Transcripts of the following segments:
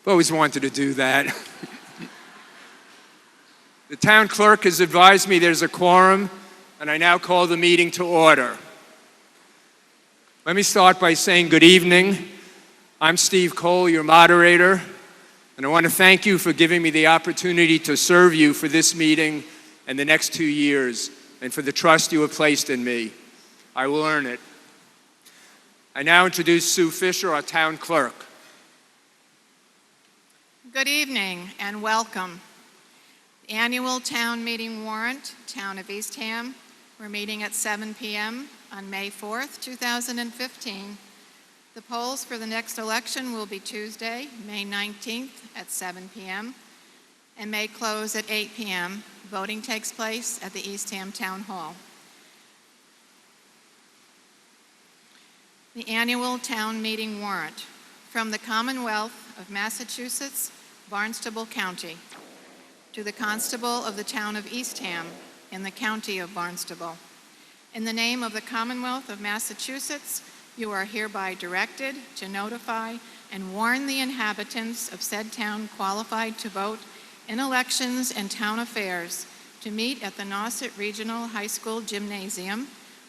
I've always wanted to do that. The town clerk has advised me there's a quorum, and I now call the meeting to order. Let me start by saying good evening. I'm Steve Cole, your moderator, and I want to thank you for giving me the opportunity to serve you for this meeting and the next 2 years, and for the trust you have placed in me. I will earn it. I now introduce Sue Fisher, our town clerk. Good evening and welcome. The annual town meeting warrant, Town of Eastham. We're meeting at 7 p.m. on May 4th, 2015. The polls for the next election will be Tuesday, May 19th at 7 p.m. and may close at 8 p.m. Voting takes place at the Eastham Town Hall. The annual town meeting warrant from the Commonwealth of Massachusetts, Barnstable County, to the Constable of the Town of Eastham in the County of Barnstable. In the name of the Commonwealth of Massachusetts, you are hereby directed to notify and warn the inhabitants of said town qualified to vote in elections and town affairs to meet at the Nauset Regional High School Gymnasium,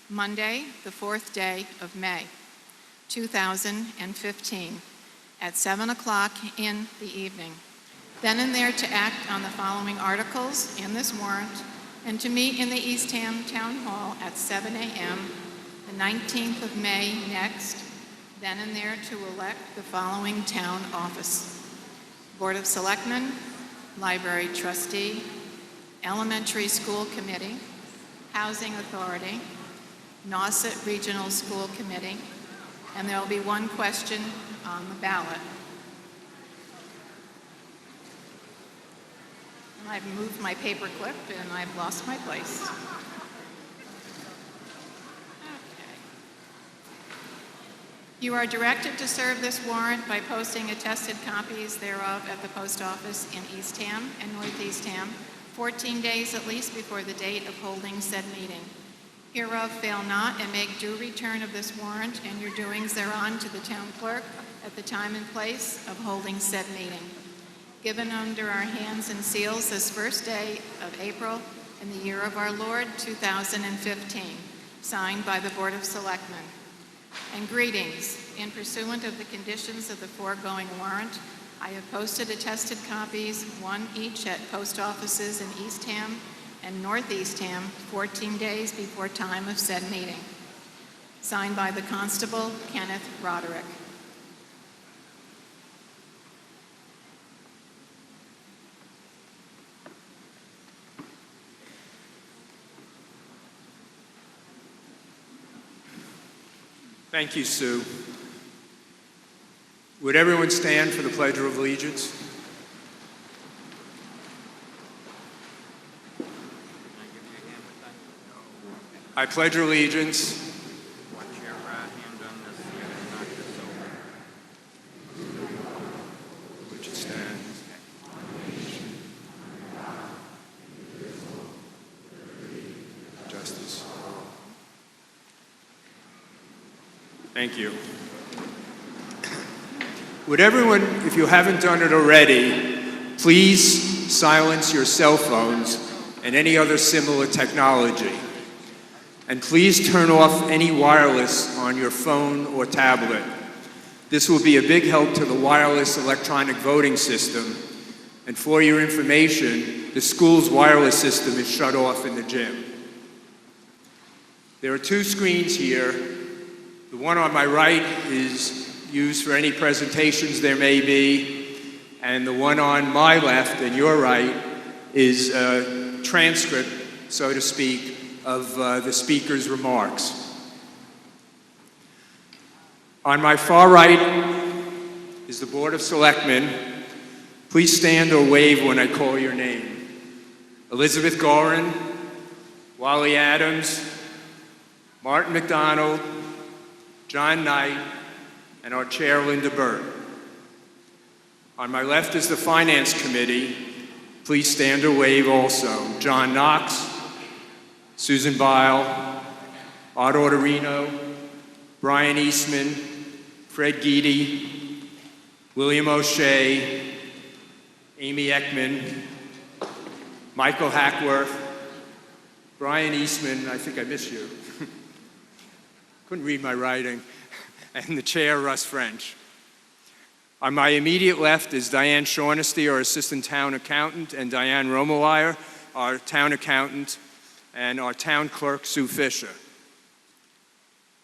Monday, the 4th day of May, 2015, at 7 o'clock in the evening. Then and there to act on the following articles in this warrant, and to meet in the Eastham Town Hall at 7 a.m. the 19th of May next, then and there to elect the following town office: Board of Selectmen, Library Trustee, Elementary School Committee, Housing Authority, Nauset Regional School Committee, and there will be one question on the ballot. I've moved my paper clip and I've lost my place. Okay. You are directed to serve this warrant by posting attested copies thereof at the post office in Eastham and North Eastham 14 days at least before the date of holding said meeting. Hereof fail not, and make due return of this warrant and your doings thereon to the town clerk at the time and place of holding said meeting. Given under our hands and seals this first day of April in the year of our Lord, 2015, signed by the Board of Selectmen. And greetings. In pursuant of the conditions of the foregoing warrant, I have posted attested copies, one each at post offices in Eastham and North Eastham 14 days before time of said meeting. Signed by the Constable, Kenneth Roderick. Thank you, Sue. Would everyone stand for the Pledge of Allegiance? I pledge allegiance. Watch your right hand on this here and knock this over. Which it stands. Justice. Thank you. Would everyone, if you haven't done it already, please silence your cell phones and any other similar technology. And please turn off any wireless on your phone or tablet. This will be a big help to the wireless electronic voting system. And for your information, the school's wireless system is shut off in the gym. There are two screens here. The one on my right is used for any presentations there may be, and the one on my left and your right is a transcript, so to speak, of the speaker's remarks. On my far right is the Board of Selectmen. Please stand or wave when I call your name. Elizabeth Gorin, Wally Adams, Martin McDonald, John Knight, and our chair, Linda Burt. On my left is the Finance Committee. Please stand or wave also. John Knox, Susan Bile, Art Autorino, Brian Eastman, Fred Geedy, William O'Shea, Amy Ekman, Michael Hackworth, Brian Eastman, I think I missed you. Couldn't read my writing, and the chair, Russ French. On my immediate left is Diane Shaughnessy, our Assistant Town Accountant, and Diane Romelmeyer, our Town Accountant, and our Town Clerk, Sue Fisher.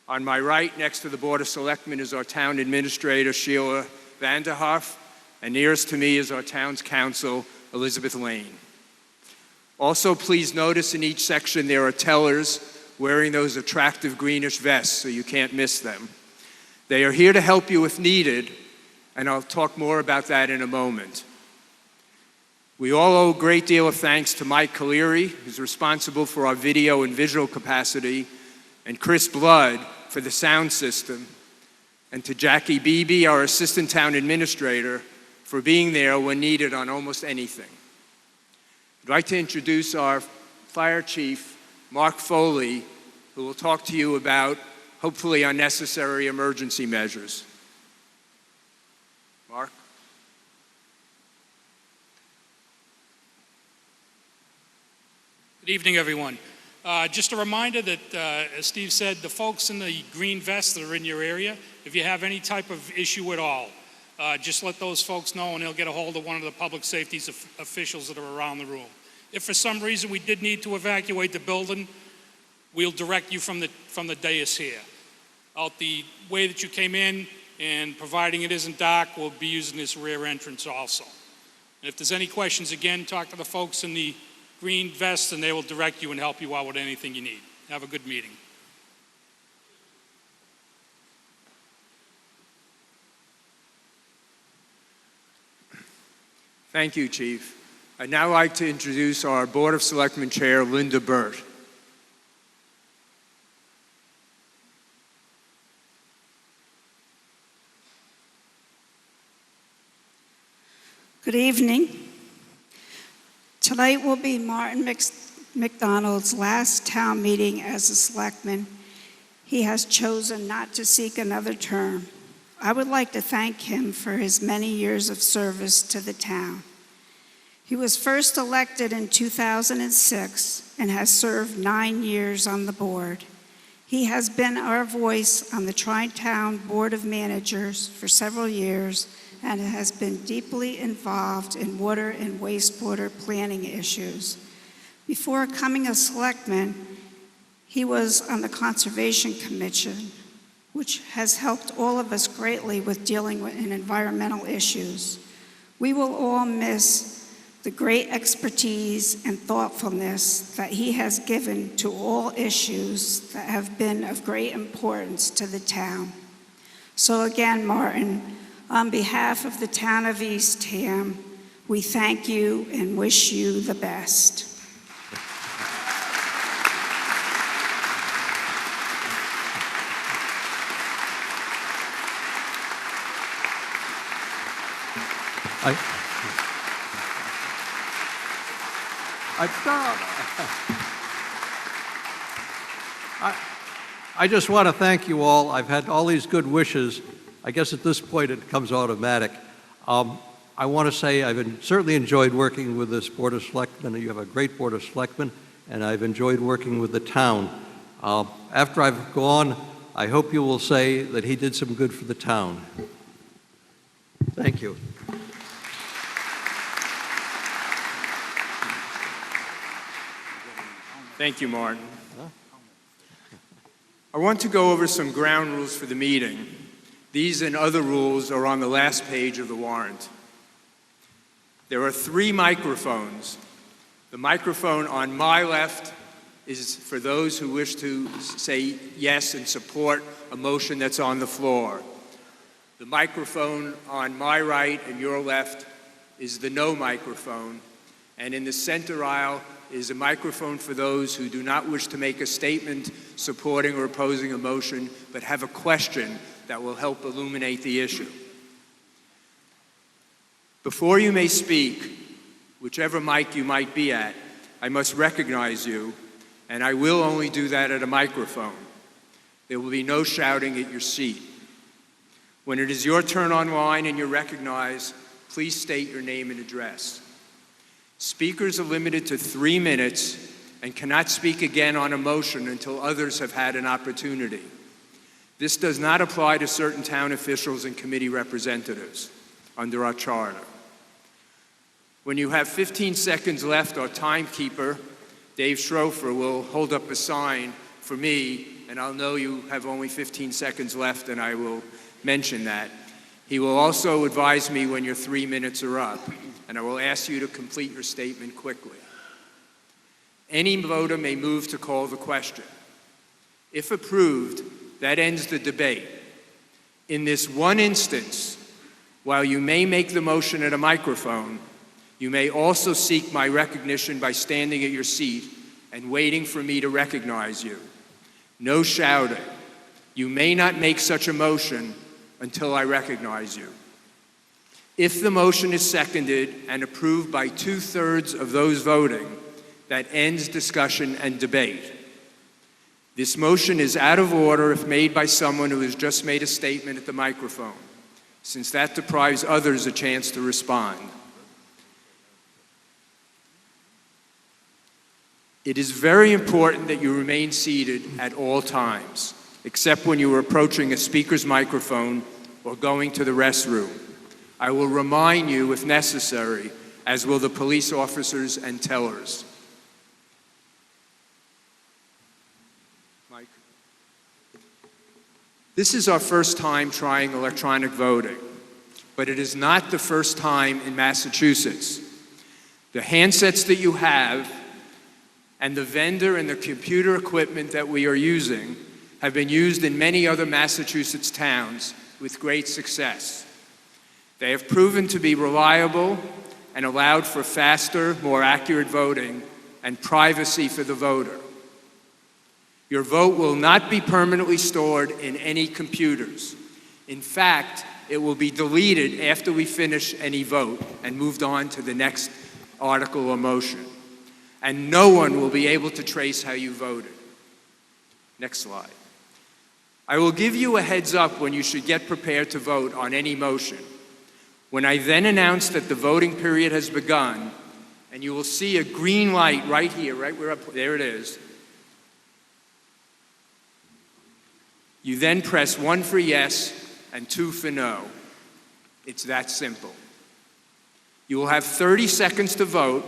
On my right, next to the Board of Selectmen, is our Town Administrator, Sheila Vanderhoff, and nearest to me is our Town's Council, Elizabeth Lane. Also, please notice in each section there are tellers wearing those attractive greenish vests, so you can't miss them. They are here to help you if needed, and I'll talk more about that in a moment. We all owe a great deal of thanks to Mike Caleri, who's responsible for our video and visual capacity, and Chris Blood for the sound system, and to Jackie Beebe, our Assistant Town Administrator, for being there when needed on almost anything. I'd like to introduce our Fire Chief, Mark Foley, who will talk to you about, hopefully, unnecessary emergency measures. Mark? Good evening, everyone. Just a reminder that, as Steve said, the folks in the green vests that are in your area, if you have any type of issue at all, just let those folks know and they'll get a hold of one of the public safety officials that are around the room. If for some reason we did need to evacuate the building, we'll direct you from the dais here. Out the way that you came in, and providing it isn't dark, we'll be using this rear entrance also. And if there's any questions, again, talk to the folks in the green vests and they will direct you and help you out with anything you need. Have a good meeting. Thank you, Chief. I'd now like to introduce our Board of Selectmen Chair, Linda Burt. Good evening. Tonight will be Martin McDonald's last town meeting as a selectman. He has chosen not to seek another term. I would like to thank him for his many years of service to the town. He was first elected in 2006 and has served 9 years on the board. He has been our voice on the Tri-Town Board of Managers for several years and has been deeply involved in water and wastewater planning issues. Before becoming a selectman, he was on the Conservation Commission, which has helped all of us greatly with dealing with environmental issues. We will all miss the great expertise and thoughtfulness that he has given to all issues that have been of great importance to the town. So again, Martin, on behalf of the town of Eastham, we thank you and wish you the best. I just want to thank you all. I've had all these good wishes. I guess at this point it comes automatic. I want to say I've certainly enjoyed working with this Board of Selectmen. You have a great Board of Selectmen, and I've enjoyed working with the town. After I've gone, I hope you will say that he did some good for the town. Thank you. Thank you, Martin. I want to go over some ground rules for the meeting. These and other rules are on the last page of the warrant. There are 3 microphones. The microphone on my left is for those who wish to say yes and support a motion that's on the floor. The microphone on my right and your left is the no microphone. And in the center aisle is a microphone for those who do not wish to make a statement supporting or opposing a motion, but have a question that will help illuminate the issue. Before you may speak, whichever mic you might be at, I must recognize you, and I will only do that at a microphone. There will be no shouting at your seat. When it is your turn online and you're recognized, please state your name and address. Speakers are limited to 3 minutes and cannot speak again on a motion until others have had an opportunity. This does not apply to certain town officials and committee representatives under our charter. When you have 15 seconds left, our timekeeper, Dave Schrofer, will hold up a sign for me, and I'll know you have only 15 seconds left, and I will mention that. He will also advise me when your 3 minutes are up, and I will ask you to complete your statement quickly. Any voter may move to call the question. If approved, that ends the debate. In this one instance, while you may make the motion at a microphone, you may also seek my recognition by standing at your seat and waiting for me to recognize you. No shouting. You may not make such a motion until I recognize you. If the motion is seconded and approved by 2/3 of those voting, that ends discussion and debate. This motion is out of order if made by someone who has just made a statement at the microphone, since that deprives others a chance to respond. It is very important that you remain seated at all times, except when you are approaching a speaker's microphone or going to the restroom. I will remind you if necessary, as will the police officers and tellers. Mike. This is our first time trying electronic voting, but it is not the first time in Massachusetts. The handsets that you have and the vendor and the computer equipment that we are using have been used in many other Massachusetts towns with great success. They have proven to be reliable and allowed for faster, more accurate voting and privacy for the voter. Your vote will not be permanently stored in any computers. In fact, it will be deleted after we finish any vote and moved on to the next article or motion. And no one will be able to trace how you voted. Next slide. I will give you a heads up when you should get prepared to vote on any motion. When I then announce that the voting period has begun, and you will see a green light right here, right where there it is. You then press 1 for yes and 2 for no. It's that simple. You will have 30 seconds to vote,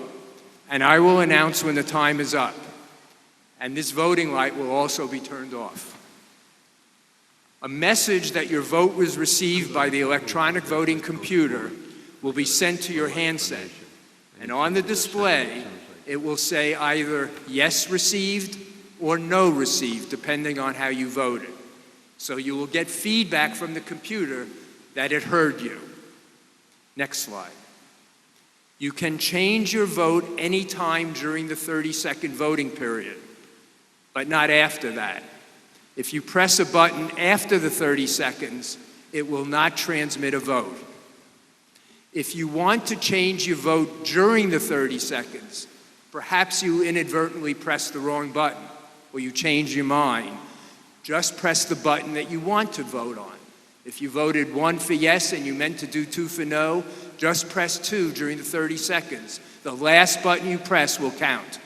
and I will announce when the time is up. And this voting light will also be turned off. A message that your vote was received by the electronic voting computer will be sent to your handset. And on the display, it will say either yes received or no received, depending on how you voted. So you will get feedback from the computer that it heard you. Next slide. You can change your vote anytime during the 30-second voting period, but not after that. If you press a button after the 30 seconds, it will not transmit a vote. If you want to change your vote during the 30 seconds, perhaps you inadvertently press the wrong button or you change your mind, just press the button that you want to vote on. If you voted 1 for yes and you meant to do 2 for no, just press 2 during the 30 seconds. The last button you press will count.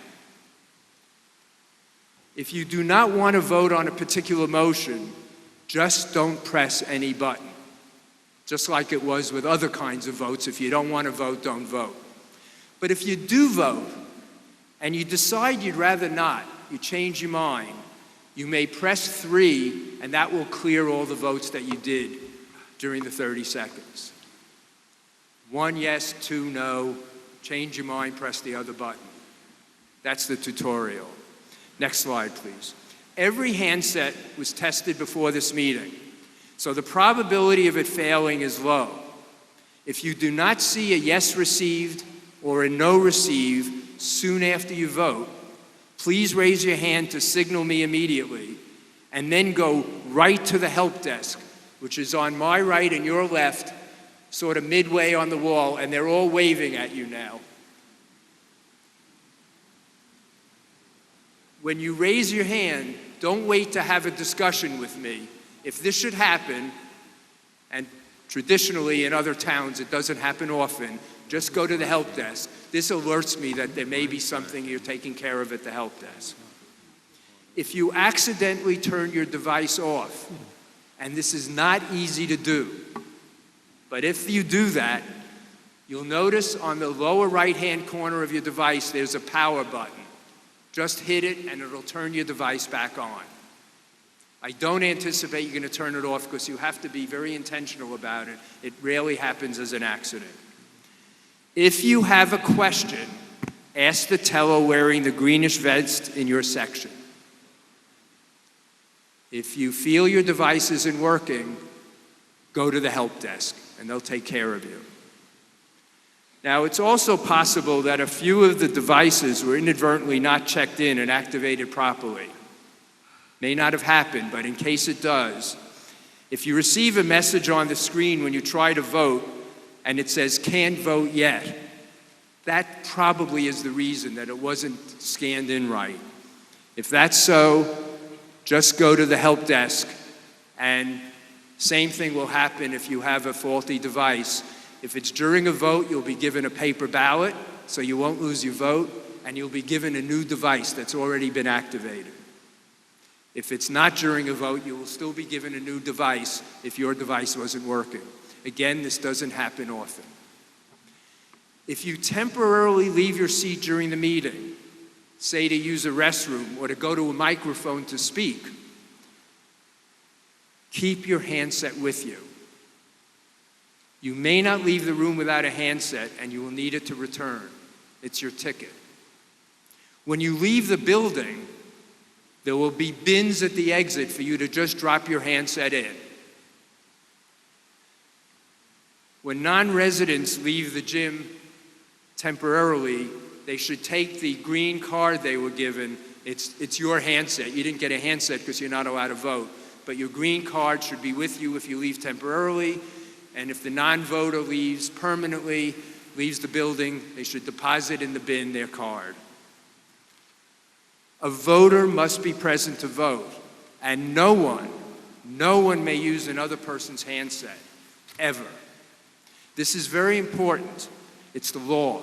If you do not want to vote on a particular motion, just don't press any button. Just like it was with other kinds of votes. If you don't want to vote, don't vote. But if you do vote and you decide you'd rather not, you change your mind, you may press 3 and that will clear all the votes that you did during the 30 seconds. 1 yes, 2 no, change your mind, press the other button. That's the tutorial. Next slide, please. Every handset was tested before this meeting, so the probability of it failing is low. If you do not see a yes received or a no received soon after you vote, please raise your hand to signal me immediately, and then go right to the help desk, which is on my right and your left, sort of midway on the wall, and they're all waving at you now. When you raise your hand, don't wait to have a discussion with me. If this should happen, And traditionally in other towns, it doesn't happen often. Just go to the help desk. This alerts me that there may be something you're taking care of at the help desk. If you accidentally turn your device off, and this is not easy to do, but if you do that, you'll notice on the lower right-hand corner of your device, there's a power button. Just hit it and it'll turn your device back on. I don't anticipate you're going to turn it off because you have to be very intentional about it. It rarely happens as an accident. If you have a question, ask the teller wearing the greenish vest in your section. If you feel your device isn't working, go to the help desk and they'll take care of you. Now, it's also possible that a few of the devices were inadvertently not checked in and activated properly. May not have happened, but in case it does, if you receive a message on the screen when you try to vote and it says can't vote yet, that probably is the reason that it wasn't scanned in right. If that's so, just go to the help desk, and same thing will happen if you have a faulty device. If it's during a vote, you'll be given a paper ballot, so you won't lose your vote, and you'll be given a new device that's already been activated. If it's not during a vote, you will still be given a new device if your device wasn't working. Again, this doesn't happen often. If you temporarily leave your seat during the meeting, say to use a restroom or to go to a microphone to speak, keep your handset with you. You may not leave the room without a handset, and you will need it to return. It's your ticket. When you leave the building, there will be bins at the exit for you to just drop your handset in. When non-residents leave the gym temporarily, they should take the green card they were given. It's your handset. You didn't get a handset because you're not allowed to vote. But your green card should be with you if you leave temporarily. And if the non-voter leaves permanently, leaves the building, they should deposit in the bin their card. A voter must be present to vote. And no one may use another person's handset, ever. This is very important. It's the law.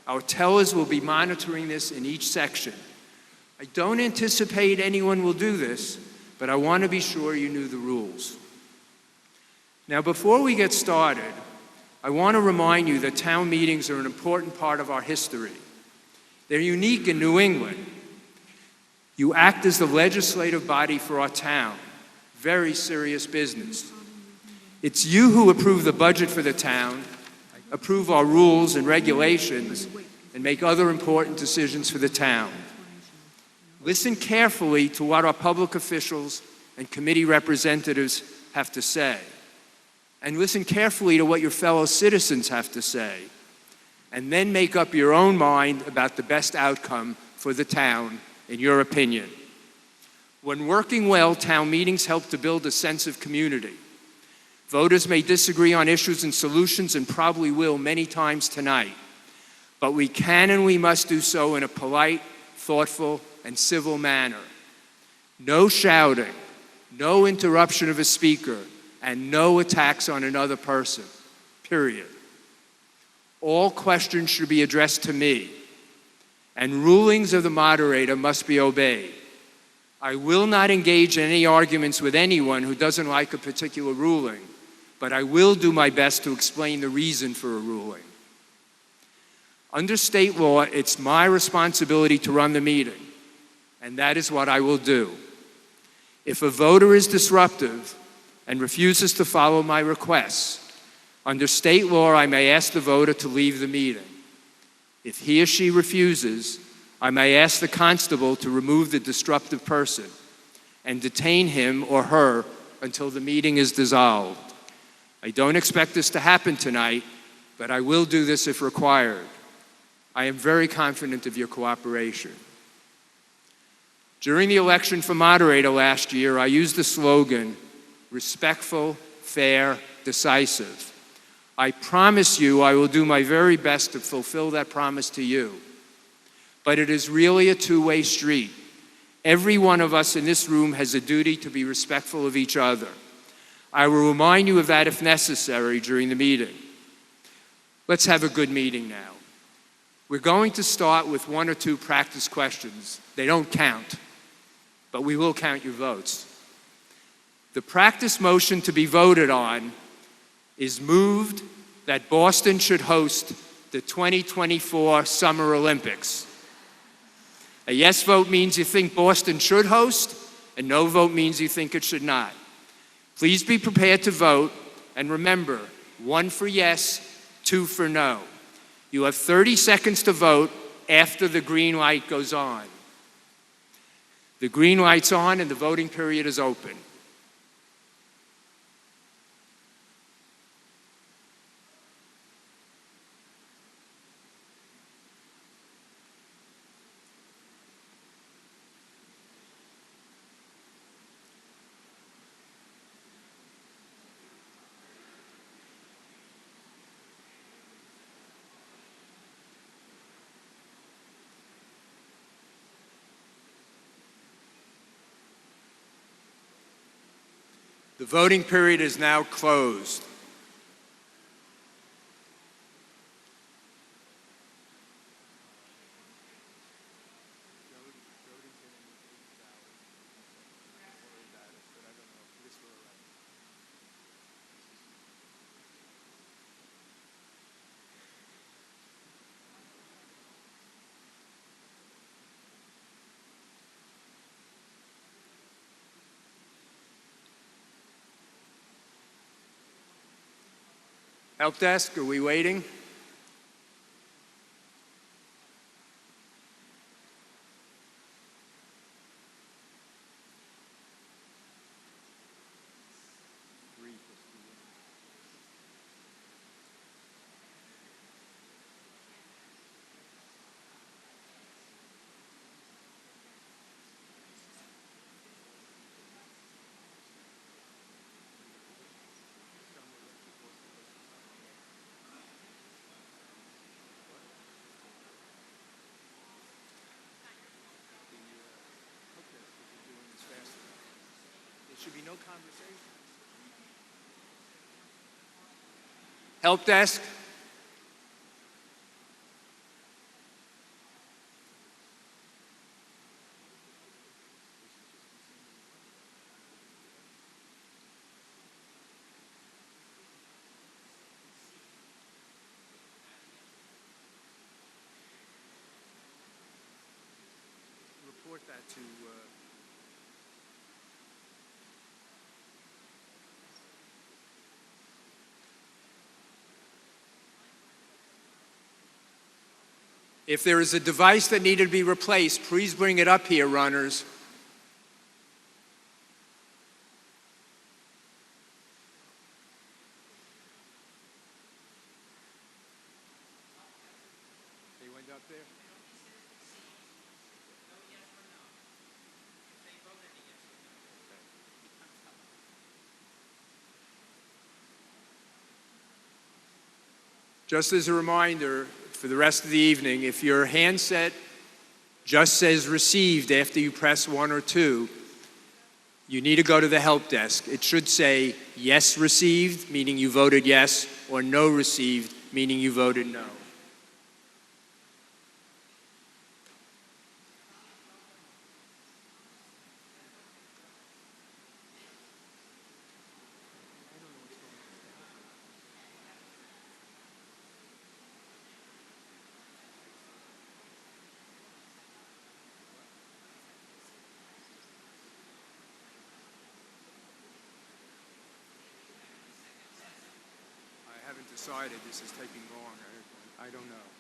Our tellers will be monitoring this in each section. I don't anticipate anyone will do this, but I want to be sure you knew the rules. Now, before we get started, I want to remind you that town meetings are an important part of our history. They're unique in New England. You act as the legislative body for our town. Very serious business. It's you who approve the budget for the town, approve our rules and regulations, and make other important decisions for the town. Listen carefully to what our public officials and committee representatives have to say. And listen carefully to what your fellow citizens have to say. And then make up your own mind about the best outcome for the town, in your opinion. When working well, town meetings help to build a sense of community. Voters may disagree on issues and solutions, and probably will many times tonight. But we can and we must do so in a polite, thoughtful, and civil manner. No shouting, no interruption of a speaker, and no attacks on another person, period. All questions should be addressed to me, and rulings of the moderator must be obeyed. I will not engage in any arguments with anyone who doesn't like a particular ruling, but I will do my best to explain the reason for a ruling. Under state law, it's my responsibility to run the meeting, and that is what I will do. If a voter is disruptive and refuses to follow my requests, under state law, I may ask the voter to leave the meeting. If he or she refuses, I may ask the constable to remove the disruptive person and detain him or her until the meeting is dissolved. I don't expect this to happen tonight, but I will do this if required. I am very confident of your cooperation. During the election for moderator last year, I used the slogan, respectful, fair, decisive. I promise you I will do my very best to fulfill that promise to you. But it is really a two-way street. Every one of us in this room has a duty to be respectful of each other. I will remind you of that if necessary during the meeting. Let's have a good meeting now. We're going to start with 1 or 2 practice questions. They don't count, but we will count your votes. The practice motion to be voted on is moved that Boston should host the 2024 Summer Olympics. A yes vote means you think Boston should host, and no vote means you think it should not. Please be prepared to vote, and remember, 1 for yes, 2 for no. You have 30 seconds to vote after the green light goes on. The green light's on and the voting period is open. The voting period is now closed. Help desk, are we waiting? There should be no conversation. Help desk. Report that to If there is a device that needed to be replaced, please bring it up here, runners. They went up there? Just as a reminder, for the rest of the evening, if your handset just says received after you press 1 or 2, you need to go to the help desk. It should say yes received, meaning you voted yes, or no received, meaning you voted no. I haven't decided. This is taking long. I don't know.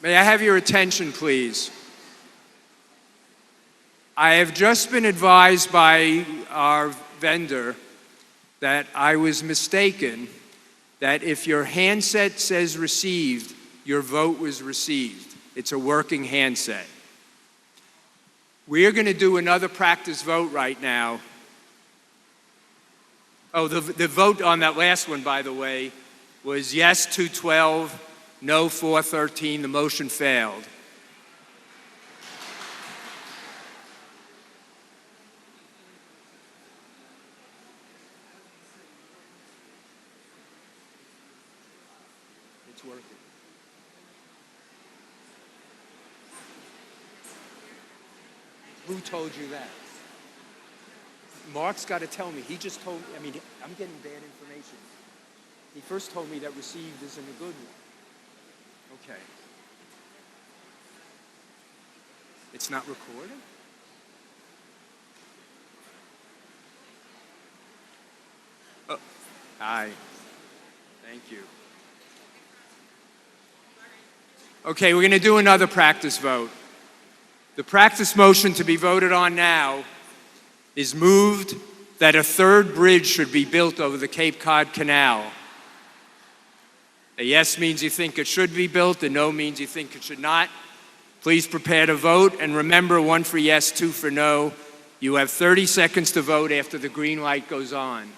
May I have your attention, please? I have just been advised by our vendor that I was mistaken, that if your handset says received, your vote was received. It's a working handset. We are going to do another practice vote right now. Oh, the vote on that last one, by the way, was yes 212, no 413. The motion failed. It's working. Who told you that? Mark's got to tell me. He just told me. I mean, I'm getting bad information. He first told me that received isn't a good one. Okay. It's not recorded? Oh, hi. Thank you. Okay, we're going to do another practice vote. The practice motion to be voted on now is moved that a third bridge should be built over the Cape Cod Canal. A yes means you think it should be built, a no means you think it should not. Please prepare to vote, and remember, 1 for yes, 2 for no. You have 30 seconds to vote after the green light goes on.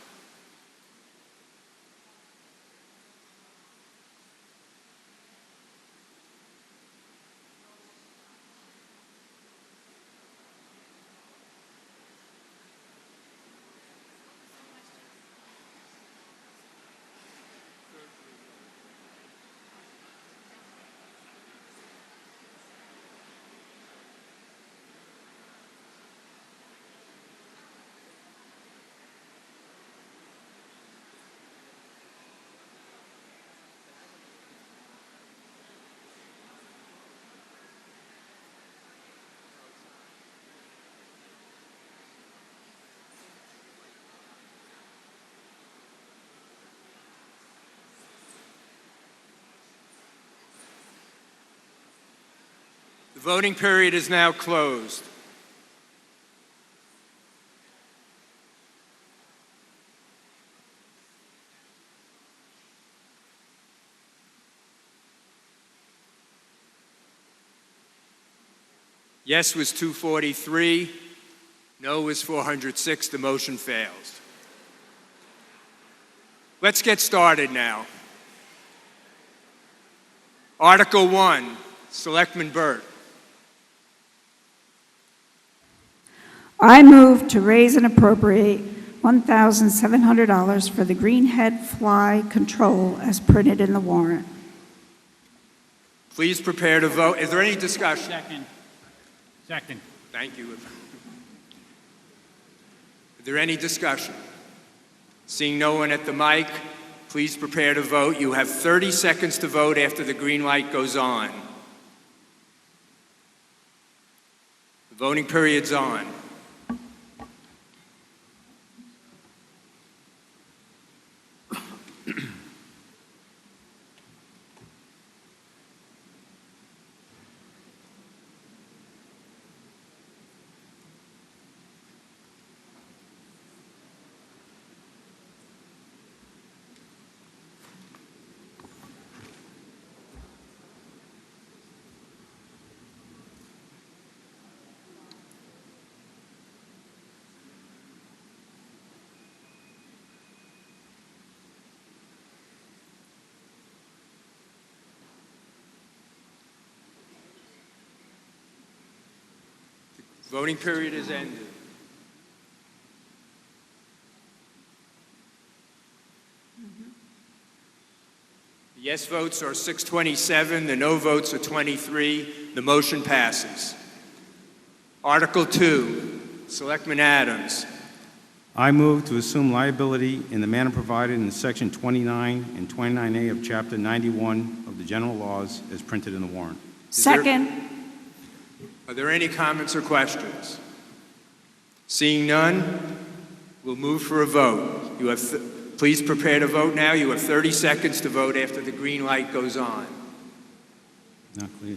The voting period is now closed. Yes was 243, no was 406. The motion fails. Let's get started now. Article 1, Selectman Burt. I move to raise and appropriate $1,700 for the greenhead fly control as printed in the warrant. Please prepare to vote. Is there any discussion? Second. Thank you. Is there any discussion? Seeing no one at the mic, please prepare to vote. You have 30 seconds to vote after the green light goes on. The voting period's on. Voting period is ended. The yes votes are 627, the no votes are 23. The motion passes. Article 2, Selectman Adams. I move to assume liability in the manner provided in Section 29 and 29A of Chapter 91 of the General Laws as printed in the warrant. Second. Are there any comments or questions? Seeing none, we'll move for a vote. Please prepare to vote now. You have 30 seconds to vote after the green light goes on. Not clear.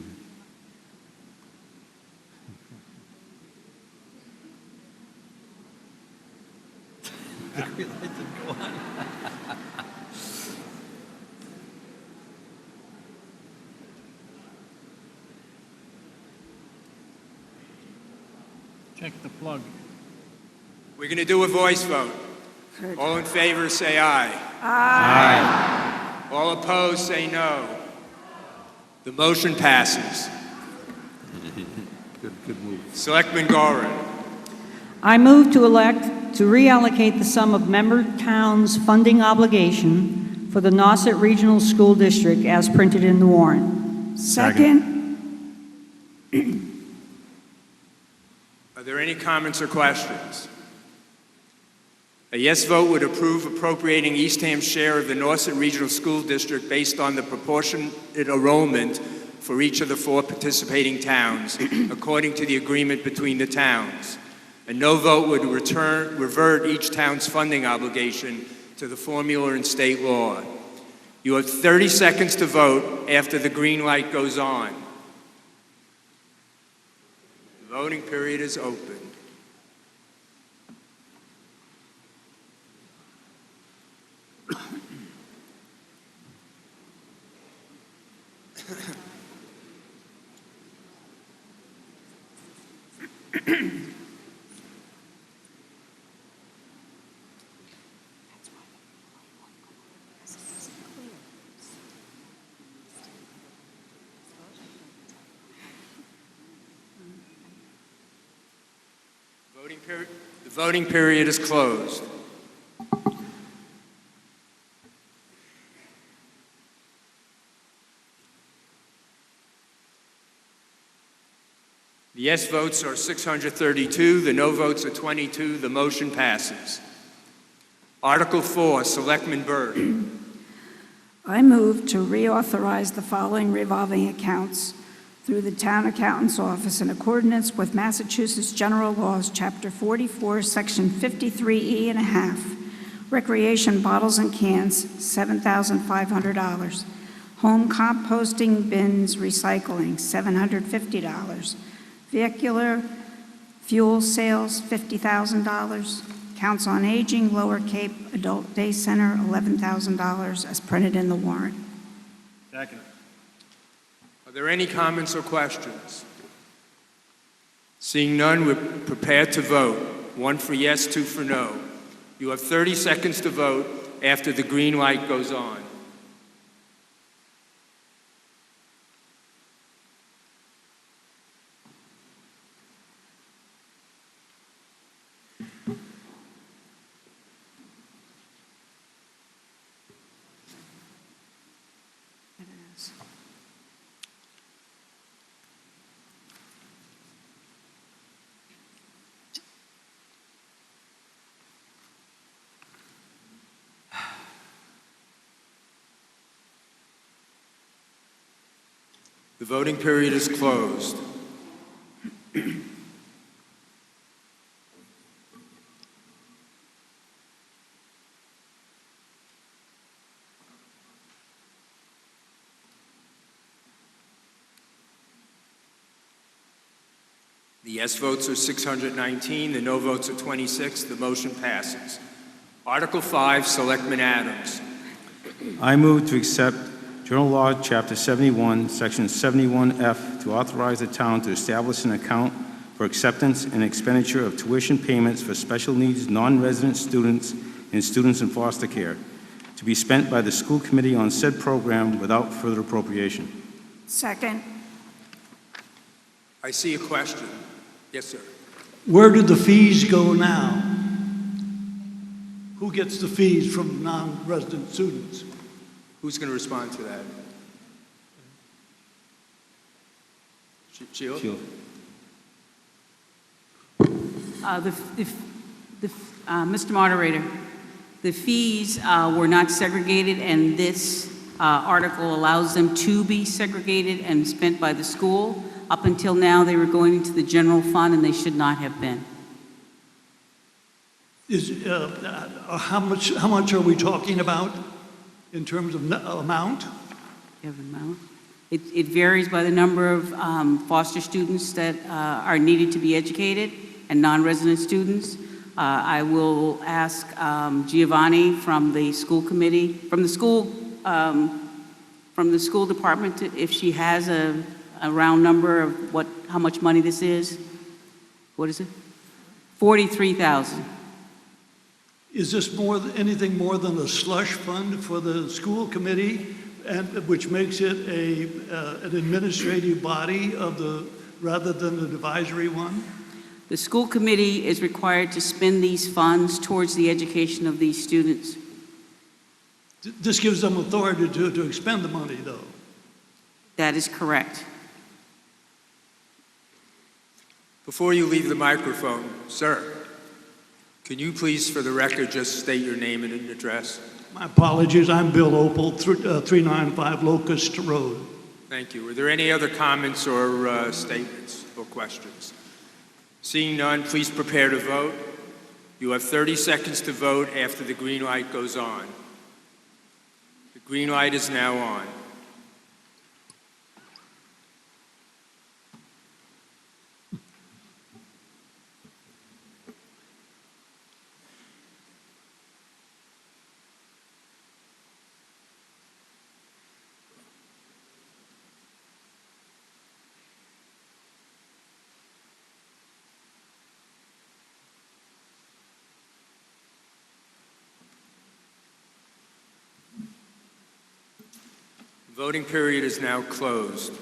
Check the plug. We're going to do a voice vote. Good. All in favor, say aye. Aye. All opposed, say no. The motion passes. Good move. Selectman Gorin. I move to elect to reallocate the sum of member towns' funding obligation for the Nauset Regional School District as printed in the warrant. Second. Are there any comments or questions? A yes vote would approve appropriating Eastham's share of the Nauset Regional School District based on the proportionate enrollment for each of the 4 participating towns, according to the agreement between the towns. A no vote would revert each town's funding obligation to the formula in state law. You have 30 seconds to vote after the green light goes on. The voting period is open. The voting period is closed. The yes votes are 632, the no votes are 22, the motion passes. Article 4, Selectman Byrd. I move to reauthorize the following revolving accounts through the Town Accountant's Office in accordance with Massachusetts General Laws, Chapter 44, Section 53E and a half. Recreation bottles and cans, $7,500. Home composting bins recycling, $750. Vehicular fuel sales, $50,000. Council on Aging, Lower Cape Adult Day Center, $11,000 as printed in the warrant. Second. Are there any comments or questions? Seeing none, we're prepared to vote. 1 for yes, 2 for no. You have 30 seconds to vote after the green light goes on. The voting period is closed. The yes votes are 619, the no votes are 26, the motion passes. Article 5, Selectman Adams. I move to accept General Law, Chapter 71, Section 71F, to authorize the town to establish an account for acceptance and expenditure of tuition payments for special needs non-resident students and students in foster care, to be spent by the school committee on said program without further appropriation. Second. I see a question. Yes, sir. Where do the fees go now? Who gets the fees from non-resident students? Who's going to respond to that? Sheila? Mr. Moderator, the fees were not segregated, and this article allows them to be segregated and spent by the school. Up until now, they were going into the general fund, and they should not have been. How much are we talking about in terms of amount? You have an amount? It varies by the number of foster students that are needed to be educated and non-resident students. I will ask Giovanni from the school committee, from the school department, if she has a round number of how much money this is. What is it? $43,000. Is this anything more than a slush fund for the school committee, which makes it an administrative body rather than an advisory one? The school committee is required to spend these funds towards the education of these students. This gives them authority to expend the money, though. That is correct. Before you leave the microphone, sir, can you please, for the record, just state your name and address? My apologies. I'm Bill Opel, 395 Locust Road. Thank you. Were there any other comments or statements or questions? Seeing none, please prepare to vote. You have 30 seconds to vote after the green light goes on. The green light is now on. Voting period is now closed.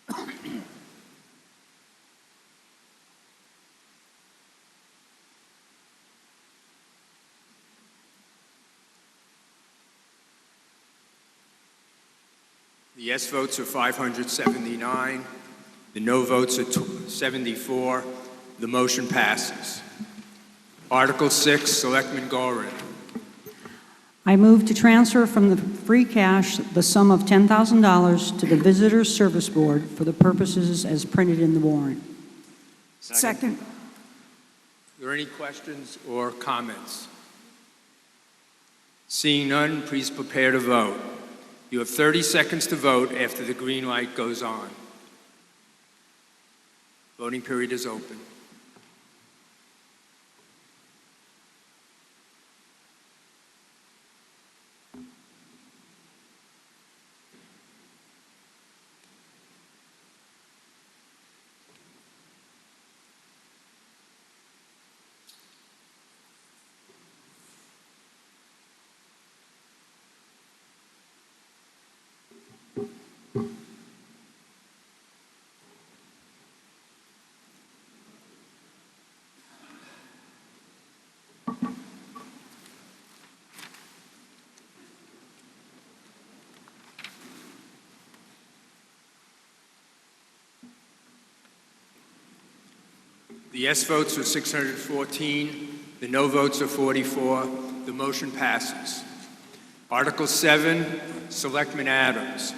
The yes votes are 579. The no votes are 74. The motion passes. Article 6, Selectman Gorin. I move to transfer from the free cash the sum of $10,000 to the Visitors Service Board for the purposes as printed in the warrant. Second. Are there any questions or comments? Seeing none, please prepare to vote. You have 30 seconds to vote after the green light goes on. Voting period is open. The yes votes are 614. The no votes are 44. The motion passes. Article 7, Selectman Adams.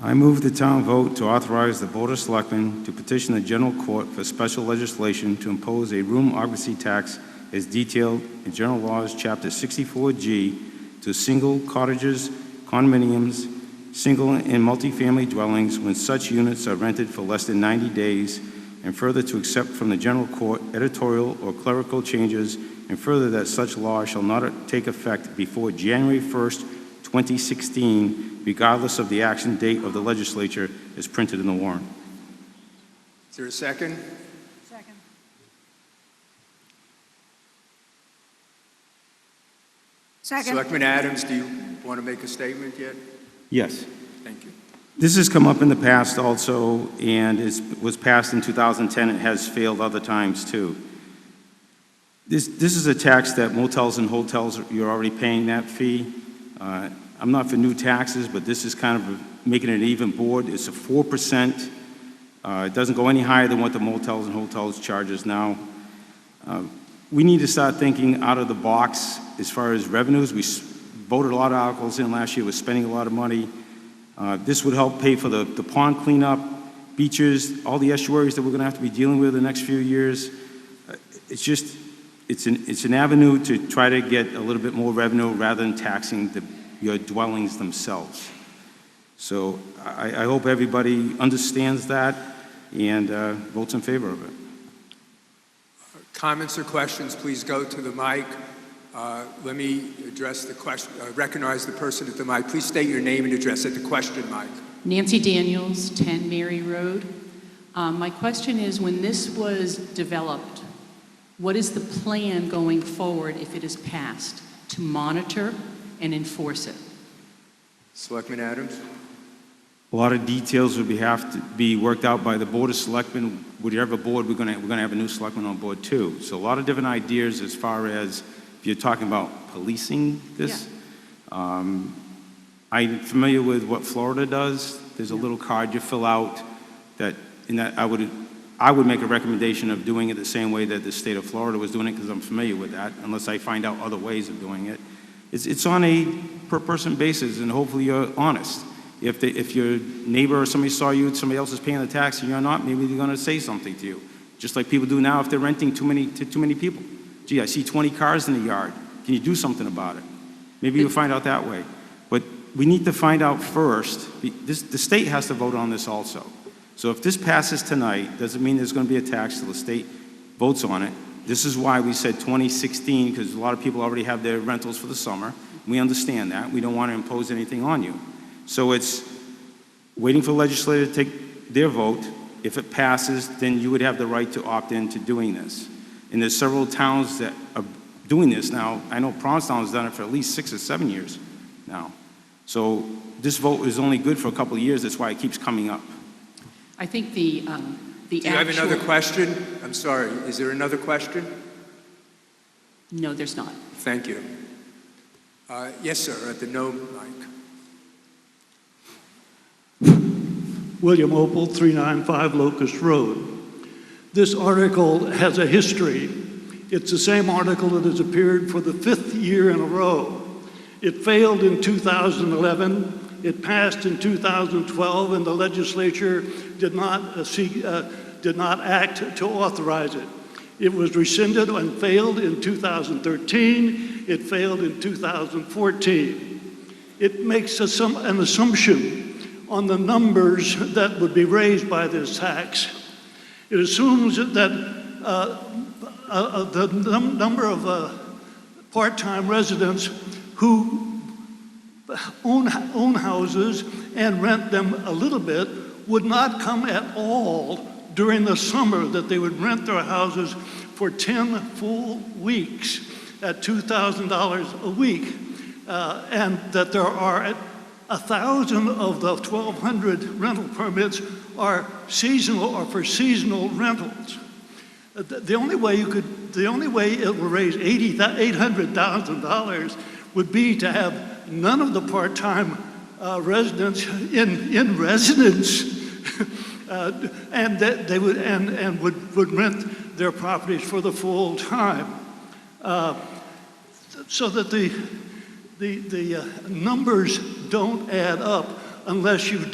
I move the town vote to authorize the Board of Selectmen to petition the General Court for special legislation to impose a room occupancy tax as detailed in General Laws, Chapter 64G, to single cottages, condominiums, single and multifamily dwellings when such units are rented for less than 90 days, and further to accept from the General Court editorial or clerical changes, and further that such law shall not take effect before January 1st, 2016, regardless of the action date of the legislature as printed in the warrant. Is there a second? Second. Second. Selectman Adams, do you want to make a statement yet? Yes. Thank you. This has come up in the past also, and it was passed in 2010. It has failed other times too. This is a tax that motels and hotels, you're already paying that fee. I'm not for new taxes, but this is kind of making it an even board. It's a 4%. It doesn't go any higher than what the motels and hotels charges now. We need to start thinking out of the box as far as revenues. We voted a lot of articles in last year. We're spending a lot of money. This would help pay for the pond cleanup, beaches, all the estuaries that we're going to have to be dealing with in the next few years. It's an avenue to try to get a little bit more revenue rather than taxing your dwellings themselves. So I hope everybody understands that and votes in favor of it. Comments or questions, please go to the mic. Let me address the question, recognize the person at the mic. Please state your name and address at the question mic. Nancy Daniels, 10 Mary Road. My question is, when this was developed, what is the plan going forward if it is passed to monitor and enforce it? Selectman Adams? A lot of details would have to be worked out by the Board of Selectmen. Whatever board, we're going to have a new selectman on board too. So a lot of different ideas as far as if you're talking about policing this. Yeah. I'm familiar with what Florida does. There's a little card you fill out that, and that I would make a recommendation of doing it the same way that the state of Florida was doing it, because I'm familiar with that, unless I find out other ways of doing it. It's on a per person basis, and hopefully you're honest. If your neighbor or somebody saw you, somebody else is paying the tax and you're not, maybe they're going to say something to you. Just like people do now if they're renting to too many people. Gee, I see 20 cars in the yard. Can you do something about it? Maybe you'll find out that way. But we need to find out first. The state has to vote on this also. So if this passes tonight, doesn't mean there's going to be a tax till the state votes on it. This is why we said 2016, because a lot of people already have their rentals for the summer. We understand that. We don't want to impose anything on you. So it's waiting for the legislature to take their vote. If it passes, then you would have the right to opt in to doing this. And there's several towns that are doing this now. I know Provincetown has done it for at least 6 or 7 years now. So this vote is only good for a couple of years. That's why it keeps coming up. I think the Do you have another question? I'm sorry, is there another question? No, there's not. Thank you. Yes, sir, at the no mic. William Opal, 395 Locust Road. This article has a history. It's the same article that has appeared for the 5th year in a row. It failed in 2011, it passed in 2012, and the legislature did not act to authorize it. It was rescinded and failed in 2013, it failed in 2014. It makes an assumption on the numbers that would be raised by this tax. It assumes that the number of part-time residents who own houses and rent them a little bit would not come at all during the summer, that they would rent their houses for 10 full weeks at $2,000 a week, and that there are 1,000 of the 1,200 rental permits are seasonal or for seasonal rentals. The only way it will raise $800,000 would be to have none of the part-time residents in residence, and that they would rent their properties for the full time, so that the numbers don't add up unless you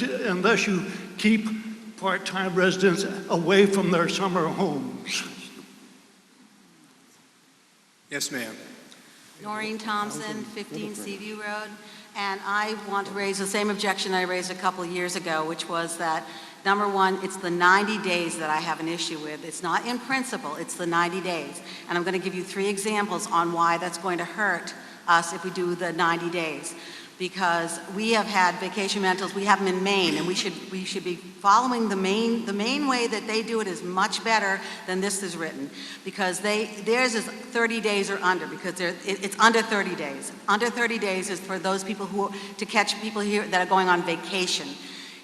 keep part-time residents away from their summer homes. Yes, ma'am. Noreen Thompson, 15 Seaview Road. And I want to raise the same objection I raised a couple of years ago, which was that, number one, it's the 90 days that I have an issue with. It's not in principle, it's the 90 days. And I'm going to give you 3 examples on why that's going to hurt us if we do the 90 days. Because we have had vacation rentals, we have them in Maine, and we should be following the Maine way that they do it is much better than this is written. Because theirs is 30 days or under, because it's under 30 days. Under 30 days is for those people to catch people here that are going on vacation.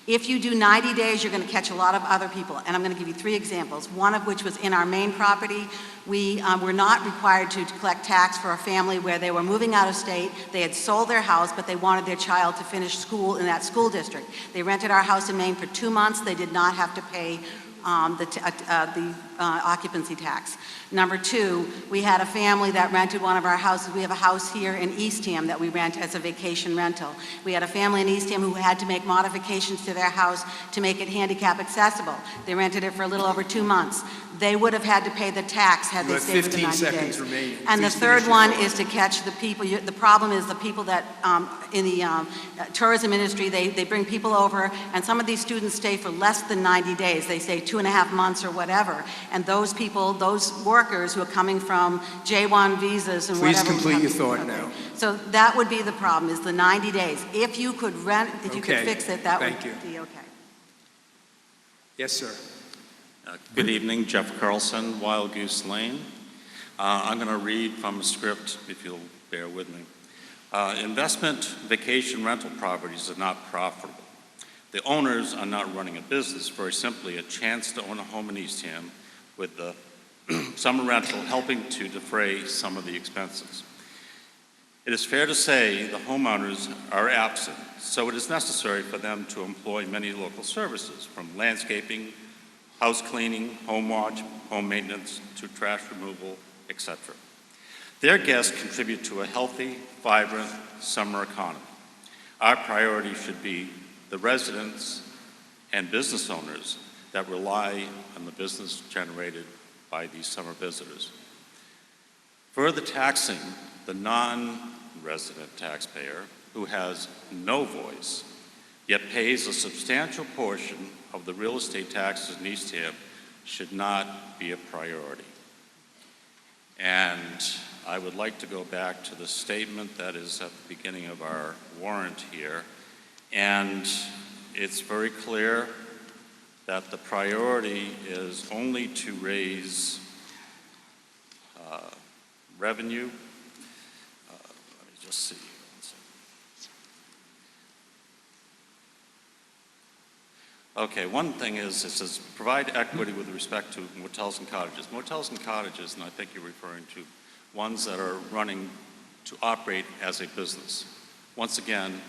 If you do 90 days, you're going to catch a lot of other people. And I'm going to give you 3 examples, one of which was in our Maine property. We were not required to collect tax for a family where they were moving out of state. They had sold their house, but they wanted their child to finish school in that school district. They rented our house in Maine for 2 months. They did not have to pay the occupancy tax. Number two, we had a family that rented one of our houses. We have a house here in Eastham that we rent as a vacation rental. We had a family in Eastham who had to make modifications to their house to make it handicap accessible. They rented it for a little over 2 months. They would have had to pay the tax had You they have stayed for the 15 90 seconds days. remaining. And the Please third finish your one thought. is to catch the people. The problem is the people that in the tourism industry, they bring people over, and some of these students stay for less than 90 days. They stay 2.5 months or whatever. And those people, those workers who are coming from J1 visas and Please whatever. complete your thought now. So that would be the problem, is the 90 days. If you could if you could Okay. fix it, that would Thank you. be okay. Yes, sir. Good evening, Jeff Carlson, Wild Goose Lane. I'm going to read from a script, if you'll bear with me. Investment vacation rental properties are not profitable. The owners are not running a business, very simply a chance to own a home in Eastham with the summer rental helping to defray some of the expenses. It is fair to say the homeowners are absent, so it is necessary for them to employ many local services, from landscaping, house cleaning, home watch, home maintenance, to trash removal, etc. Their guests contribute to a healthy, vibrant summer economy. Our priority should be the residents and business owners that rely on the business generated by these summer visitors. Further taxing the non-resident taxpayer who has no voice, yet pays a substantial portion of the real estate taxes in Eastham, should not be a priority. And I would like to go back to the statement that is at the beginning of our warrant here. And it's very clear that the priority is only to raise revenue. Let me just see. Okay, one thing is, it says provide equity with respect to motels and cottages. Motels and cottages, and I think you're referring to ones that are running to operate as a business. Once again,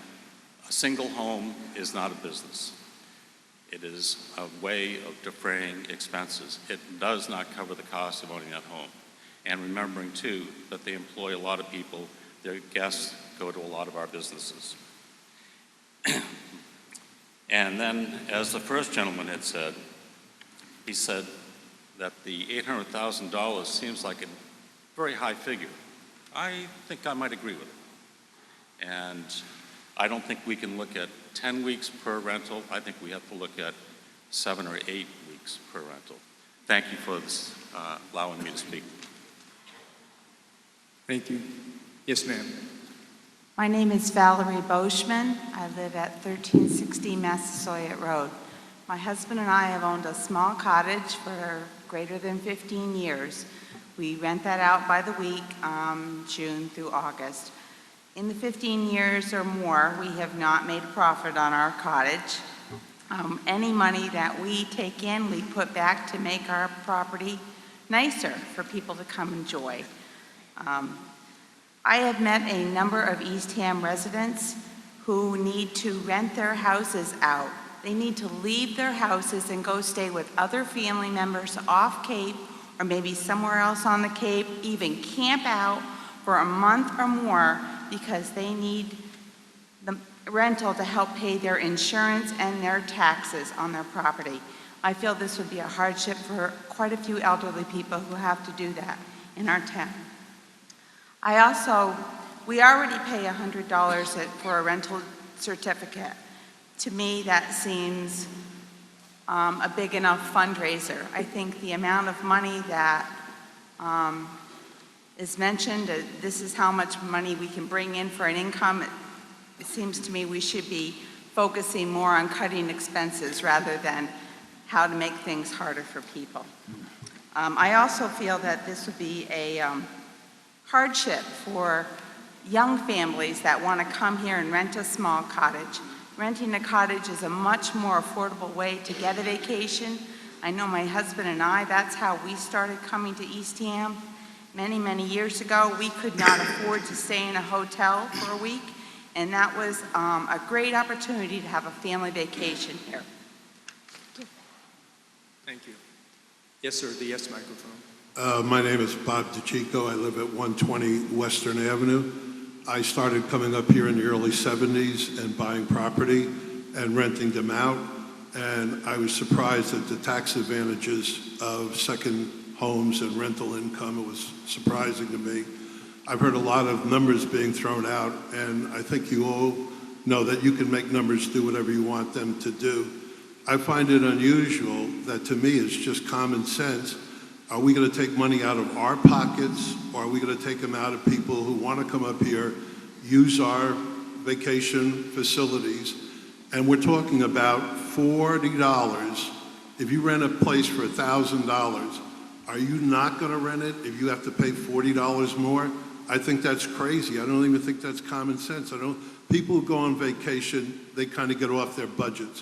a single home is not a business. It is a way of defraying expenses. It does not cover the cost of owning that home. And remembering too, that they employ a lot of people, their guests go to a lot of our businesses. And then, as the first gentleman had said, he said that the $800,000 seems like a very high figure. I think I might agree with it. And I don't think we can look at 10 weeks per rental. I think we have to look at 7 or 8 weeks per rental. Thank you for this, allowing me to speak. Thank you. Yes, ma'am. My name is Valerie Boschman. I live at 1360 Massasoit Road. My husband and I have owned a small cottage for greater than 15 years. We rent that out by the week, June through August. In the 15 years or more, we have not made a profit on our cottage. Any money that we take in, we put back to make our property nicer for people to come enjoy. I have met a number of Eastham residents who need to rent their houses out. They need to leave their houses and go stay with other family members off Cape or maybe somewhere else on the Cape, even camp out for a month or more because they need the rental to help pay their insurance and their taxes on their property. I feel this would be a hardship for quite a few elderly people who have to do that in our town. We already pay $100 for a rental certificate. To me, that seems a big enough fundraiser. I think the amount of money that is mentioned, this is how much money we can bring in for an income, it seems to me we should be focusing more on cutting expenses rather than how to make things harder for people. I also feel that this would be a hardship for young families that want to come here and rent a small cottage. Renting a cottage is a much more affordable way to get a vacation. I know my husband and I, that's how we started coming to Eastham. Many, many years ago, we could not afford to stay in a hotel for a week, and that was a great opportunity to have a family vacation here. Thank you. Yes, sir, the yes microphone. My name is Bob DeChico. I live at 120 Western Avenue. I started coming up here in the early 70s and buying property and renting them out. And I was surprised at the tax advantages of second homes and rental income. It was surprising to me. I've heard a lot of numbers being thrown out, and I think you all know that you can make numbers do whatever you want them to do. I find it unusual that, to me, it's just common sense. Are we going to take money out of our pockets, or are we going to take them out of people who want to come up here, use our vacation facilities? And we're talking about $40. If you rent a place for $1,000, are you not going to rent it if you have to pay $40 more? I think that's crazy. I don't even think that's common sense. People who go on vacation, they kind of get off their budgets.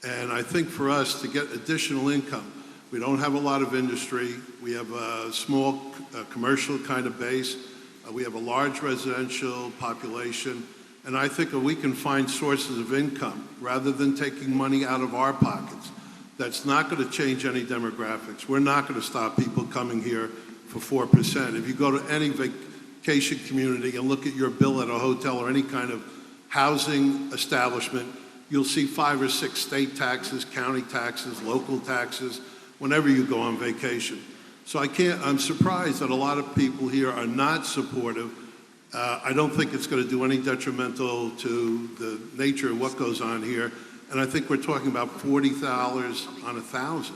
And I think for us to get additional income, we don't have a lot of industry. We have a small commercial kind of base. We have a large residential population. And I think if we can find sources of income rather than taking money out of our pockets, that's not going to change any demographics. We're not going to stop people coming here for 4%. If you go to any vacation community and look at your bill at a hotel or any kind of housing establishment, you'll see 5 or 6 state taxes, county taxes, local taxes, whenever you go on vacation. So I'm surprised that a lot of people here are not supportive. I don't think it's going to do any detrimental to the nature of what goes on here. And I think we're talking about $40 on 1,000.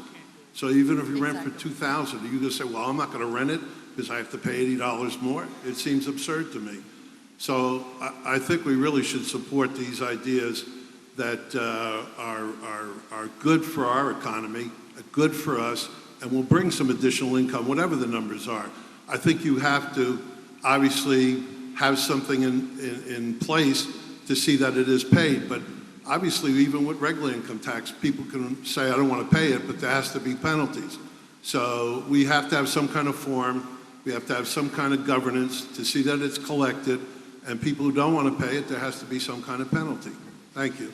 So even if you rent for $2,000, are you going to say, well, I'm not going to rent it because I have to pay $80 more? It seems absurd to me. So I think we really should support these ideas that are good for our economy, good for us, and will bring some additional income, whatever the numbers are. I think you have to obviously have something in place to see that it is paid. But obviously, even with regular income tax, people can say, I don't want to pay it, but there has to be penalties. So we have to have some kind of form. We have to have some kind of governance to see that it's collected. And people who don't want to pay it, there has to be some kind of penalty. Thank you.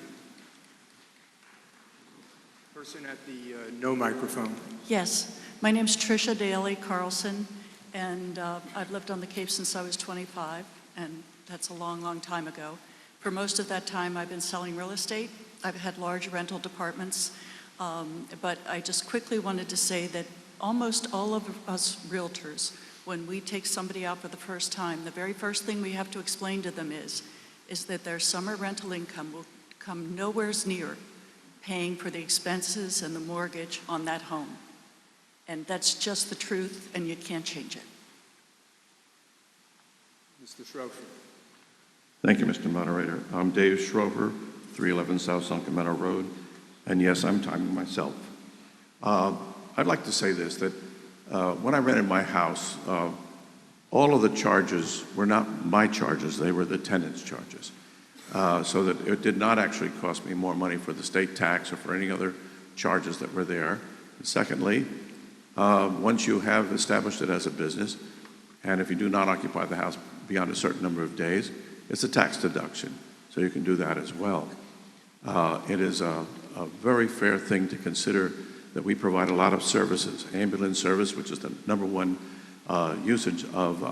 Person at the no microphone. Yes, my name's Tricia Daly Carlson, and I've lived on the Cape since I was 25, and that's a long, long time ago. For most of that time, I've been selling real estate. I've had large rental departments, but I just quickly wanted to say that almost all of us realtors, when we take somebody out for the first time, the very first thing we have to explain to them is that their summer rental income will come nowhere near paying for the expenses and the mortgage on that home. And that's just the truth, and you can't change it. Mr. Schroeder. Thank you, Mr. Moderator. I'm Dave Schroeder, 311 South Sunken Meadow Road, and yes, I'm timing myself. I'd like to say this, that when I rented my house, all of the charges were not my charges, they were the tenant's charges. So that it did not actually cost me more money for the state tax or for any other charges that were there. And secondly, once you have established it as a business, and if you do not occupy the house beyond a certain number of days, it's a tax deduction, so you can do that as well. It is a very fair thing to consider that we provide a lot of services. Ambulance service, which is the #1 usage of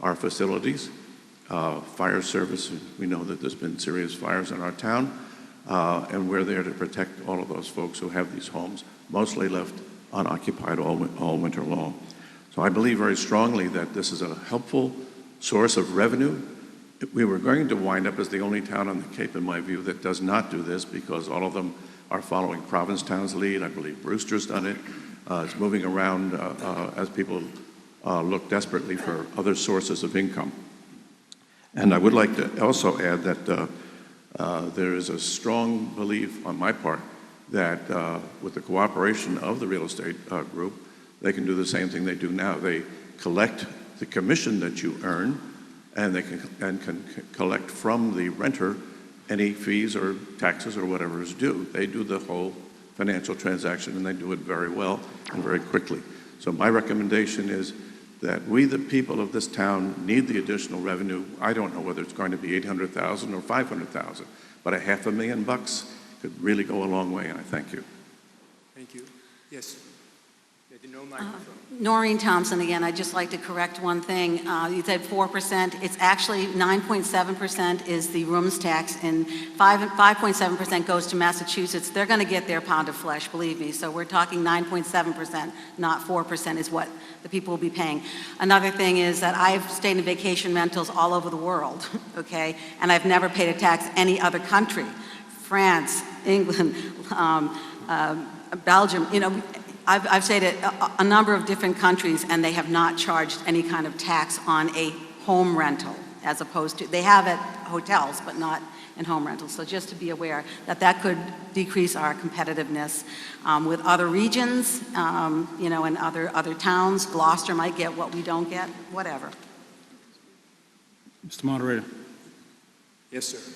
our facilities. Fire service, we know that there's been serious fires in our town, and we're there to protect all of those folks who have these homes, mostly left unoccupied all winter long. So I believe very strongly that this is a helpful source of revenue. We were going to wind up as the only town on the Cape, in my view, that does not do this, because all of them are following Provincetown's lead. I believe Brewster's done it. It's moving around as people look desperately for other sources of income. And I would like to also add that there is a strong belief on my part that with the cooperation of the real estate group, they can do the same thing they do now. They collect the commission that you earn, and they can collect from the renter any fees or taxes or whatever is due. They do the whole financial transaction, and they do it very well and very quickly. So my recommendation is that we, the people of this town, need the additional revenue. I don't know whether it's going to be $800,000 or $500,000, but $500,000 could really go a long way, and I thank you. Thank you. Yes. No microphone. Noreen Thompson again. I'd just like to correct one thing. You said 4%. It's actually 9.7% is the rooms tax, and 5.7% goes to Massachusetts. They're going to get their pound of flesh, believe me. So we're talking 9.7%, not 4% is what the people will be paying. Another thing is that I've stayed in vacation rentals all over the world, okay? And I've never paid a tax any other country. France, England, Belgium, you know, I've stayed at a number of different countries, and they have not charged any kind of tax on a home rental, as opposed to, they have at hotels, but not in home rentals. So just to be aware that that could decrease our competitiveness with other regions, you know, and other towns. Gloucester might get what we don't get, whatever. Mr. Moderator. Yes, sir.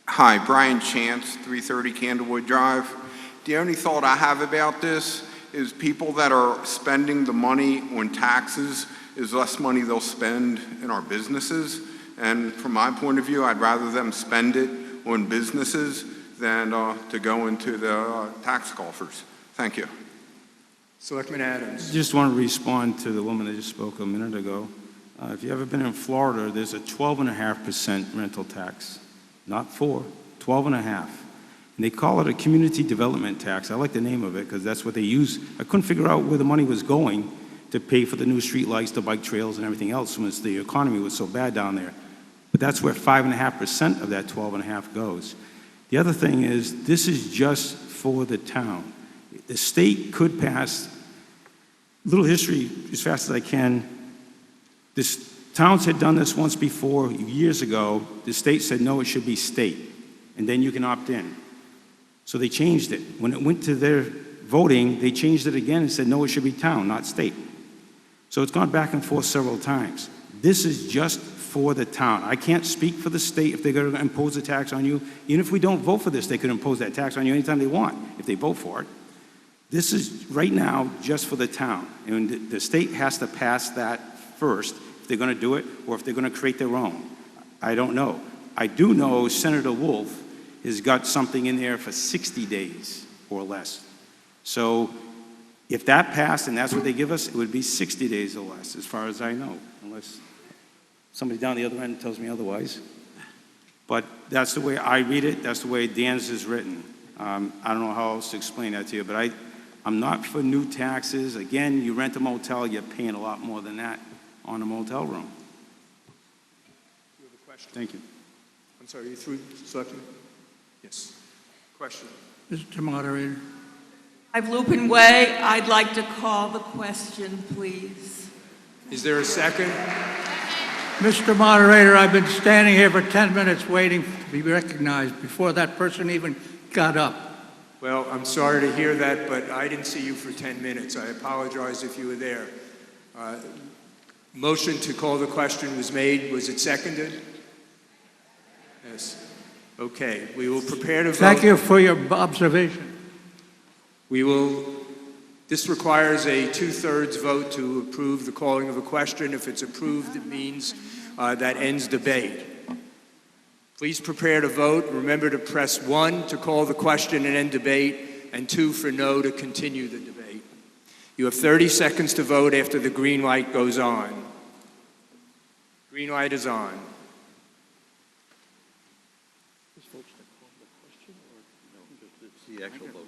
Hi, Brian Chance, 330 Candlewood Drive. The only thought I have about this is people that are spending the money on taxes is less money they'll spend in our businesses. And from my point of view, I'd rather them spend it on businesses than to go into the tax coffers. Thank you. Selectman Adams. Just want to respond to the woman that just spoke a minute ago. If you've ever been in Florida, there's a 12.5% rental tax. Not 4, 12.5. And they call it a community development tax. I like the name of it because that's what they use. I couldn't figure out where the money was going to pay for the new street lights, the bike trails, and everything else since the economy was so bad down there. But that's where 5.5% of that 12.5 goes. The other thing is, this is just for the town. The state could pass, little history as fast as I can, this towns had done this once before, years ago. The state said, no, it should be state, and then you can opt in. So they changed it. When it went to their voting, they changed it again and said, no, it should be town, not state. So it's gone back and forth several times. This is just for the town. I can't speak for the state if they're going to impose a tax on you. Even if we don't vote for this, they could impose that tax on you anytime they want, if they vote for it. This is, right now, just for the town. And the state has to pass that first, if they're going to do it, or if they're going to create their own. I don't know. I do know Senator Wolf has got something in there for 60 days or less. So if that passed and that's what they give us, it would be 60 days or less, as far as I know, unless somebody down the other end tells me otherwise. But that's the way I read it. That's the way Dan's is written. I don't know how else to explain that to you, but I'm not for new taxes. Again, you rent a motel, you're paying a lot more than that on a motel room. You have a question? Thank you. I'm sorry, you through, Selectman? Yes. Question. Mr. Moderator. I've Lupin Way. I'd like to call the question, please. Is there a second? Mr. Moderator, I've been standing here for 10 minutes waiting to be recognized before that person even got up. Well, I'm sorry to hear that, but I didn't see you for 10 minutes. I apologize if you were there. Motion to call the question was made. Was it seconded? Yes. Okay. We will prepare to vote. Thank you for your observation. This requires a 2/3 vote to approve the calling of a question. If it's approved, it means that ends debate. Please prepare to vote. Remember to press 1 to call the question and end debate, and 2 for no to continue the debate. You have 30 seconds to vote after the green light goes on. Green light is on. This vote's to call the question, or no, just it's the actual vote?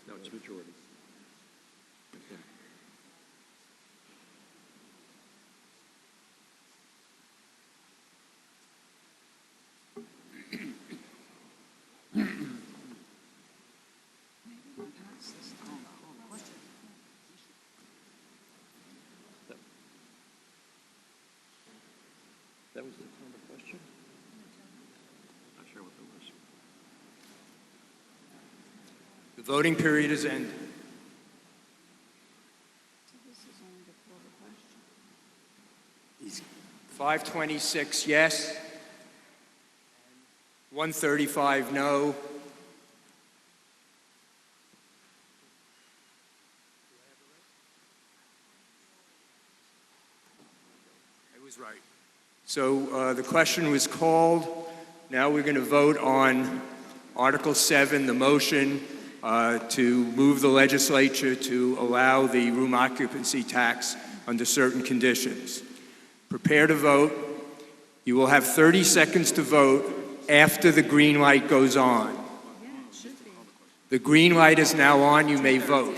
No, it's majority. That was the call the question? Not sure what that was. The voting period is ended. He's 526 yes, 135 no. I was right. So the question was called. Now we're going to vote on Article 7, the motion to move the legislature to allow the room occupancy tax under certain conditions. Prepare to vote. You will have 30 seconds to vote after the green light goes on. The green light is now on. You may vote.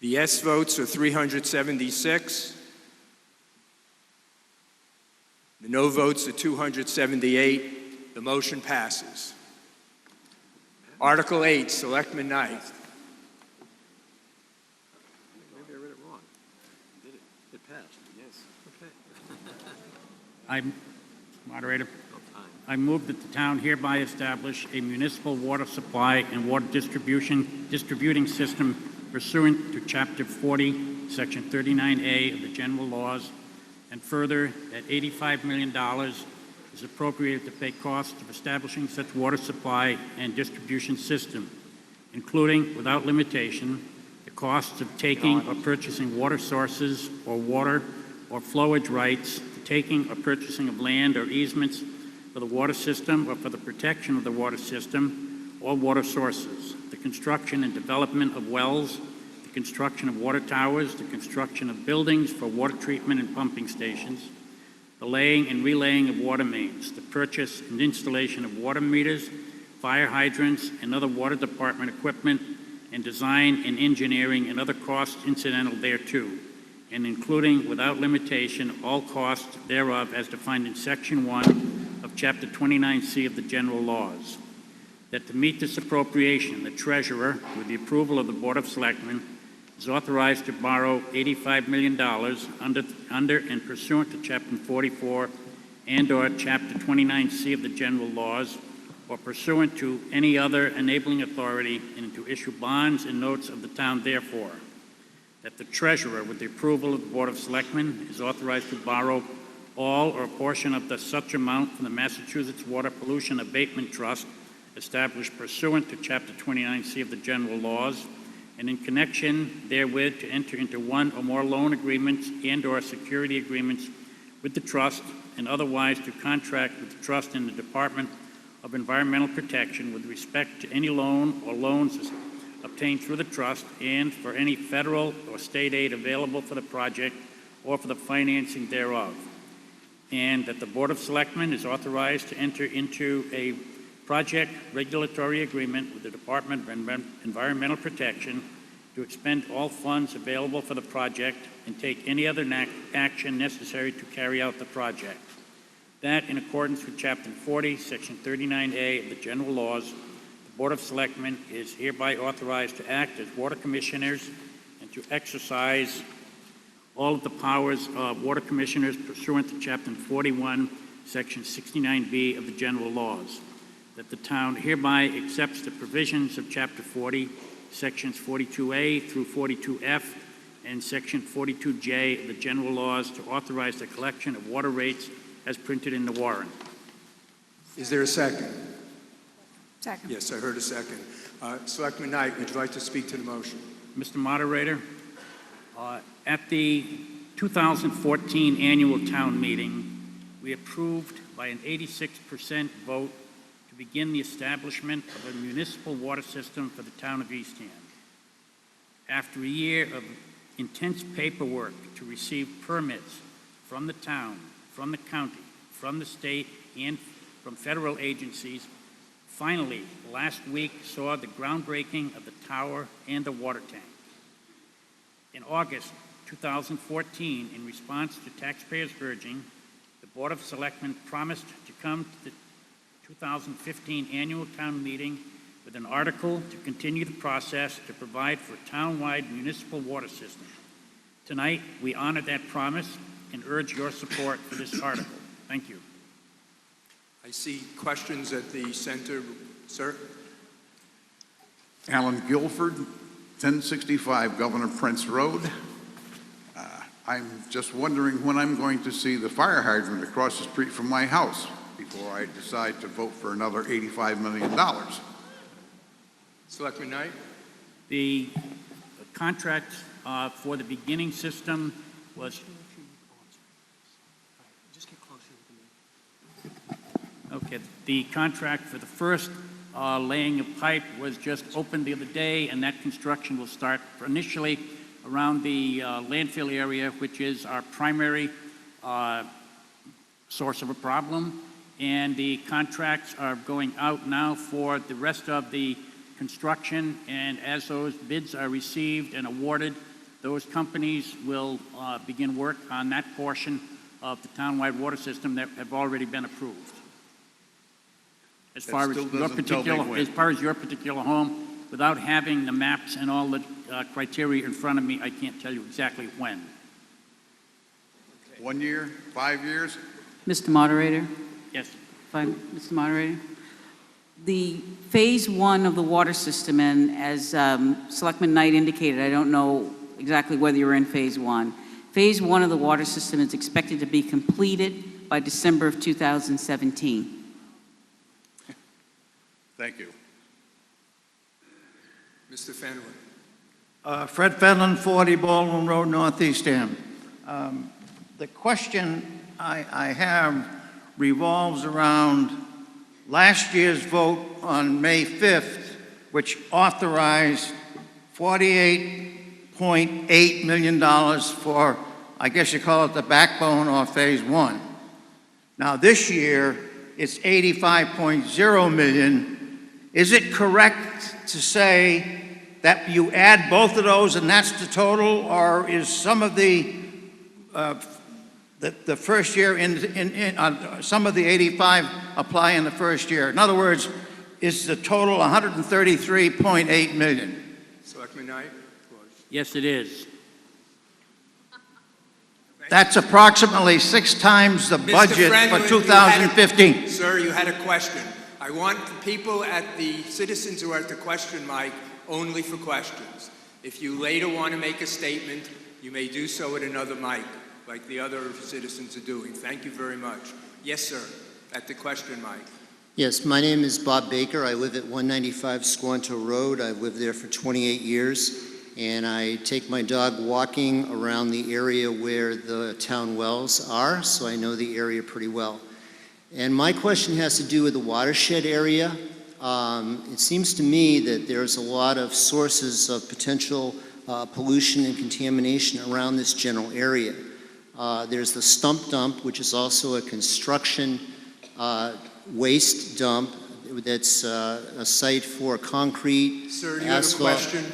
The yes votes are 376. The no votes are 278. The motion passes. Article 8, Selectman Knight. Maybe I read it wrong. Did it? It passed. Yes. Okay. Moderator, I move that the town hereby establish a municipal water supply and water distributing system pursuant to Chapter 40, Section 39A of the general laws, and further, that $85 million is appropriated to pay costs of establishing such water supply and distribution system, including, without limitation, the costs of taking or purchasing water sources or water or flowage rights, the taking or purchasing of land or easements for the water system or for the protection of the water system or water sources, the construction and development of wells, the construction of water towers, the construction of buildings for water treatment and pumping stations, the laying and relaying of water mains, the purchase and installation of water meters, fire hydrants, and other water department equipment, and design and engineering and other costs incidental thereto, and including without limitation all costs thereof as defined in Section 1 of Chapter 29C of the general laws. That to meet this appropriation, the treasurer, with the approval of the Board of Selectmen, is authorized to borrow $85 million under and pursuant to Chapter 44 and/or Chapter 29C of the general laws, or pursuant to any other enabling authority, and to issue bonds and notes of the town therefore. That the treasurer, with the approval of the Board of Selectmen, is authorized to borrow all or a portion of such amount from the Massachusetts Water Pollution Abatement Trust, established pursuant to Chapter 29C of the general laws, and in connection therewith to enter into one or more loan agreements and/or security agreements with the trust, and otherwise to contract with the trust and the Department of Environmental Protection with respect to any loan or loans obtained through the trust, and for any federal or state aid available for the project or for the financing thereof. And that the Board of Selectmen is authorized to enter into a project regulatory agreement with the Department of Environmental Protection to expend all funds available for the project and take any other action necessary to carry out the project. That, in accordance with Chapter 40, Section 39A of the general laws, the Board of Selectmen is hereby authorized to act as water commissioners and to exercise all of the powers of water commissioners pursuant to Chapter 41, Section 69B of the general laws. That the town hereby accepts the provisions of Chapter 40, Sections 42A through 42F, and Section 42J of the general laws to authorize the collection of water rates as printed in the warrant. Is there a second? Second. Yes, I heard a second. Selectman Knight, would you like to speak to the motion? Mr. Moderator, at the 2014 annual town meeting, we approved by an 86% vote to begin the establishment of a municipal water system for the town of Eastham. After a year of intense paperwork to receive permits from the town, from the county, from the state and from federal agencies. Finally, last week saw the groundbreaking of the tower and the water tank. In August 2014, in response to taxpayers' urging, the Board of Selectmen promised to come to the 2015 annual town meeting with an article to continue the process to provide for a town-wide municipal water system. Tonight, we honor that promise and urge your support for this article. Thank you. I see questions at the center. Sir? Alan Guilford, 1065 Governor Prince Road. I'm just wondering when I'm going to see the fire hydrant across the street from my house before I decide to vote for another $85 million. Selectman Knight? The contract for the beginning system was... Okay, the contract for the first laying of pipe was just opened the other day, and that construction will start initially around the landfill area, which is our primary source of a problem. And the contracts are going out now for the rest of the construction, and as those bids are received and awarded, those companies will begin work on that portion of the townwide water system that have already been approved. As far as your particular home, without having the maps and all the criteria in front of me, I can't tell you exactly when. 1 year, 5 years? Mr. Moderator? Yes. Mr. Moderator? The phase one of the water system, and as Selectman Knight indicated, I don't know exactly whether you're in phase one. Phase one of the water system is expected to be completed by December of 2017. Thank you. Mr. Fenwick? Fred Fenlon, 40 Baldwin Road, Northeastham. The question I have revolves around last year's vote on May 5th, which authorized $48.8 million for, I guess you call it the backbone or phase one. Now this year, it's $85.0 million. Is it correct to say that you add both of those and that's the total, or is some of the first year some of the 85 apply in the first year? In other words, is the total 133.8 million? Selectman Knight? Yes, it is. That's approximately 6 times the budget for 2015. Sir, you had a question. I want the people the citizens who are at the question mic only for questions. If you later want to make a statement, you may do so at another mic, like the other citizens are doing. Thank you very much. Yes, sir, at the question mic. Yes, my name is Bob Baker. I live at 195 Squanto Road. I've lived there for 28 years, and I take my dog walking around the area where the town wells are, so I know the area pretty well. And my question has to do with the watershed area. It seems to me that there's a lot of sources of potential pollution and contamination around this general area. There's the stump dump, which is also a construction waste dump that's a site for concrete, Sir, you asphalt. have a question?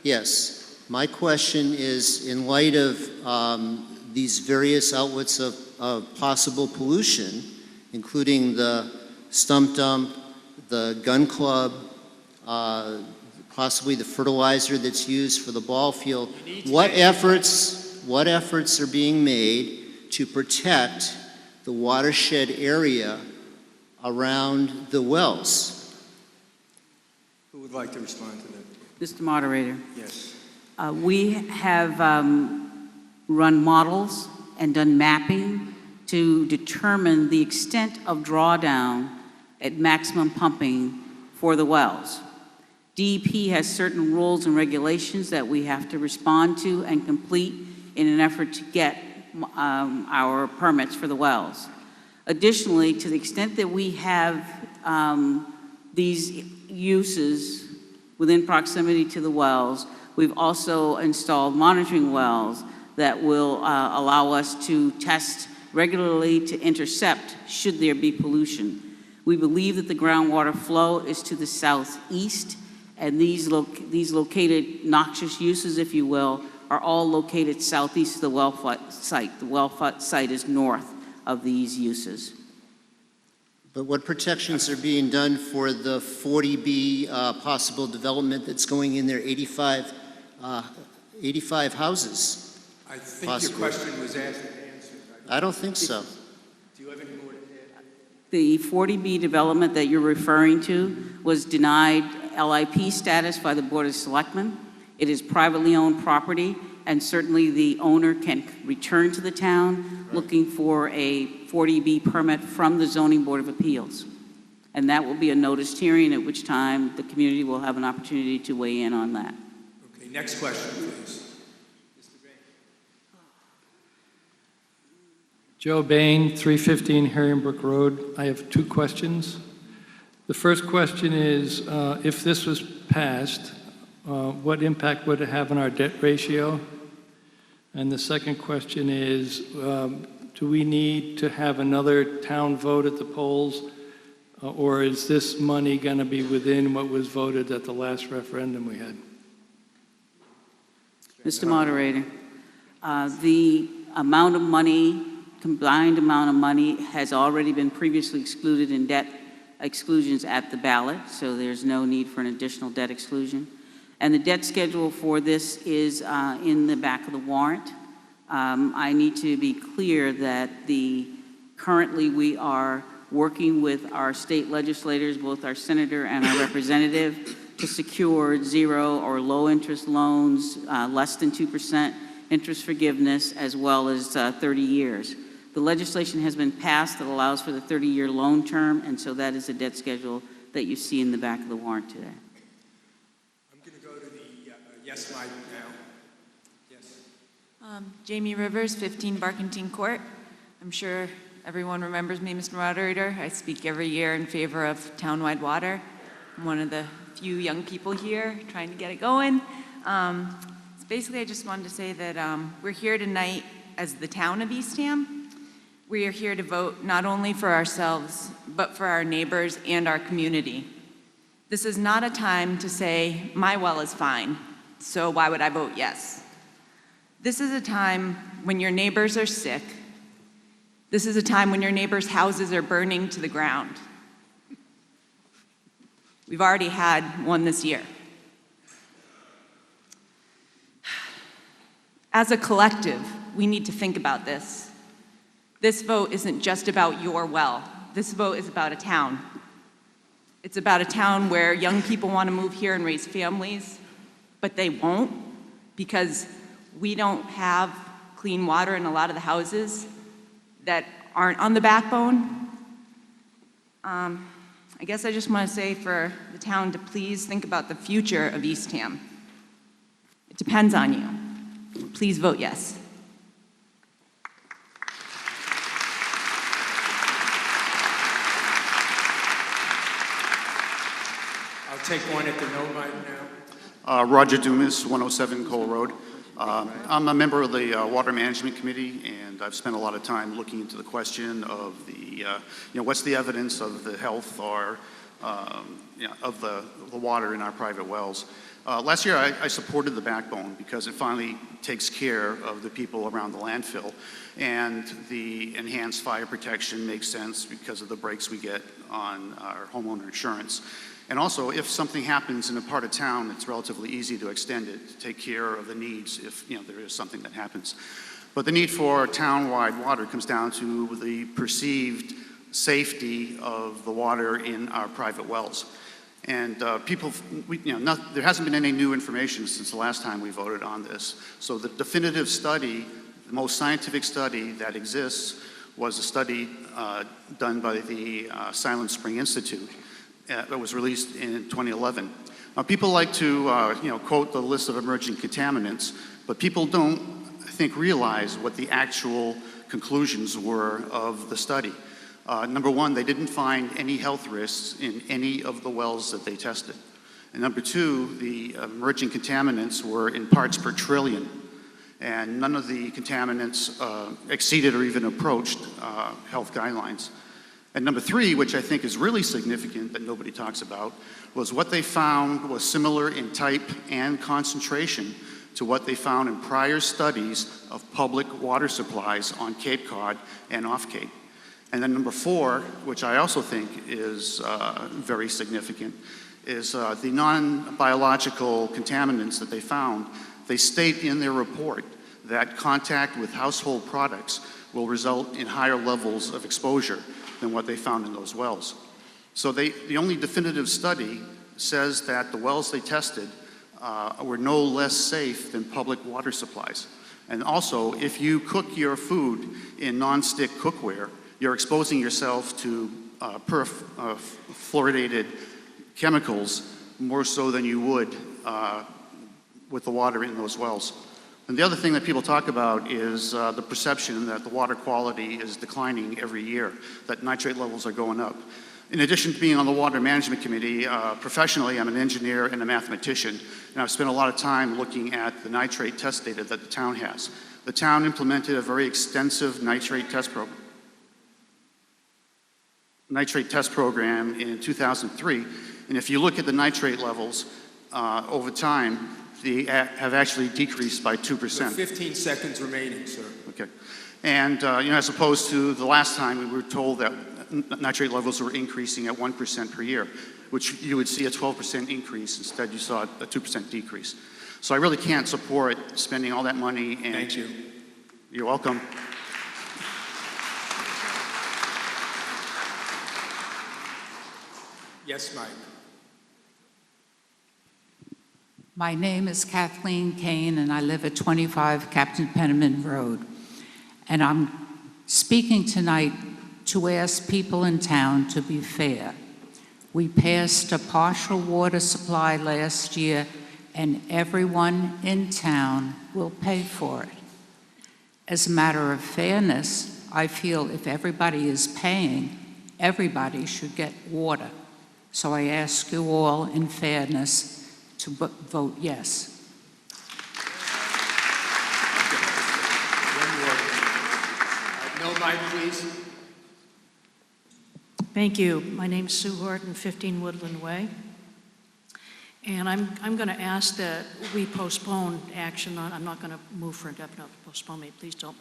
Yes. My question is, in light of these various outlets of possible pollution, including the stump dump, the gun club, possibly the fertilizer that's used for the ball field, what efforts are being made to protect the watershed area around the wells? Who would like to respond to that? Mr. Moderator? Yes. We have run models and done mapping to determine the extent of drawdown at maximum pumping for the wells. DEP has certain rules and regulations that we have to respond to and complete in an effort to get our permits for the wells. Additionally, to the extent that we have these uses within proximity to the wells, we've also installed monitoring wells that will allow us to test regularly to intercept should there be pollution. We believe that the groundwater flow is to the southeast, and these located noxious uses, if you will, are all located southeast of the well site. The well site is north of these uses. But what protections are being done for the 40B possible development that's going in there, 85 houses? I think possibly. your question was asked and answered. I don't think so. Do you have any more to add? The 40B development that you're referring to was denied LIP status by the Board of Selectmen. It is privately owned property, and certainly the owner can return to the town looking for a 40B permit from the Zoning Board of Appeals. And that will be a noticed hearing, at which time the community will have an opportunity to weigh in on that. Okay, next question, please. Joe Bain, 315 Harrienbrook Road. I have two questions. The first question is, if this was passed, what impact would it have on our debt ratio? And the second question is, do we need to have another town vote at the polls, or is this money going to be within what was voted at the last referendum we had? Mr. Moderator, the amount of money, combined amount of money, has already been previously excluded in debt exclusions at the ballot, so there's no need for an additional debt exclusion. And the debt schedule for this is in the back of the warrant. I need to be clear that currently we are working with our state legislators, both our senator and our representative, to secure zero or low interest loans, less than 2% interest forgiveness, as well as 30 years. The legislation has been passed that allows for the 30-year loan term, and so that is the debt schedule that you see in the back of the warrant today. I'm going to go to the yes mic now. Yes. Jamie Rivers, 15 Barkentine Court. I'm sure everyone remembers me, Mr. Moderator. I speak every year in favor of townwide water. I'm one of the few young people here trying to get it going. So basically, I just wanted to say that we're here tonight as the town of Eastham. We are here to vote not only for ourselves, but for our neighbors and our community. This is not a time to say, my well is fine, so why would I vote yes? This is a time when your neighbors are sick. This is a time when your neighbors' houses are burning to the ground. We've already had one this year. As a collective, we need to think about this. This vote isn't just about your well. This vote is about a town. It's about a town where young people want to move here and raise families, but they won't because we don't have clean water in a lot of the houses that aren't on the backbone. I guess I just want to say for the town to please think about the future of Eastham. It depends on you. Please vote yes. I'll take one at the no mic now. Roger Dumas, 107 Cole Road. I'm a member of the Water Management Committee, and I've spent a lot of time looking into the question of what's the evidence of the health or of the water in our private wells. Last year, I supported the backbone because it finally takes care of the people around the landfill, and the enhanced fire protection makes sense because of the breaks we get on our homeowner insurance. And also, if something happens in a part of town, it's relatively easy to extend it to take care of the needs if there is something that happens. But the need for town-wide water comes down to the perceived safety of the water in our private wells. And there hasn't been any new information since the last time we voted on this. So the definitive study, the most scientific study that exists, was a study done by the Silent Spring Institute. That was released in 2011. Now, people like to quote the list of emerging contaminants, but people don't, I think, realize what the actual conclusions were of the study. Number one, they didn't find any health risks in any of the wells that they tested. And number two, the emerging contaminants were in parts per trillion. and none of the contaminants exceeded or even approached health guidelines. And number three, which I think is really significant that nobody talks about, was what they found was similar in type and concentration to what they found in prior studies of public water supplies on Cape Cod and off Cape. And then number four, which I also think is very significant, is the non-biological contaminants that they found. They state in their report that contact with household products will result in higher levels of exposure than what they found in those wells. So the only definitive study says that the wells they tested were no less safe than public water supplies. And also, if you cook your food in non-stick cookware, you're exposing yourself to fluoridated chemicals more so than you would with the water in those wells. And the other thing that people talk about is the perception that the water quality is declining every year, that nitrate levels are going up. In addition to being on the Water Management Committee, professionally I'm an engineer and a mathematician, and I've spent a lot of time looking at the nitrate test data that the town has. The town implemented a very extensive nitrate test program in 2003, and if you look at the nitrate levels over time, they have actually decreased by 2%. 15 seconds remaining, sir. Okay. And, as opposed to the last time we were told that nitrate levels were increasing at 1% per year, which you would see a 12% increase. Instead, you saw a 2% decrease. So I really can't support spending all that money. And thank you. You're welcome. Yes, Mike. My name is Kathleen Kane, and I live at 25 Captain Penniman Road. And I'm speaking tonight to ask people in town to be fair. We passed a partial water supply last year, and everyone in town will pay for it. As a matter of fairness, I feel if everybody is paying, everybody should get water. So I ask you all in fairness to vote yes. No mic, please. Thank you. My name's Sue Horton, 15 Woodland Way. And I'm going to ask that we postpone action on, I'm not going to move for indefinite postponement, please don't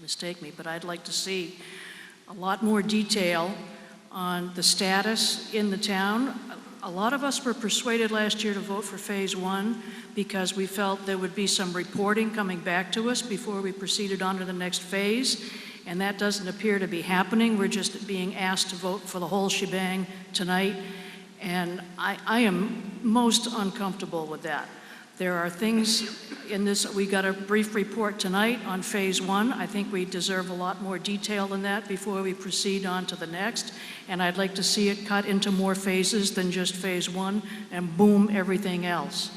mistake me, but I'd like to see a lot more detail on the status in the town. A lot of us were persuaded last year to vote for phase one because we felt there would be some reporting coming back to us before we proceeded on to the next phase, and that doesn't appear to be happening. We're just being asked to vote for the whole shebang tonight, and I am most uncomfortable with that. There are things in this, we got a brief report tonight on phase one. I think we deserve a lot more detail than that before we proceed on to the next. And I'd like to see it cut into more phases than just phase one and boom, everything else.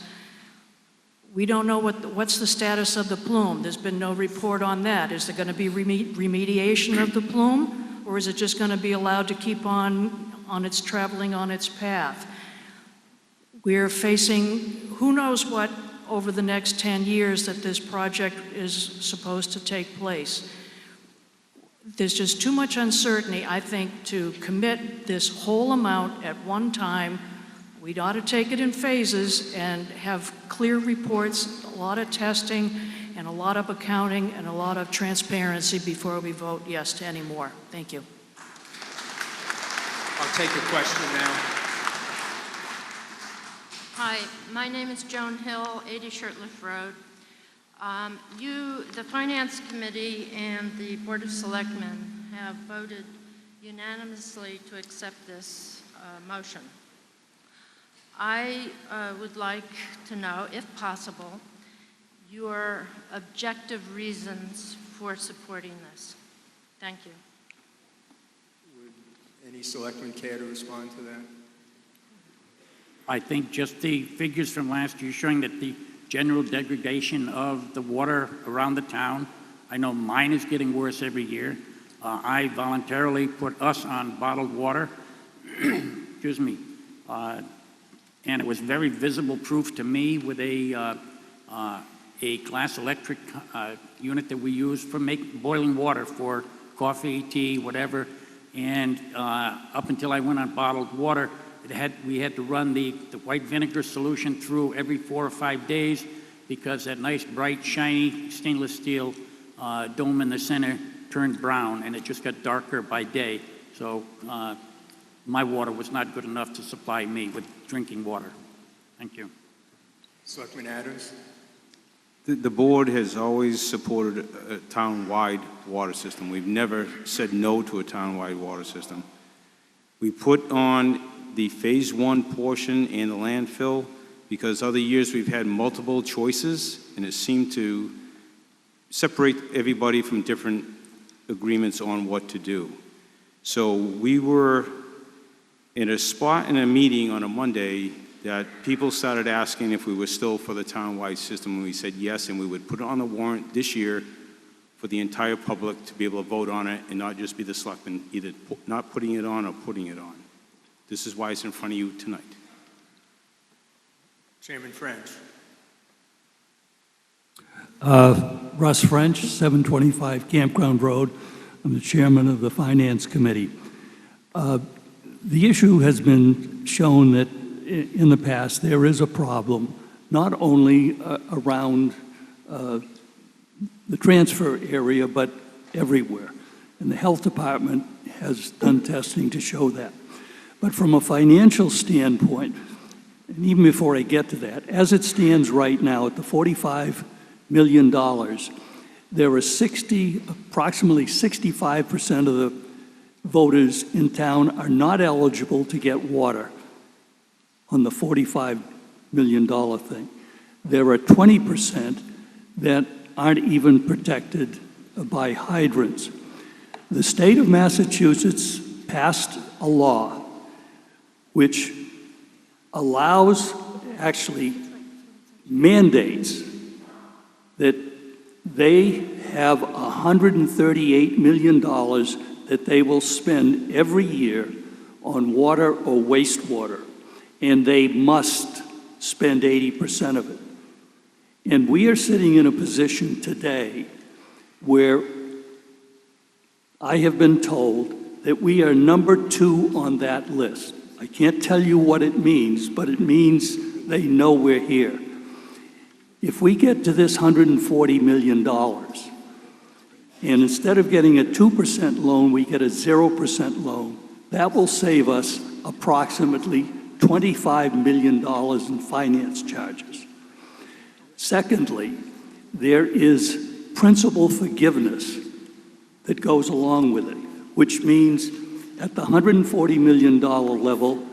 We don't know what's the status of the plume. There's been no report on that. Is there going to be remediation of the plume, or is it just going to be allowed to keep on its traveling on its path? We're facing who knows what over the next 10 years that this project is supposed to take place. There's just too much uncertainty, I think, to commit this whole amount at one time. We'd ought to take it in phases and have clear reports, a lot of testing, and a lot of accounting, and a lot of transparency before we vote yes to any more. Thank you. I'll take a question now. Hi, my name is Joan Hill, 80 Shirtlift Road. The Finance Committee and the Board of Selectmen have voted unanimously to accept this motion. I would like to know, if possible, your objective reasons for supporting this. Thank you. Would any selectman care to respond to that? I think just the figures from last year showing that the general degradation of the water around the town, I know mine is getting worse every year. I voluntarily put us on bottled water, excuse me, and it was very visible proof to me with a a glass electric unit that we use for boiling water for coffee, tea, whatever. And up until I went on bottled water, we had to run the white vinegar solution through every 4 or 5 days because that nice, bright, shiny stainless steel dome in the center turned brown, and it just got darker by day. So my water was not good enough to supply me with drinking water. Thank you. Selectman Adams? The board has always supported a town-wide water system. We've never said no to a town-wide water system. We put on the Phase 1 portion and the landfill because other years we've had multiple choices, and it seemed to separate everybody from different agreements on what to do. So we were in a spot in a meeting on a Monday that people started asking if we were still for the town-wide system, and we said yes, and we would put it on the warrant this year for the entire public to be able to vote on it and not just be the selectmen either not putting it on or putting it on. This is why it's in front of you tonight. Chairman French? Russ French, 725 Campground Road. I'm the chairman of the Finance Committee. The issue has been shown that in the past there is a problem, not only around the transfer area, but everywhere. And the health department has done testing to show that. But from a financial standpoint, and even before I get to that, as it stands right now at the $45 million, there are approximately 65% of the voters in town are not eligible to get water on the $45 million thing. There are 20% that aren't even protected by hydrants. The state of Massachusetts passed a law which allows, actually mandates, that they have $138 million that they will spend every year on water or wastewater, and they must spend 80% of it. And we are sitting in a position today where I have been told that we are number 2 on that list. I can't tell you what it means, but it means they know we're here. If we get to this $140 million, and instead of getting a 2% loan, we get a 0% loan, that will save us approximately $25 million in finance charges. Secondly, there is principal forgiveness that goes along with it, which means at the $140 million level,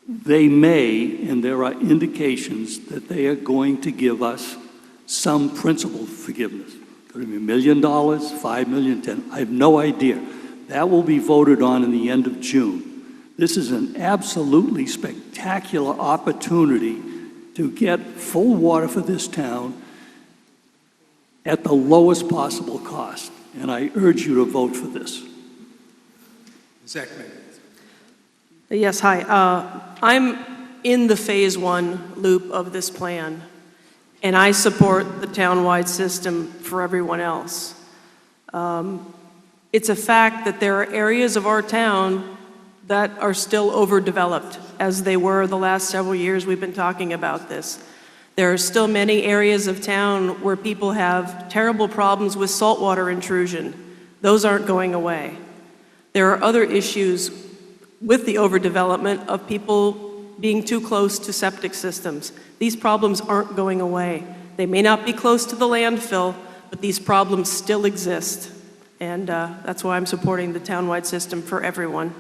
they may, and there are indications that they are going to give us some principal forgiveness. Could it be $1 million, $5 million, $10 million? I have no idea. That will be voted on in the end of June. This is an absolutely spectacular opportunity to get full water for this town at the lowest possible cost. And I urge you to vote for this. Zeckman? Yes, hi. I'm in the Phase 1 loop of this plan, and I support the town-wide system for everyone else. It's a fact that there are areas of our town that are still overdeveloped, as they were the last several years we've been talking about this. There are still many areas of town where people have terrible problems with saltwater intrusion. Those aren't going away. There are other issues with the overdevelopment of people being too close to septic systems. These problems aren't going away. They may not be close to the landfill, but these problems still exist. And that's why I'm supporting the town-wide system for everyone.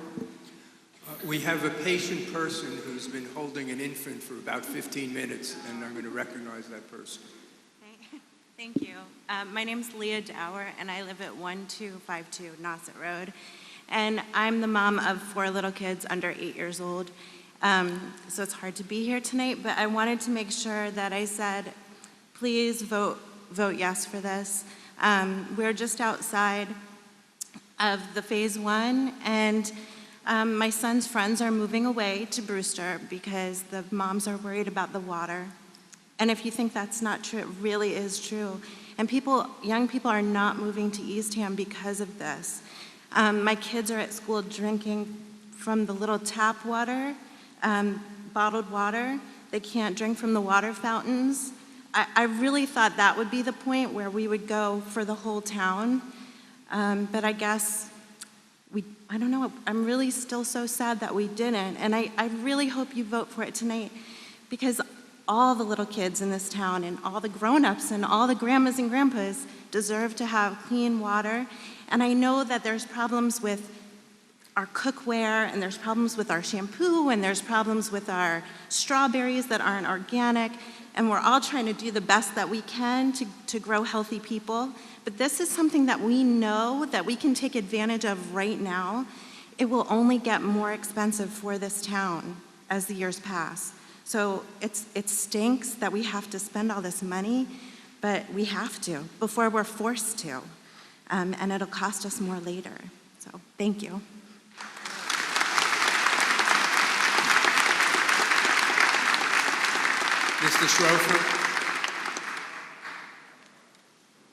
We have a patient person who's been holding an infant for about 15 minutes, and I'm going to recognize that person. Thank you. My name's Leah Dower, and I live at 1252 Nauset Road. And I'm the mom of 4 little kids under 8 years old. So it's hard to be here tonight, but I wanted to make sure that I said, please vote yes for this. We're just outside of the Phase 1, and my son's friends are moving away to Brewster because the moms are worried about the water. And if you think that's not true, it really is true. And people, young people are not moving to Eastham because of this. My kids are at school drinking from the little tap water, bottled water. They can't drink from the water fountains. I really thought that would be the point where we would go for the whole town. But I guess I don't know, I'm really still so sad that we didn't. And I really hope you vote for it tonight, because all the little kids in this town and all the grown-ups and all the grandmas and grandpas deserve to have clean water. And I know that there's problems with our cookware, and there's problems with our shampoo, and there's problems with our strawberries that aren't organic, and we're all trying to do the best that we can to grow healthy people. But this is something that we know that we can take advantage of right now. It will only get more expensive for this town as the years pass. So it stinks that we have to spend all this money, but we have to before we're forced to, and it'll cost us more later. So thank you. Mr. Schroeder?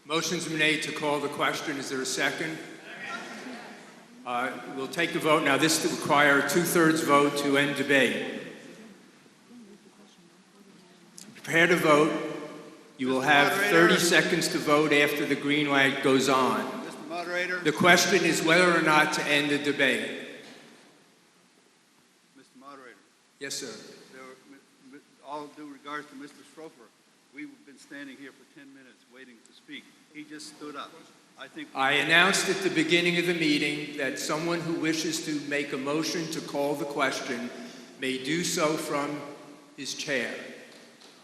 Motion's been made to call the question. Is there a second? We'll take a vote. Now, this will require a 2/3 vote to end debate. Prepare to vote. You will have 30 seconds to vote after the green light goes on. Mr. Moderator. The question is whether or not to end the debate. Mr. Moderator. Yes, sir. All due regards to Mr. Strofer, we've been standing here for 10 minutes waiting to speak. He just stood up. I announced at the beginning of the meeting that someone who wishes to make a motion to call the question may do so from his chair.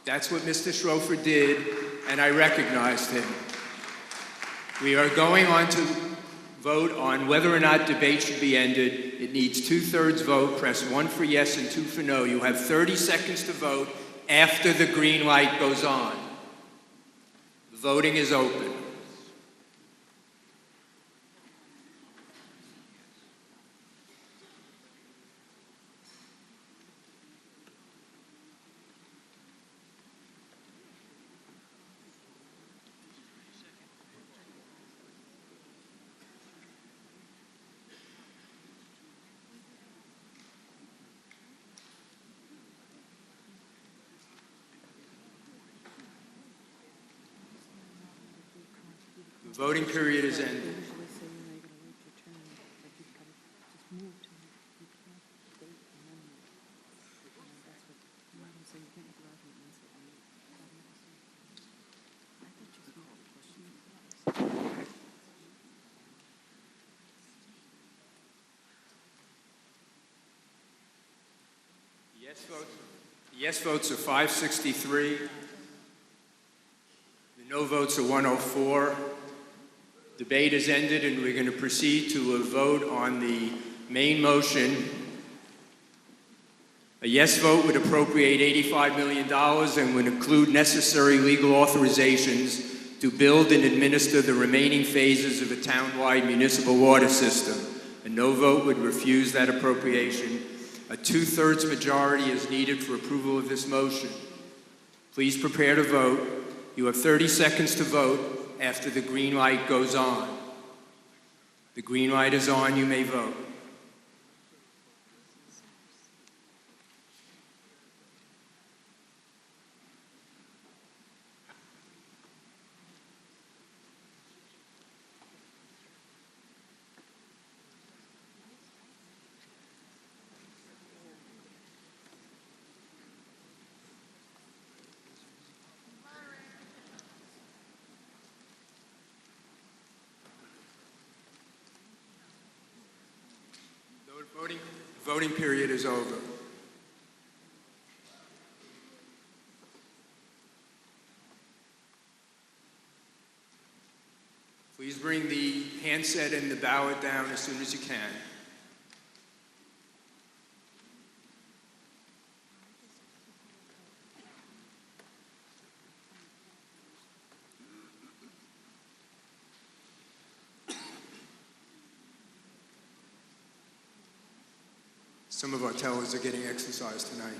That's what Mr. Schroeder did, and I recognized him. We are going on to vote on whether or not debate should be ended. It needs 2/3 vote. Press 1 for yes and 2 for no. You have 30 seconds to vote after the green light goes on. The voting is open. The voting period is ended. The yes votes are 563. The no votes are 104. Debate is ended, and we're going to proceed to a vote on the main motion. A yes vote would appropriate $85 million and would include necessary legal authorizations to build and administer the remaining phases of a town-wide municipal water system. A no vote would refuse that appropriation. A 2/3 majority is needed for approval of this motion. Please prepare to vote. You have 30 seconds to vote after the green light goes on. The green light is on. You may vote. Voting period is over. Please bring the handset and the ballot down as soon as you can. Some of our tellers are getting exercise tonight.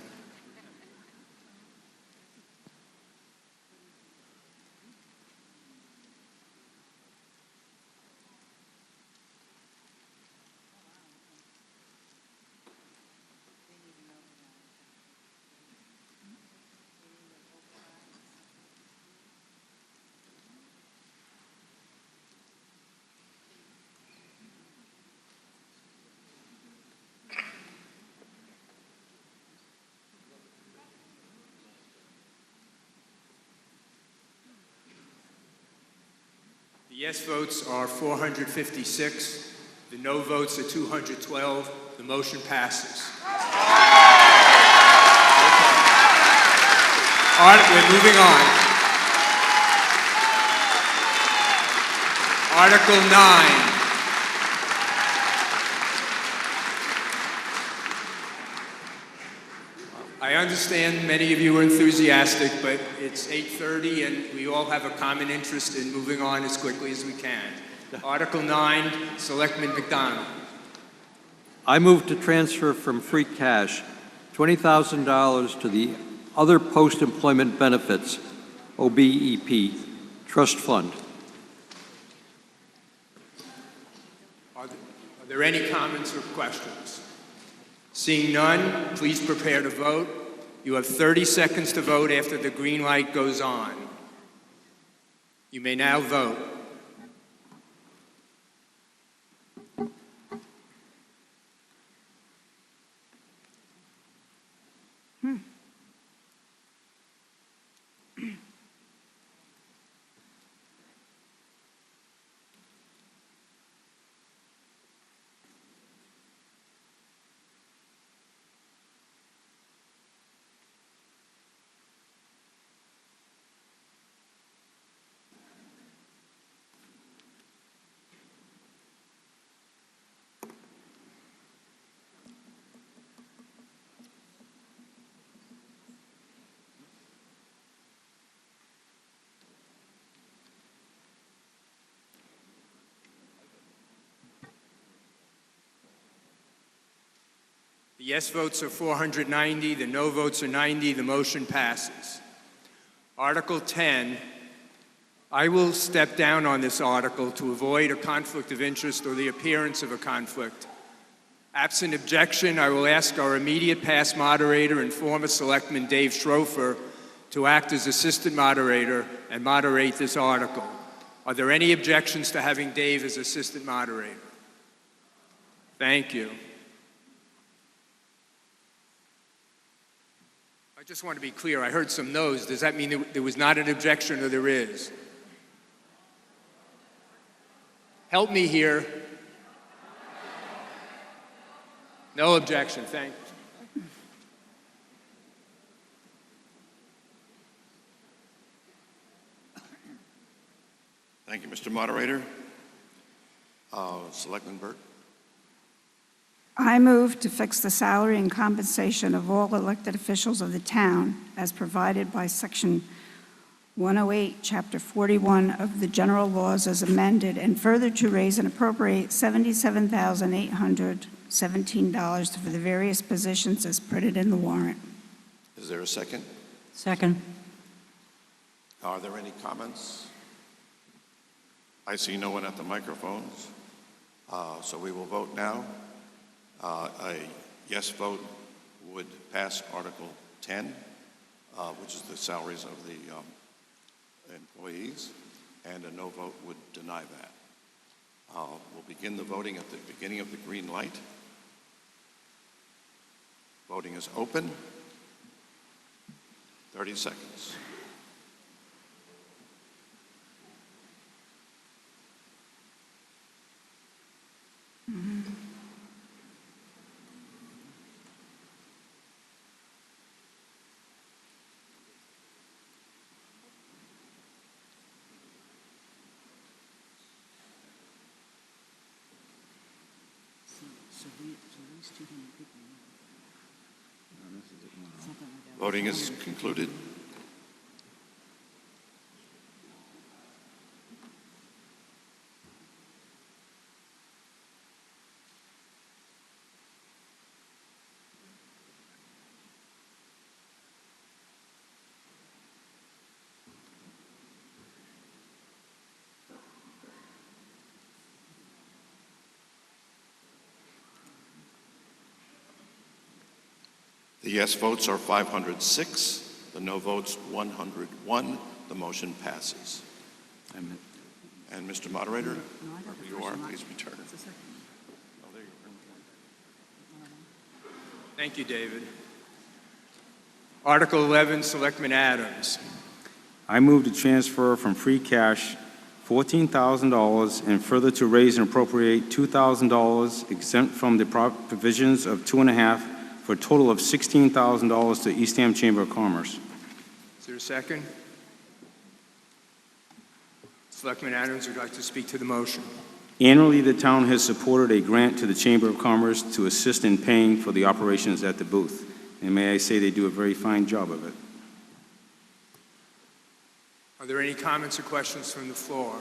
The yes votes are 456. The no votes are 212. The motion passes. All right, we're moving on. Article 9. I understand many of you are enthusiastic, but it's 8:30 and we all have a common interest in moving on as quickly as we can. Article 9, Selectman McDonald. I move to transfer from free cash $20,000 to the Other Post-Employment Benefits, OBEP, Trust Fund. Are there any comments or questions? Seeing none, please prepare to vote. You have 30 seconds to vote after the green light goes on. You may now vote. The yes votes are 490, the no votes are 90, the motion passes. Article 10, I will step down on this article to avoid a conflict of interest or the appearance of a conflict. Absent objection, I will ask our immediate past moderator and former selectman Dave Schrofer to act as assistant moderator and moderate this article. Are there any objections to having Dave as assistant moderator? Thank you. I just want to be clear. I heard some no's. Does that mean there was not an objection or there is? Help me here. No objection. Thank you. Thank you, Mr. Moderator. Selectman Burt. I move to fix the salary and compensation of all elected officials of the town as provided by Section 108, Chapter 41 of the General Laws as amended, and further to raise and appropriate $77,817 for the various positions as printed in the warrant. Is there a second? Second. Are there any comments? I see no one at the microphones, so we will vote now. A yes vote would pass Article 10, which is the salaries of the employees, and a no vote would deny that. We'll begin the voting at the beginning of the green light. Voting is open. 30 seconds. Voting is concluded. The yes votes are 506, the no votes 101. The motion passes. And Mr. Moderator, wherever you are, please return. Thank you, David. Article 11, Selectman Adams. I move to transfer from free cash $14,000, and further to raise and appropriate $2,000 exempt from the provisions of 2.5 for a total of $16,000 to Eastham Chamber of Commerce. Is there a second? Selectman Adams would like to speak to the motion. Annually, the town has supported a grant to the Chamber of Commerce to assist in paying for the operations at the booth. And may I say they do a very fine job of it. Are there any comments or questions from the floor?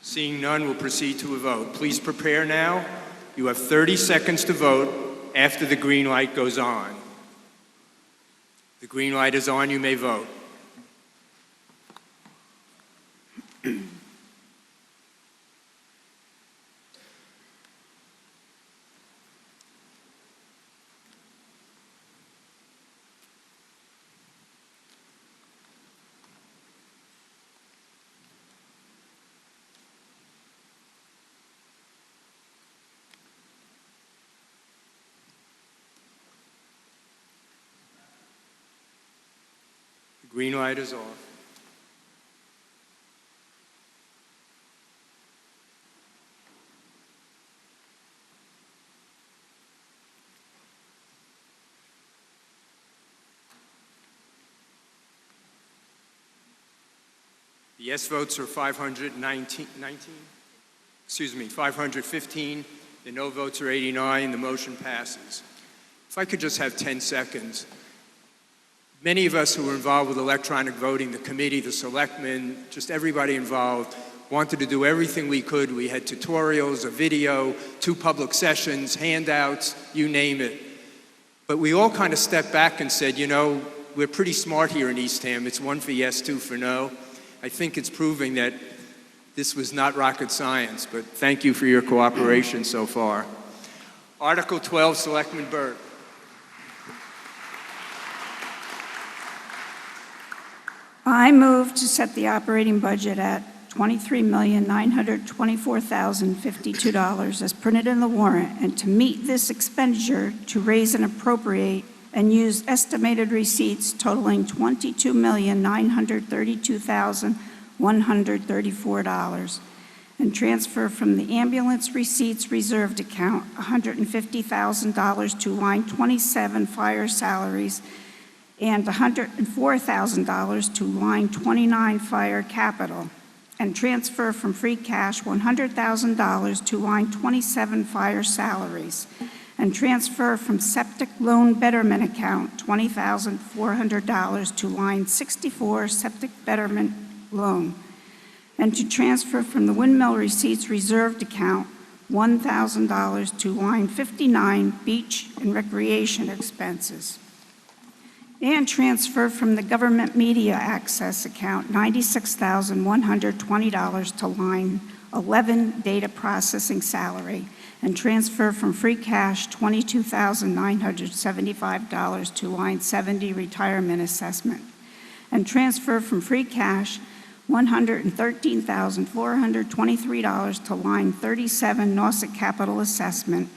Seeing none, we'll proceed to a vote. Please prepare now. You have 30 seconds to vote after the green light goes on. The green light is on, you may vote. The green light is off. The yes votes are 515. The no votes are 89. The motion passes. If I could just have 10 seconds. Many of us who were involved with electronic voting, the committee, the selectmen, just everybody involved, wanted to do everything we could. We had tutorials, a video, 2 public sessions, handouts, you name it. But we all kind of stepped back and said, you know, we're pretty smart here in Eastham. It's 1 for yes, 2 for no. I think it's proving that this was not rocket science, but thank you for your cooperation so far. Article 12, Selectman Burt. I move to set the operating budget at $23,924,052 as printed in the warrant, and to meet this expenditure to raise and appropriate and use estimated receipts totaling $22,932,134, and transfer from the ambulance receipts reserved account $150,000 to line 27 fire salaries and $104,000 to line 29 fire capital, and transfer from free cash $100,000 to line 27 fire salaries, and transfer from septic loan betterment account $20,400 to line 64 septic betterment loan, and to transfer from the windmill receipts reserved account $1,000 to line 59 beach and recreation expenses, and transfer from the government media access account $96,120 to line 11 data processing salary, and transfer from free cash $22,975 to line 70 retirement assessment, and transfer from free cash $113,423 to line 37 Nauset capital assessment,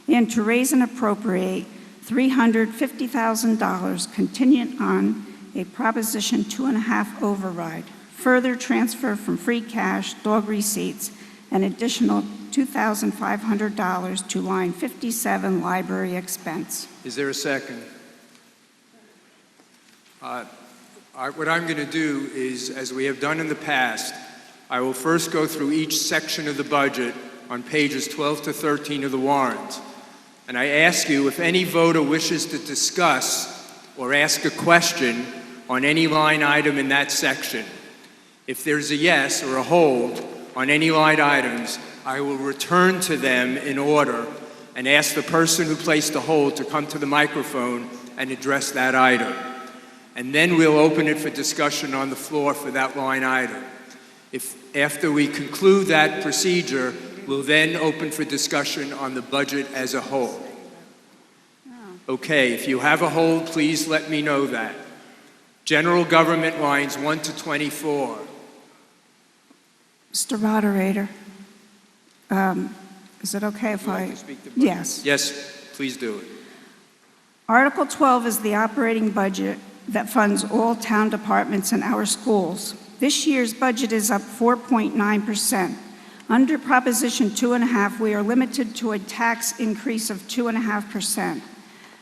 and to raise and appropriate $350,000 contingent on a Proposition 2.5 override. Further transfer from free cash, dog receipts, an additional $2,500 to line 57 library expense. Is there a second? What I'm going to do is, as we have done in the past, I will first go through each section of the budget on pages 12 to 13 of the warrant. And I ask you, if any voter wishes to discuss or ask a question on any line item in that section, if there's a yes or a hold on any line items, I will return to them in order and ask the person who placed the hold to come to the microphone and address that item. And then we'll open it for discussion on the floor for that line item. If after we conclude that procedure, we'll then open for discussion on the budget as a whole. Okay, if you have a hold, please let me know that. General government lines 1 to 24. Mr. Moderator, is it okay if I? Yes. Yes, please do it. Article 12 is the operating budget that funds all town departments and our schools. This year's budget is up 4.9%. Under Proposition 2.5, we are limited to a tax increase of 2.5%.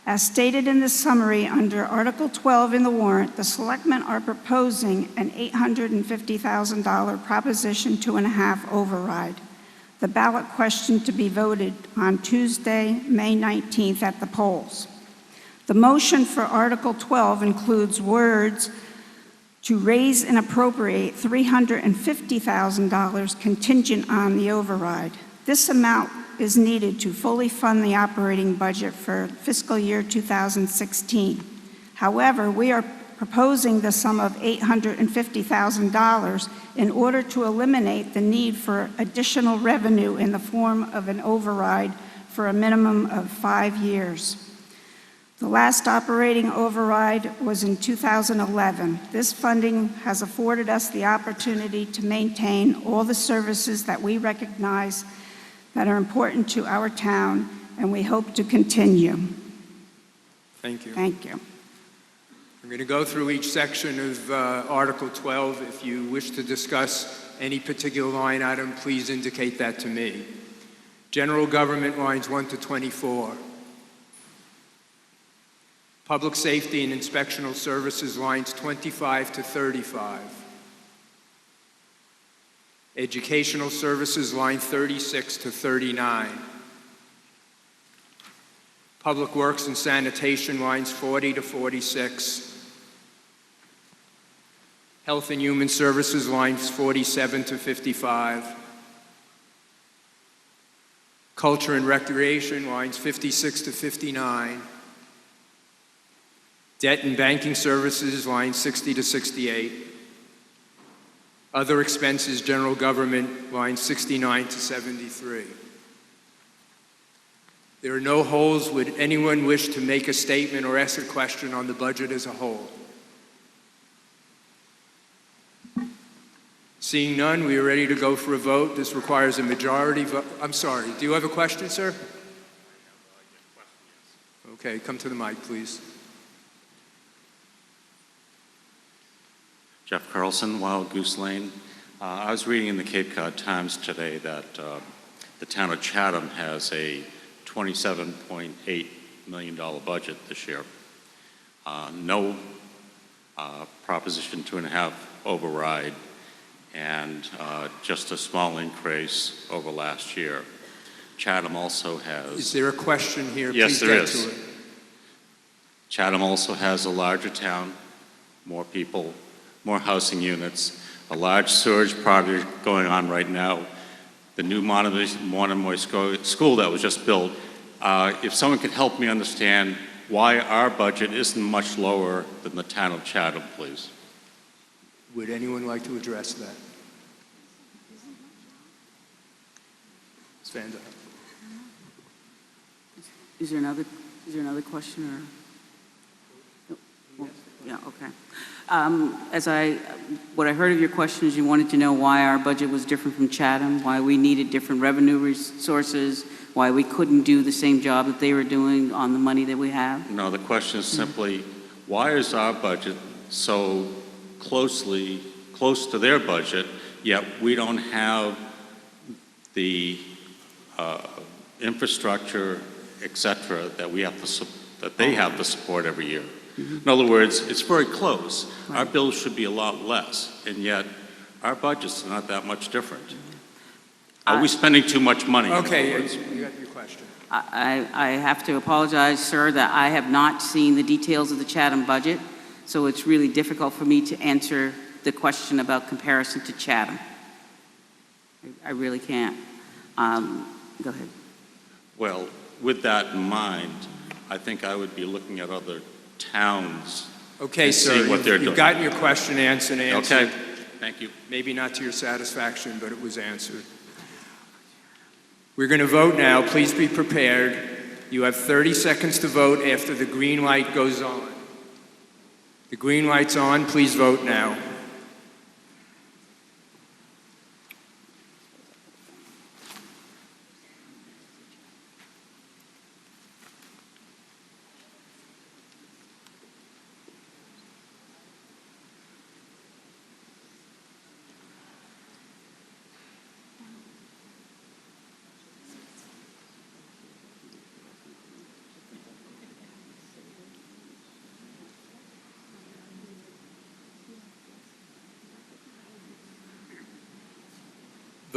As stated in the summary under Article 12 in the warrant, the Selectmen are proposing an $850,000 Proposition 2.5 override. The ballot question to be voted on Tuesday, May 19th at the polls. The motion for Article 12 includes words to raise and appropriate $350,000 contingent on the override. This amount is needed to fully fund the operating budget for fiscal year 2016. However, we are proposing the sum of $850,000 in order to eliminate the need for additional revenue in the form of an override for a minimum of 5 years. The last operating override was in 2011. This funding has afforded us the opportunity to maintain all the services that we recognize that are important to our town, and we hope to continue. Thank you. Thank you. I'm going to go through each section of Article 12. If you wish to discuss any particular line item, please indicate that to me. General Government, lines 1 to 24. Public Safety and Inspectional Services, lines 25 to 35. Educational Services, line 36 to 39. Public Works and Sanitation, lines 40 to 46. Health and Human Services, lines 47 to 55. Culture and Recreation, lines 56 to 59. Debt and Banking Services, lines 60 to 68. Other Expenses, General Government, lines 69 to 73. There are no holds. Would anyone wish to make a statement or ask a question on the budget as a whole? Seeing none, we are ready to go for a vote. This requires a majority vote. I'm sorry, do you have a question, sir? Okay, come to the mic, please. Jeff Carlson, Wild Goose Lane. I was reading in the Cape Cod Times today that the town of Chatham has a $27.8 million budget this year. No Proposition 2.5 override, and just a small increase over last year. Chatham also has... Is there a question here? Yes, Please there get is. to it. Chatham also has a larger town, more people, more housing units, a large sewage project going on right now, the new Monomoy school that was just built. If someone could help me understand why our budget isn't much lower than the town of Chatham, please. Would anyone like to address that? Stand up. Is there another question or? Well, yeah, okay. What I heard of your question is you wanted to know why our budget was different from Chatham, why we needed different revenue resources, why we couldn't do the same job that they were doing on the money that we have? No, the question is simply, why is our budget so close to their budget, yet we don't have the infrastructure, et cetera, that they have to support every year? In other words, it's very close. Our bills should be a lot less, and yet our budget's not that much different. Are we spending too much money? Okay, you got your question. I have to apologize, sir, that I have not seen the details of the Chatham budget, so it's really difficult for me to answer the question about comparison to Chatham. I really can't. Go ahead. Well, with that in mind, I think I would be looking at other towns. Okay, and sir, seeing what they're you've doing. gotten your question answered. Okay, thank you. Maybe not to your satisfaction, but it was answered. We're going to vote now. Please be prepared. You have 30 seconds to vote after the green light goes on. The green light's on. Please vote now.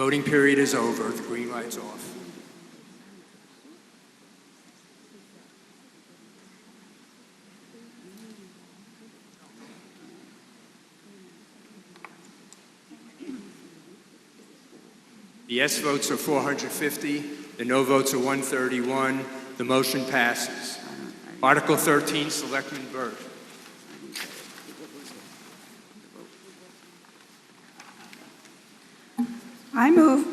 Voting period is over. The green light's off. The yes votes are 450. The no votes are 131. The motion passes. Article 13, Selectman Burt. I move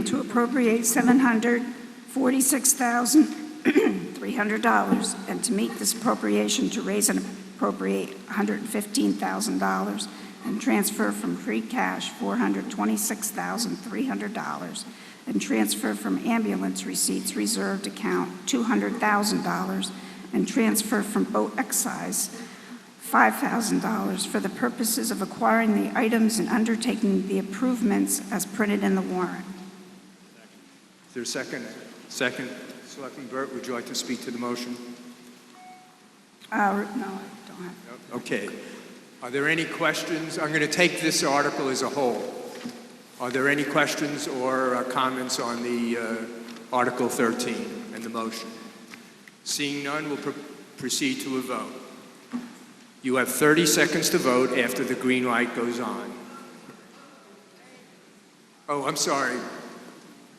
to appropriate $746,300 and to meet this appropriation to raise and appropriate $115,000 and transfer from free cash $426,300 and transfer from ambulance receipts reserved account $200,000 and transfer from boat excise $5,000 for the purposes of acquiring the items and undertaking the improvements as printed in the warrant. Is there a second? Second. Selectman Burt, would you like to speak to the motion? No, I don't have. Okay. Are there any questions? I'm going to take this article as a whole. Are there any questions or comments on the Article 13 and the motion? Seeing none, we'll proceed to a vote. You have 30 seconds to vote after the green light goes on. Oh, I'm sorry.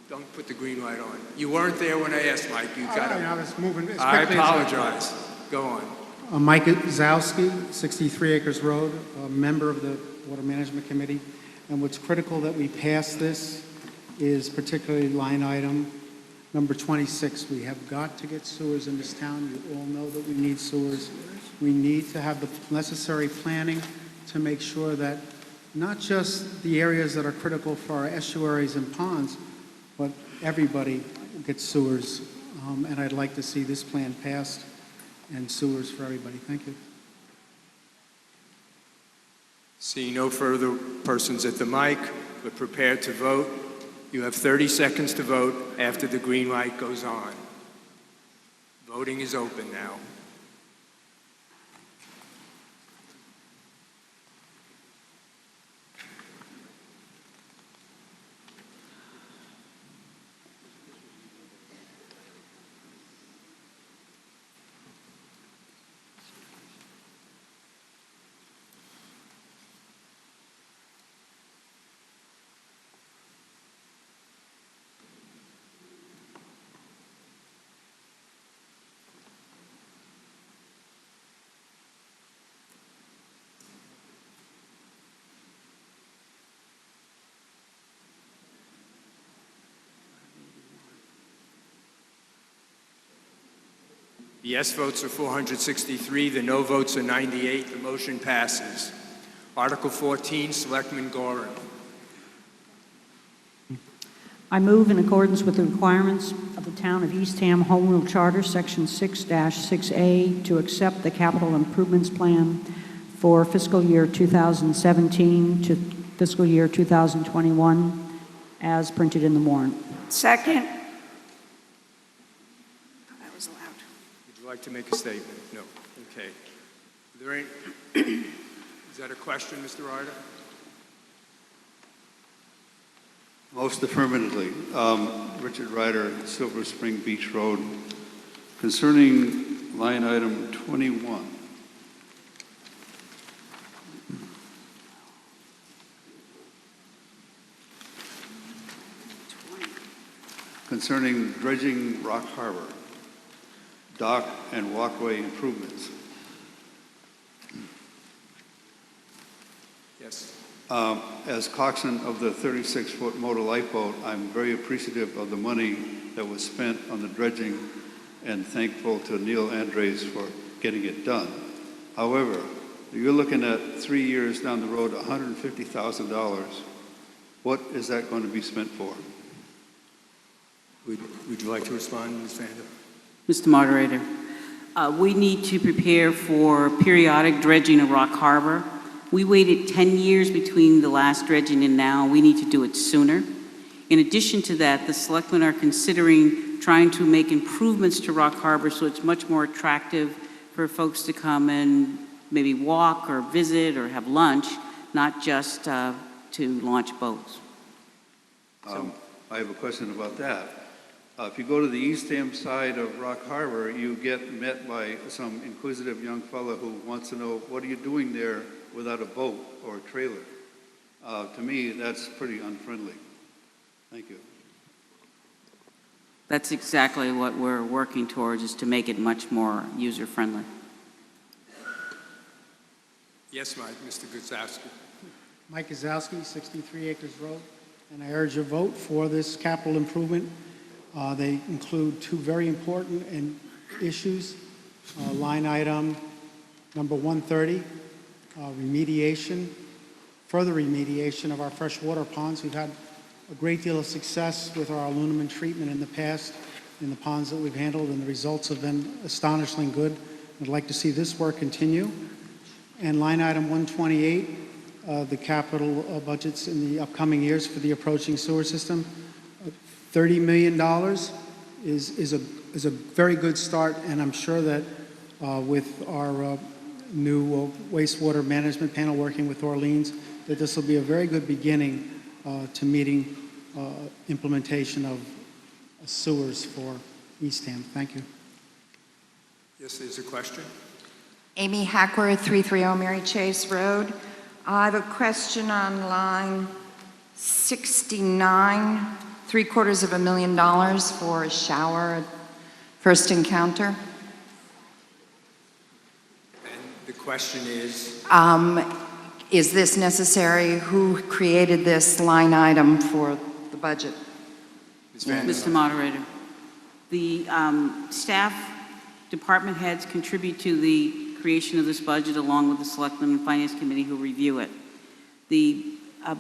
Don't put the green light on. You weren't there when I asked, Mike. You got I was moving as I quickly as I could. apologize. Go on. Mike Zowski, 63 Acres Road, a member of the Water Management Committee. And what's critical that we pass this is particularly line item number 26. We have got to get sewers in this town. You all know that we need sewers. We need to have the necessary planning to make sure that not just the areas that are critical for our estuaries and ponds, but everybody gets sewers. And I'd like to see this plan passed and sewers for everybody. Thank you. Seeing no further persons at the mic, we're prepared to vote. You have 30 seconds to vote after the green light goes on. Voting is open now. The yes votes are 463, the no votes are 98. The motion passes. Article 14, Selectman Gorin. I move in accordance with the requirements of the Town of Eastham Home Rule Charter, Section 6-6A, to accept the capital improvements plan for fiscal year 2017 to fiscal year 2021 as printed in the warrant. Second. That was loud. Would you like to make a statement? No. Okay. Are there any, is that a question, Mr. Ryder? Most affirmatively. Richard Ryder, Silver Spring Beach Road. Concerning line item 21. Concerning dredging Rock Harbor, dock and walkway improvements. Yes. As coxswain of the 36-foot motor lifeboat, I'm very appreciative of the money that was spent on the dredging and thankful to Neil Andres for getting it done. However, you're looking at 3 years down the road, $150,000. What is that going to be spent for? Would you like to respond, Ms. Vander? Mr. Moderator, we need to prepare for periodic dredging of Rock Harbor. We waited 10 years between the last dredging and now. We need to do it sooner. In addition to that, the selectmen are considering trying to make improvements to Rock Harbor so it's much more attractive for folks to come and maybe walk or visit or have lunch, not just to launch boats. I have a question about that. If you go to the Eastham side of Rock Harbor, you get met by some inquisitive young fellow who wants to know, what are you doing there without a boat or a trailer? To me, that's pretty unfriendly. Thank you. That's exactly what we're working towards, is to make it much more user-friendly. Yes, Mike, Mr. Guzowski. Mike Guzowski, 63 Acres Road, and I urge your vote for this capital improvement. They include two very important issues. Line item number 130, remediation, further remediation of our freshwater ponds. We've had a great deal of success with our aluminum treatment in the past in the ponds that we've handled, and the results have been astonishingly good. I'd like to see this work continue. And line item 128, the capital budgets in the upcoming years for the approaching sewer system. $30 million is a very good start, and I'm sure that with our new wastewater management panel working with Orleans, that this will be a very good beginning to meeting implementation of sewers for Eastham. Thank you. Yes, there's a question. Amy Hackworth, 330 Mary Chase Road. I have a question on line 69, $750,000 for a shower at First Encounter. And the question is? Is this necessary? Who created this line item for the budget? Mr. Moderator, the staff department heads contribute to the creation of this budget along with the Selectmen and Finance Committee who review it. The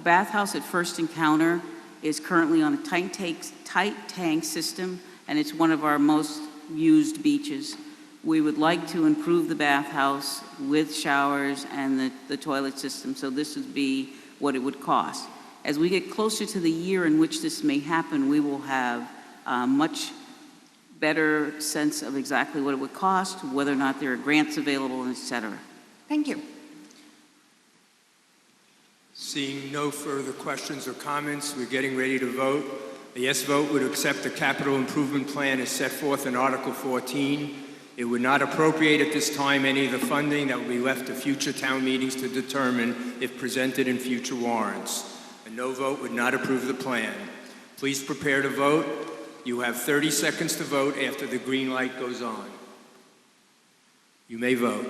bathhouse at First Encounter is currently on a tight tank system, and it's one of our most used beaches. We would like to improve the bathhouse with showers and the toilet system, so this would be what it would cost. As we get closer to the year in which this may happen, we will have a much better sense of exactly what it would cost, whether or not there are grants available, et cetera. Thank you. Seeing no further questions or comments, we're getting ready to vote. A yes vote would accept the capital improvement plan as set forth in Article 14. It would not appropriate at this time any of the funding that will be left to future town meetings to determine if presented in future warrants. A no vote would not approve the plan. Please prepare to vote. You have 30 seconds to vote after the green light goes on. You may vote.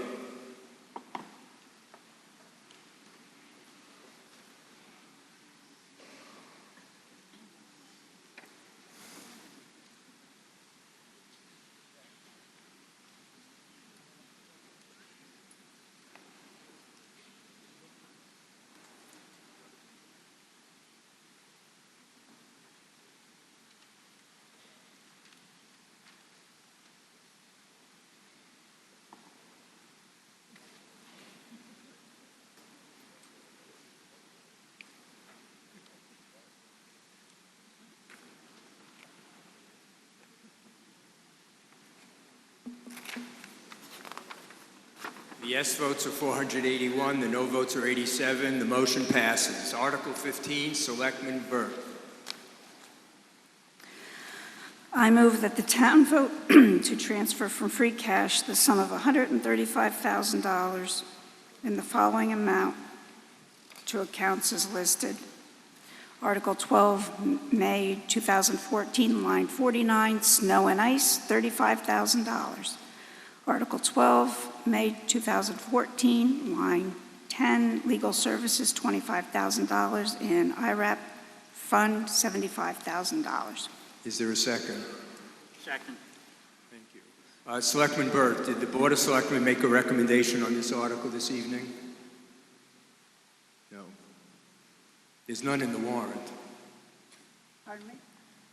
The yes votes are 481, the no votes are 87. The motion passes. Article 15, Selectman Burke. I move that the town vote to transfer from free cash the sum of $135,000 in the following amount to accounts as listed. Article 12, May 2014, line 49, snow and ice, $35,000. Article 12, May 2014, line 10, legal services, $25,000, and IRAP fund, $75,000. Is there a second? Second. Thank you. Selectman Burke, did the Board of Selectmen make a recommendation on this article this evening? No. There's none in the warrant. Pardon me?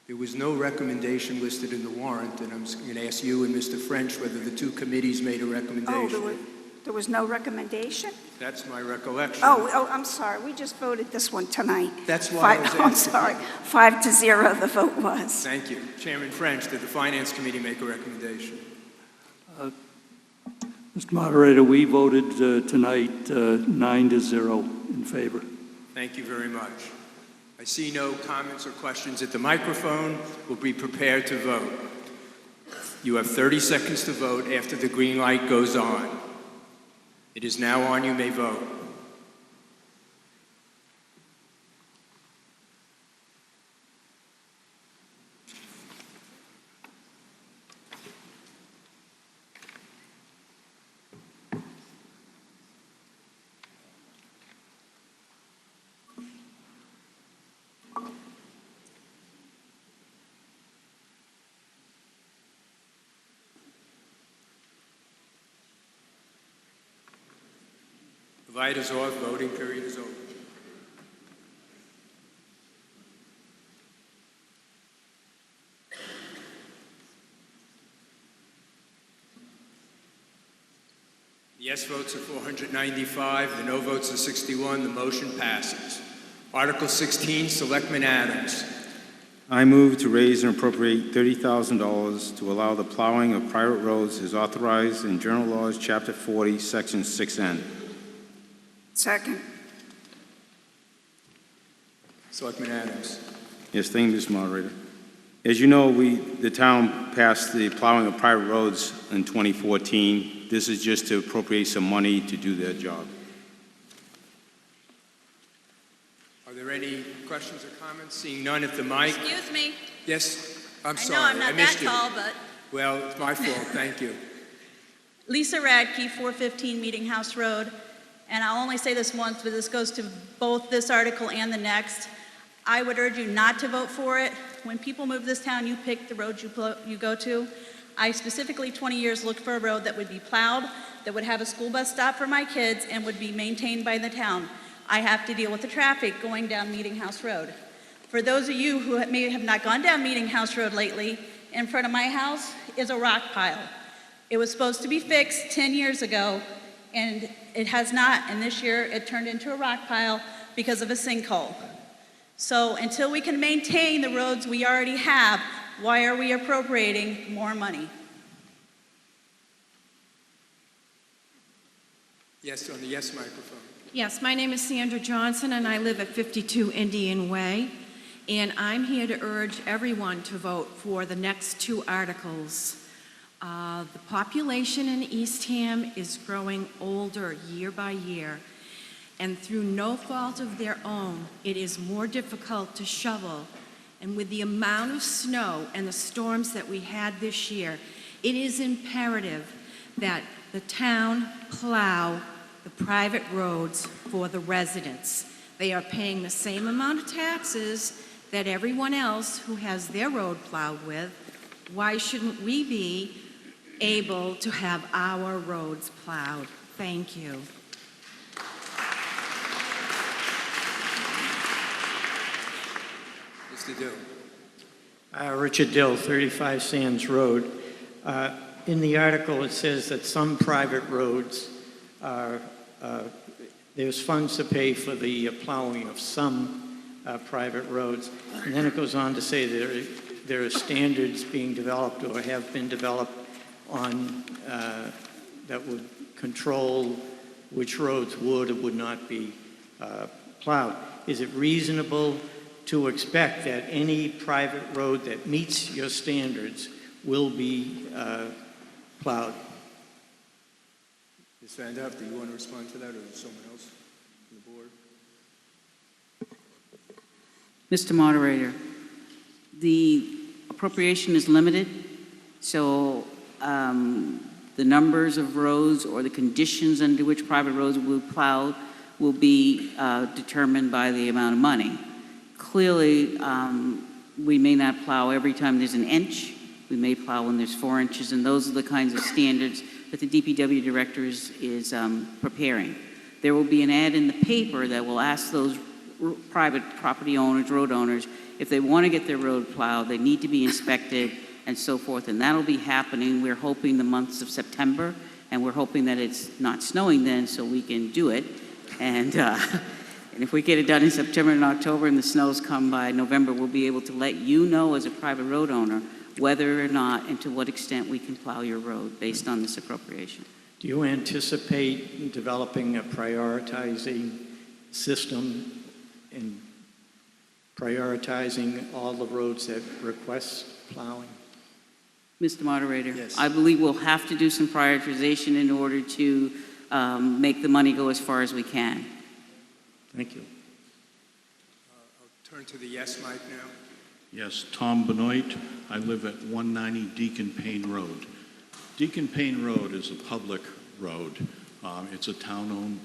There was no recommendation listed in the warrant, and I'm going to ask you and Mr. French whether the two committees made a recommendation. Oh, there was no recommendation? That's my recollection. Oh, I'm sorry. We just voted this one tonight. That's why I was I'm asking. sorry. 5-0, the vote was. Thank you. Chairman French, did the Finance Committee make a recommendation? Mr. Moderator, we voted tonight 9-0 in favor. Thank you very much. I see no comments or questions at the microphone. We'll be prepared to vote. You have 30 seconds to vote after the green light goes on. It is now on. You may vote. The light is off. Voting period is over. The yes votes are 495. The no votes are 61. The motion passes. Article 16, Selectman Adams. I move to raise and appropriate $30,000 to allow the plowing of private roads as authorized in General Laws, Chapter 40, Section 6N. Second. Selectman Adams. Yes, thank you, Mr. Moderator. As you know, the town passed the plowing of private roads in 2014. This is just to appropriate some money to do their job. Are there any questions or comments? Seeing none at the mic. Excuse me. Yes, I'm I sorry. know I'm not that missed you. tall, but Well, it's my fault. Thank you. Lisa Radke, 415 Meeting House Road. And I'll only say this once, but this goes to both this article and the next. I would urge you not to vote for it. When people move this town, you pick the road you go to. I specifically, 20 years, looked for a road that would be plowed, that would have a school bus stop for my kids, and would be maintained by the town. I have to deal with the traffic going down Meeting House Road. For those of you who may have not gone down Meeting House Road lately, in front of my house is a rock pile. It was supposed to be fixed 10 years ago, and it has not, and this year it turned into a rock pile because of a sinkhole. So until we can maintain the roads we already have, why are we appropriating more money? Yes, on the yes microphone. Yes, my name is Sandra Johnson, and I live at 52 Indian Way. And I'm here to urge everyone to vote for the next two articles. The population in Eastham is growing older year by year, and through no fault of their own, it is more difficult to shovel. And with the amount of snow and the storms that we had this year, it is imperative that the town plow the private roads for the residents. They are paying the same amount of taxes that everyone else who has their road plowed with. Why shouldn't we be able to have our roads plowed? Thank you. Mr. Dill. Richard Dill, 35 Sands Road. In the article, it says that some private roads are, there's funds to pay for the plowing of some private roads. And then it goes on to say there are standards being developed or have been developed on that would control which roads would or would not be plowed. Is it reasonable to expect that any private road that meets your standards will be plowed? Ms. Van Duff, do you want to respond to that, or is someone else on the board? Mr. Moderator, the appropriation is limited, so the numbers of roads or the conditions under which private roads will be plowed will be determined by the amount of money. Clearly, we may not plow every time there's an inch. We may plow when there's 4 inches, and those are the kinds of standards that the DPW director is preparing. There will be an ad in the paper that will ask those private property owners, road owners, if they want to get their road plowed, they need to be inspected and so forth, and that'll be happening. We're hoping the months of September, and we're hoping that it's not snowing then so we can do it. And if we get it done in September and October and the snows come by November, we'll be able to let you know as a private road owner whether or not and to what extent we can plow your road based on this appropriation. Do you anticipate developing a prioritizing system prioritizing all the roads that request plowing? Mr. Moderator? Yes. I believe we'll have to do some prioritization in order to make the money go as far as we can. Thank you. I'll turn to the yes mic now. Yes, Tom Benoit. I live at 190 Deacon Payne Road. Deacon Payne Road is a public road. It's a town-owned,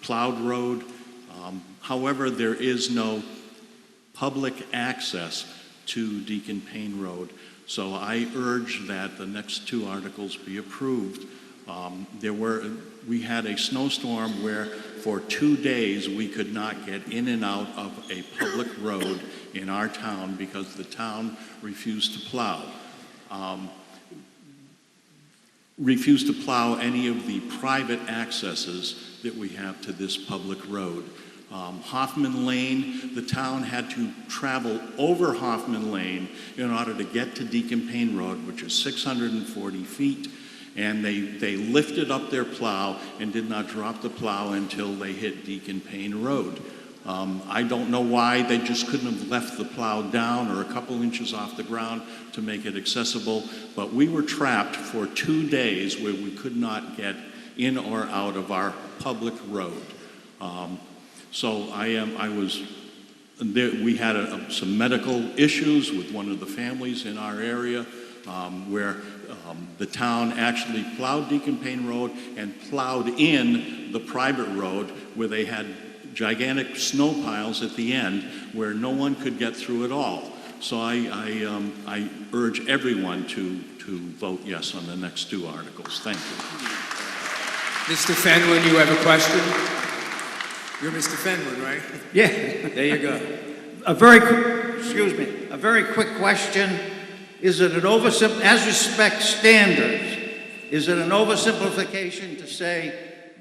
plowed road. However, there is no public access to Deacon Payne Road. So I urge that the next two articles be approved. We had a snowstorm where for 2 days we could not get in and out of a public road in our town because the town refused to plow. Refused to plow any of the private accesses that we have to this public road. Hoffman Lane, the town had to travel over Hoffman Lane in order to get to Deacon Payne Road, which is 640 feet. And they lifted up their plow and did not drop the plow until they hit Deacon Payne Road. I don't know why they just couldn't have left the plow down or a couple inches off the ground to make it accessible, but we were trapped for 2 days where we could not get in or out of our public road. We had some medical issues with one of the families in our area where the town actually plowed Deacon Payne Road and plowed in the private road where they had gigantic snow piles at the end where no one could get through at all. So I urge everyone to vote yes on the next two articles. Thank you. Mr. Fenlon, you have a question? You're Mr. Fenlon, right? Yeah. There you go. A very quick question. Is it an as respects standards, is it an oversimplification to say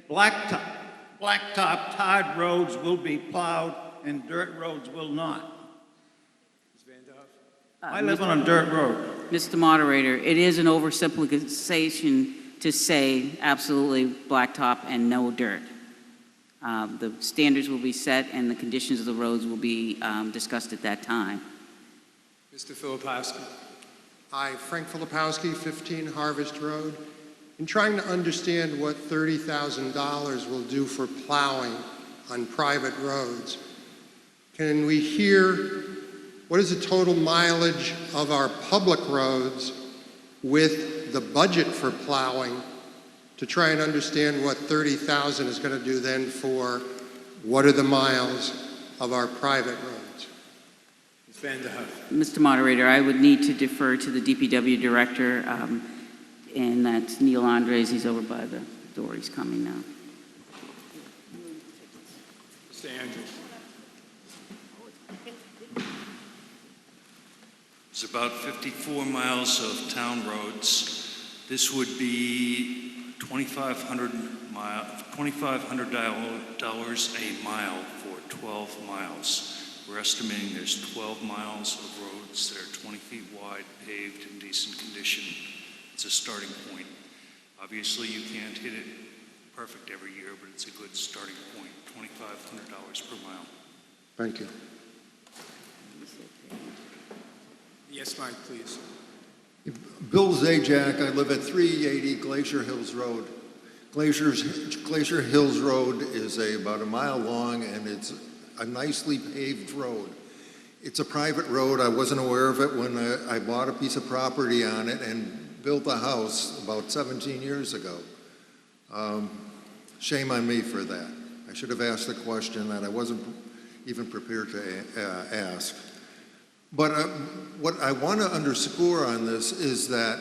blacktop tarred roads will be plowed and dirt roads will not? I live on a dirt road. Mr. Moderator, it is an oversimplification to say absolutely blacktop and no dirt. The standards will be set and the conditions of the roads will be discussed at that time. Mr. Filipowski. Hi, Frank Filipowski, 15 Harvest Road. In trying to understand what $30,000 will do for plowing on private roads, can we hear what is the total mileage of our public roads with the budget for plowing to try and understand what $30,000 is going to do then for what are the miles of our private roads? Mr. Moderator, I would need to defer to the DPW director, and that's Neil Andres. He's over by the door. He's coming now. Mr. Andrews. There's about 54 miles of town roads. This would be $2,500 a mile for 12 miles. We're estimating there's 12 miles of roads that are 20 feet wide, paved, in decent condition. It's a starting point. Obviously, you can't hit it perfect every year, but it's a good starting point. $2,500 per mile. Thank you. Yes, Mike, please. Bill Zajac, I live at 380 Glacier Hills Road. Glacier Hills Road is about a mile long and it's a nicely paved road. It's a private road. I wasn't aware of it when I bought a piece of property on it and built a house about 17 years ago. Shame on me for that. I should have asked a question that I wasn't even prepared to ask. But what I want to underscore on this is that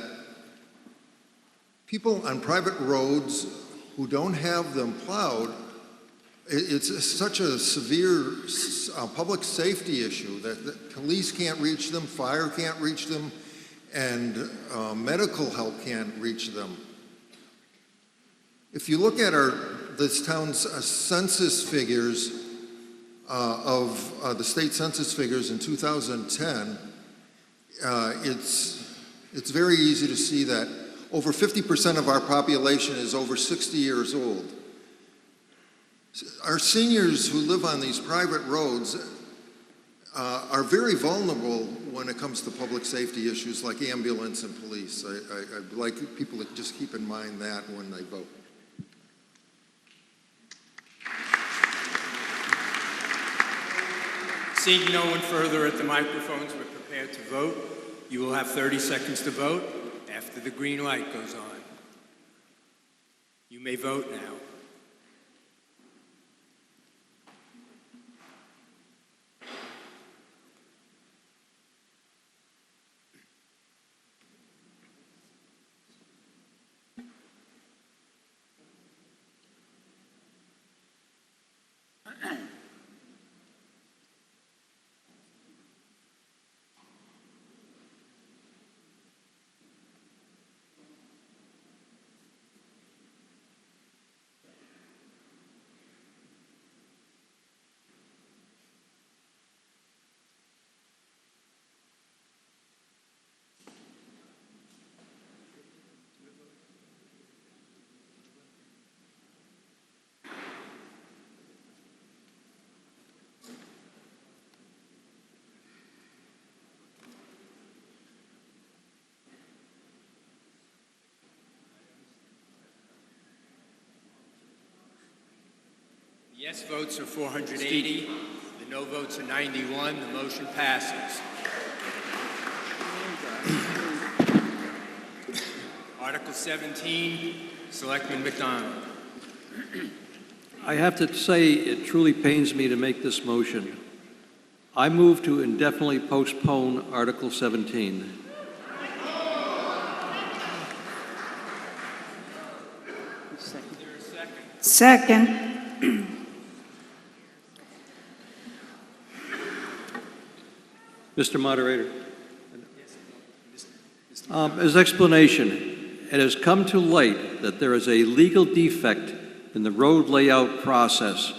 people on private roads who don't have them plowed, it's such a severe public safety issue that the police can't reach them, fire can't reach them, and medical help can't reach them. If you look at this town's census figures of the state census figures in 2010, it's very easy to see that over 50% of our population is over 60 years old. Our seniors who live on these private roads, are very vulnerable when it comes to public safety issues like ambulance and police. I'd like people to just keep in mind that when they vote. Seeing no one further at the microphones, we're prepared to vote. You will have 30 seconds to vote after the green light goes on. You may vote now. The yes votes are 480. The no votes are 91. The motion passes. Article 17, Selectman McDonald. I have to say, it truly pains me to make this motion. I move to indefinitely postpone Article 17. Second. Mr. Moderator, as explanation, it has come to light that there is a legal defect in the road layout process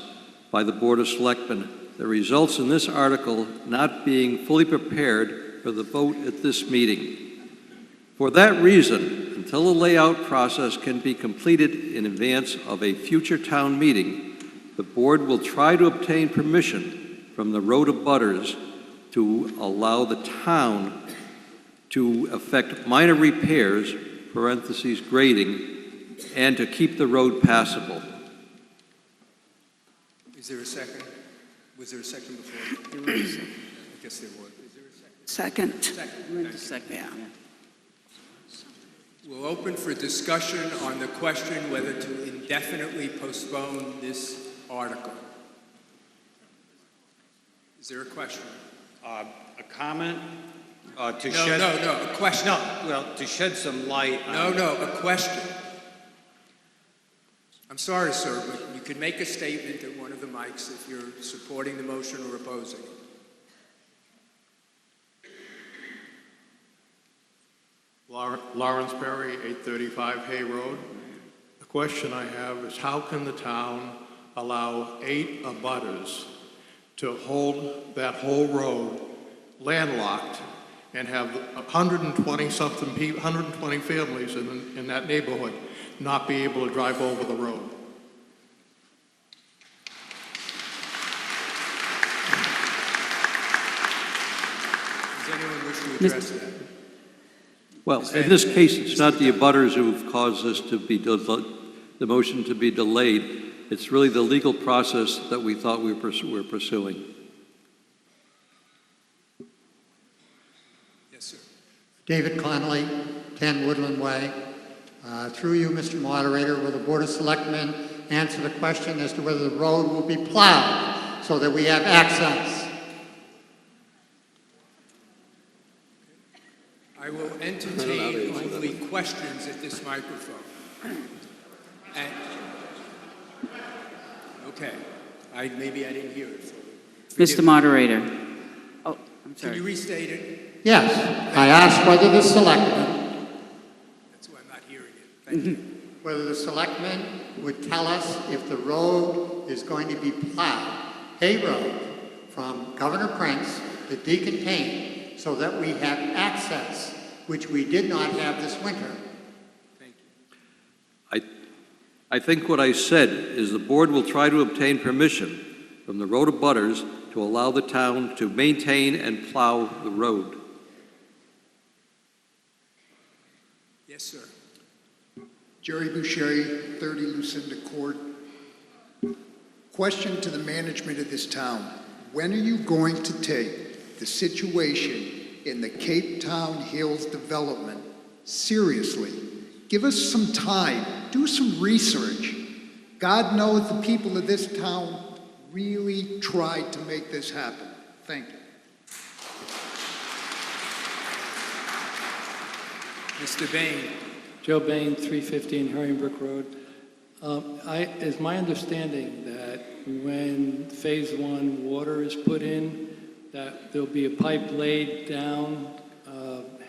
by the Board of Selectmen that results in this article not being fully prepared for the vote at this meeting. For that reason, until the layout process can be completed in advance of a future town meeting, the board will try to obtain permission from the road abutters to allow the town to effect minor repairs, parentheses grading, and to keep the road passable. Is there a second? Was there a second before? There was a second. I guess there was. Is there a second? Second. Yeah. We'll open for discussion on the question whether to indefinitely postpone this article. Is there a question? A comment? No, a question. No, well, to shed some light on... No, a question. I'm sorry, sir, but you can make a statement at one of the mics if you're supporting the motion or opposing it. Lawrence Perry, 835 Hay Road. The question I have is how can the town allow 8 abutters to hold that whole road landlocked and have 120 families in that neighborhood not be able to drive over the road? Does anyone wish to address that? Well, in this case, it's not the abutters who've caused this to be, the motion to be delayed. It's really the legal process that we thought we were pursuing. Yes, sir. David Connolly, 10 Woodland Way. Through you, Mr. Moderator, will the Board of Selectmen answer the question as to whether the road will be plowed so that we have access? I will entertain only questions at this microphone. Okay. Maybe I didn't hear it. So Mr. Moderator. Oh, I'm sorry. Can you restate it? Yes. I asked whether the Selectmen... That's why I'm not hearing it. Thank you. Whether the Selectmen would tell us if the road is going to be plowed, Hay Road, from Governor Prince to Deacon Payne, so that we have access, which we did not have this winter. I think what I said is the board will try to obtain permission from the road abutters to allow the town to maintain and plow the road. Yes, sir. Jerry Boucher, 30 Lucinda Court. Question to the management of this town. When are you going to take the situation in the Cape Town Hills development seriously? Give us some time. Do some research. God knows the people of this town really tried to make this happen. Thank you. Mr. Bain. Joe Bain, 315 Herringbrook Road. It's my understanding that when Phase 1 water is put in, that there'll be a pipe laid down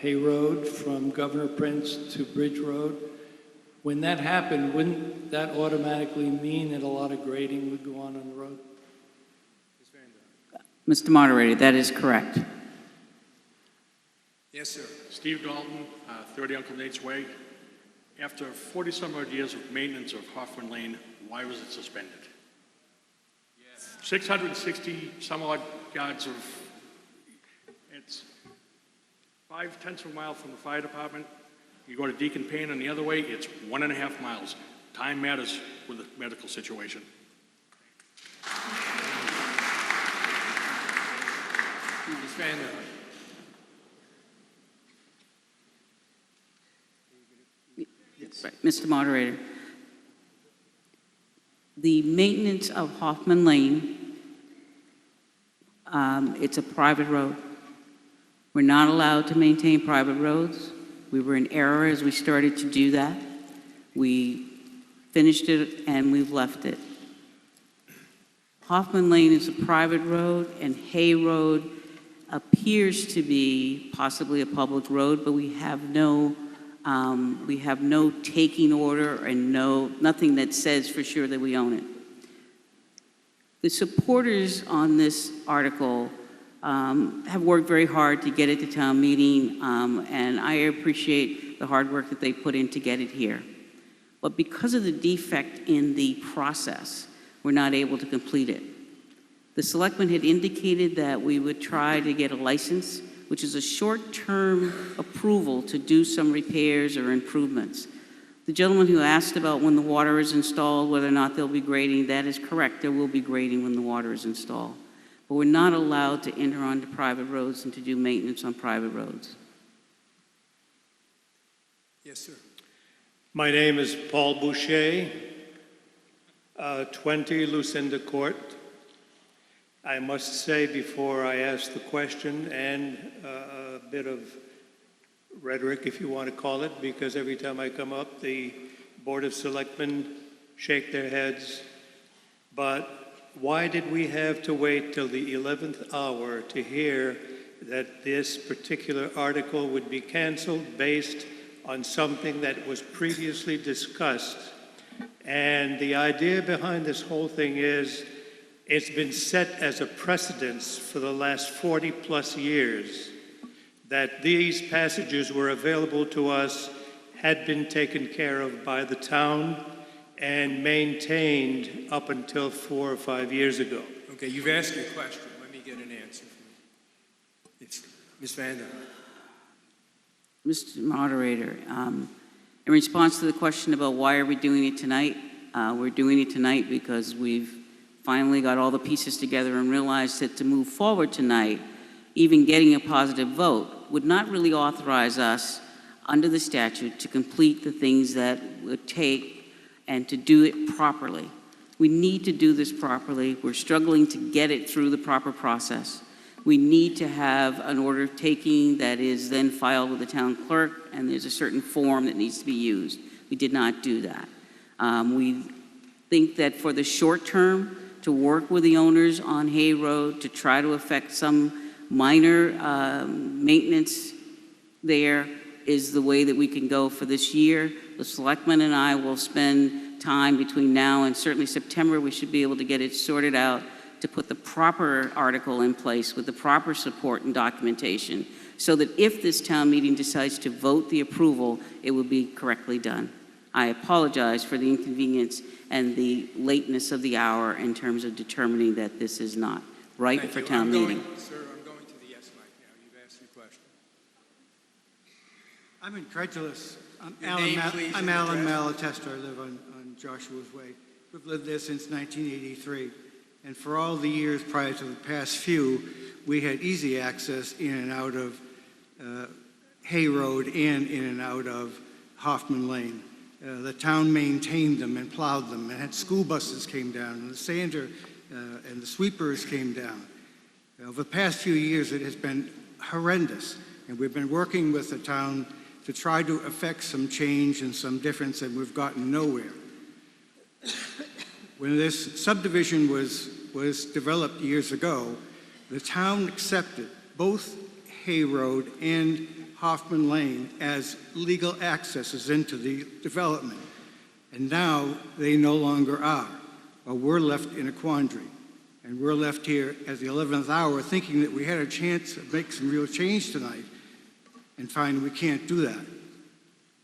Hay Road from Governor Prince to Bridge Road. When that happened, wouldn't that automatically mean that a lot of grading would go on the road? Mr. Moderator, that is correct. Yes, sir. Steve Dalton, 30 Uncle Nate's Way. After 40-some odd years of maintenance of Hoffman Lane, why was it suspended? 660 some odd yards of, it's 5/10 of a mile from the fire department. You go to Deacon Payne and the other way, it's 1.5 miles. Time matters with the medical situation. Ms. Vander. Right. Mr. Moderator, the maintenance of Hoffman Lane, it's a private road. We're not allowed to maintain private roads. We were in error as we started to do that. We finished it and we've left it. Hoffman Lane is a private road and Hay Road appears to be possibly a public road, but we have no taking order and nothing that says for sure that we own it. The supporters on this article have worked very hard to get it to town meeting, and I appreciate the hard work that they put in to get it here. But because of the defect in the process, we're not able to complete it. The selectmen had indicated that we would try to get a license, which is a short-term approval to do some repairs or improvements. The gentleman who asked about when the water is installed, whether or not there'll be grading, that is correct. There will be grading when the water is installed. But we're not allowed to enter onto private roads and to do maintenance on private roads. Yes, sir. My name is Paul Boucher, 20 Lucinda Court. I must say before I ask the question, and a bit of rhetoric, if you want to call it, because every time I come up, the Board of Selectmen shake their heads. But why did we have to wait till the 11th hour to hear that this particular article would be canceled based on something that was previously discussed? And the idea behind this whole thing is it's been set as a precedence for the last 40 plus years that these passages were available to us, had been taken care of by the town, and maintained up until 4 or 5 years ago. Okay, you've asked your question. Let me get an answer from you. It's Ms. Vander. Mr. Moderator, in response to the question about why are we doing it tonight, we're doing it tonight because we've finally got all the pieces together and realized that to move forward tonight, even getting a positive vote, would not really authorize us under the statute to complete the things that would take and to do it properly. We need to do this properly. We're struggling to get it through the proper process. We need to have an order of taking that is then filed with the town clerk, and there's a certain form that needs to be used. We did not do that. We think that for the short term, to work with the owners on Hay Road to try to effect some minor maintenance there is the way that we can go for this year. The selectmen and I will spend time between now and certainly September. We should be able to get it sorted out to put the proper article in place with the proper support and documentation so that if this town meeting decides to vote the approval, it will be correctly done. I apologize for the inconvenience and the lateness of the hour in terms of determining that this is not right, Thank for you. town meeting. Sir, I'm going to the yes mic now. You've asked your question. I'm incredulous. I'm Your Alan, name, please, and Alan address. Malatesta. I live on Joshua's Way. We've lived there since 1983. And for all the years prior to the past few, we had easy access in and out of Hay Road and in and out of Hoffman Lane. The town maintained them and plowed them and had school buses came down and the sander and the sweepers came down. Over the past few years, it has been horrendous. And we've been working with the town to try to effect some change and some difference, and we've gotten nowhere. When this subdivision was developed years ago, the town accepted both Hay Road and Hoffman Lane as legal accesses into the development. And now they no longer are, or we're left in a quandary. And we're left here at the 11th hour thinking that we had a chance to make some real change tonight and find we can't do that.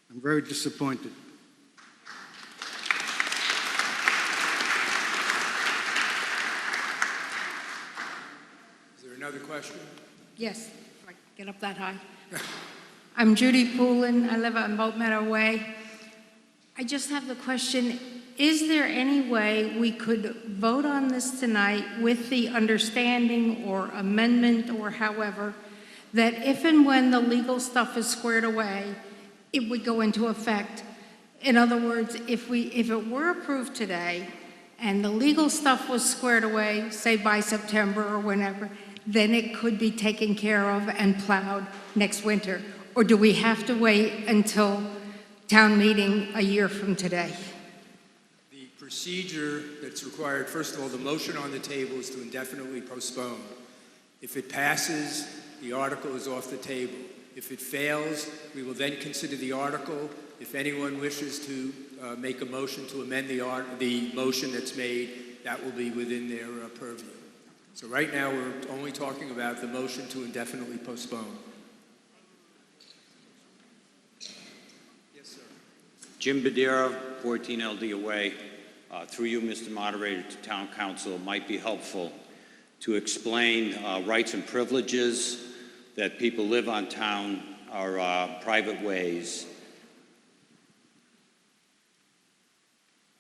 I'm very disappointed. Is there another question? Yes, if I can get up that high. I'm Judy Poulin. I live on Boat Meadow Way. I just have the question, is there any way we could vote on this tonight with the understanding or amendment or however, that if and when the legal stuff is squared away, it would go into effect? In other words, if it were approved today and the legal stuff was squared away, say by September or whenever, then it could be taken care of and plowed next winter? Or do we have to wait until town meeting a year from today? The procedure that's required, first of all, the motion on the table is to indefinitely postpone. If it passes, the article is off the table. If it fails, we will then consider the article. If anyone wishes to make a motion to amend the motion that's made, that will be within their purview. So right now, we're only talking about the motion to indefinitely postpone. Yes, sir. Jim Badera, 14 LD Away. Through you, Mr. Moderator, to Town Council, it might be helpful to explain rights and privileges that people live on town or private ways.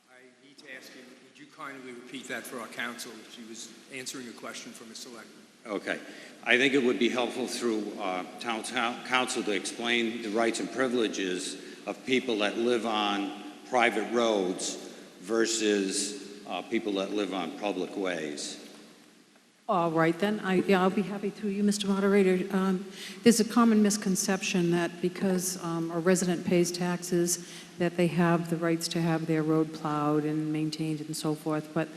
I need to ask you, would you kindly repeat that for our council? She was answering a question from a selectman. Okay. I think it would be helpful through Town Council to explain the rights and privileges of people that live on private roads versus people that live on public ways. All right, then. I'll be happy through you, Mr. Moderator. There's a common misconception that because a resident pays taxes, that they have the rights to have their road plowed and maintained and so forth. But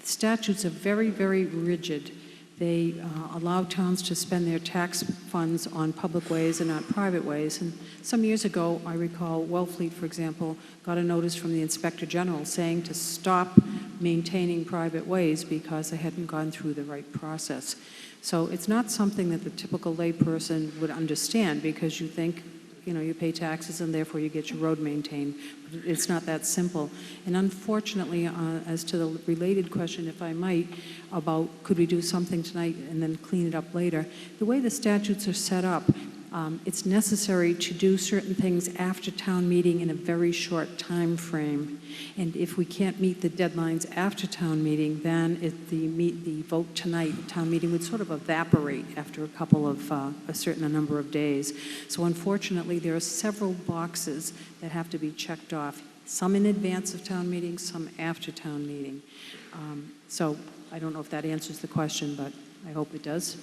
the statutes are very, very rigid. They allow towns to spend their tax funds on public ways and not private ways. And some years ago, I recall Wellfleet, for example, got a notice from the Inspector General saying to stop maintaining private ways because they hadn't gone through the right process. So it's not something that the typical layperson would understand because you think, you know, you pay taxes and therefore you get your road maintained. But it's not that simple. And unfortunately, as to the related question, if I might, about could we do something tonight and then clean it up later, the way the statutes are set up, it's necessary to do certain things after town meeting in a very short time frame. And if we can't meet the deadlines after town meeting, then the vote tonight, the town meeting would sort of evaporate after a certain number of days. So unfortunately, there are several boxes that have to be checked off, some in advance of town meeting, some after town meeting. So I don't know if that answers the question, but I hope it does.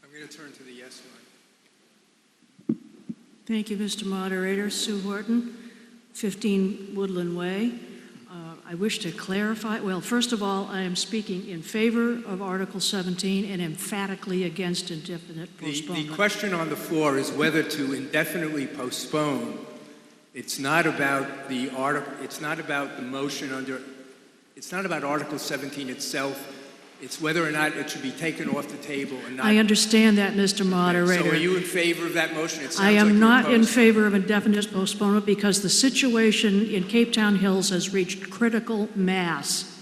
I'm going to turn to the yes line. Thank you, Mr. Moderator. Sue Horton, 15 Woodland Way. I wish to clarify, well, first of all, I am speaking in favor of Article 17 and emphatically against indefinite postponement. The question on the floor is whether to indefinitely postpone. It's not about the article, it's not about the motion under, it's not about Article 17 itself. It's whether or not it should be taken off the table and not. I understand that, Mr. Moderator. So are you in favor of that motion? It sounds I am like not you're in opposed. favor of indefinite postponement because the situation in Cape Town Hills has reached critical mass.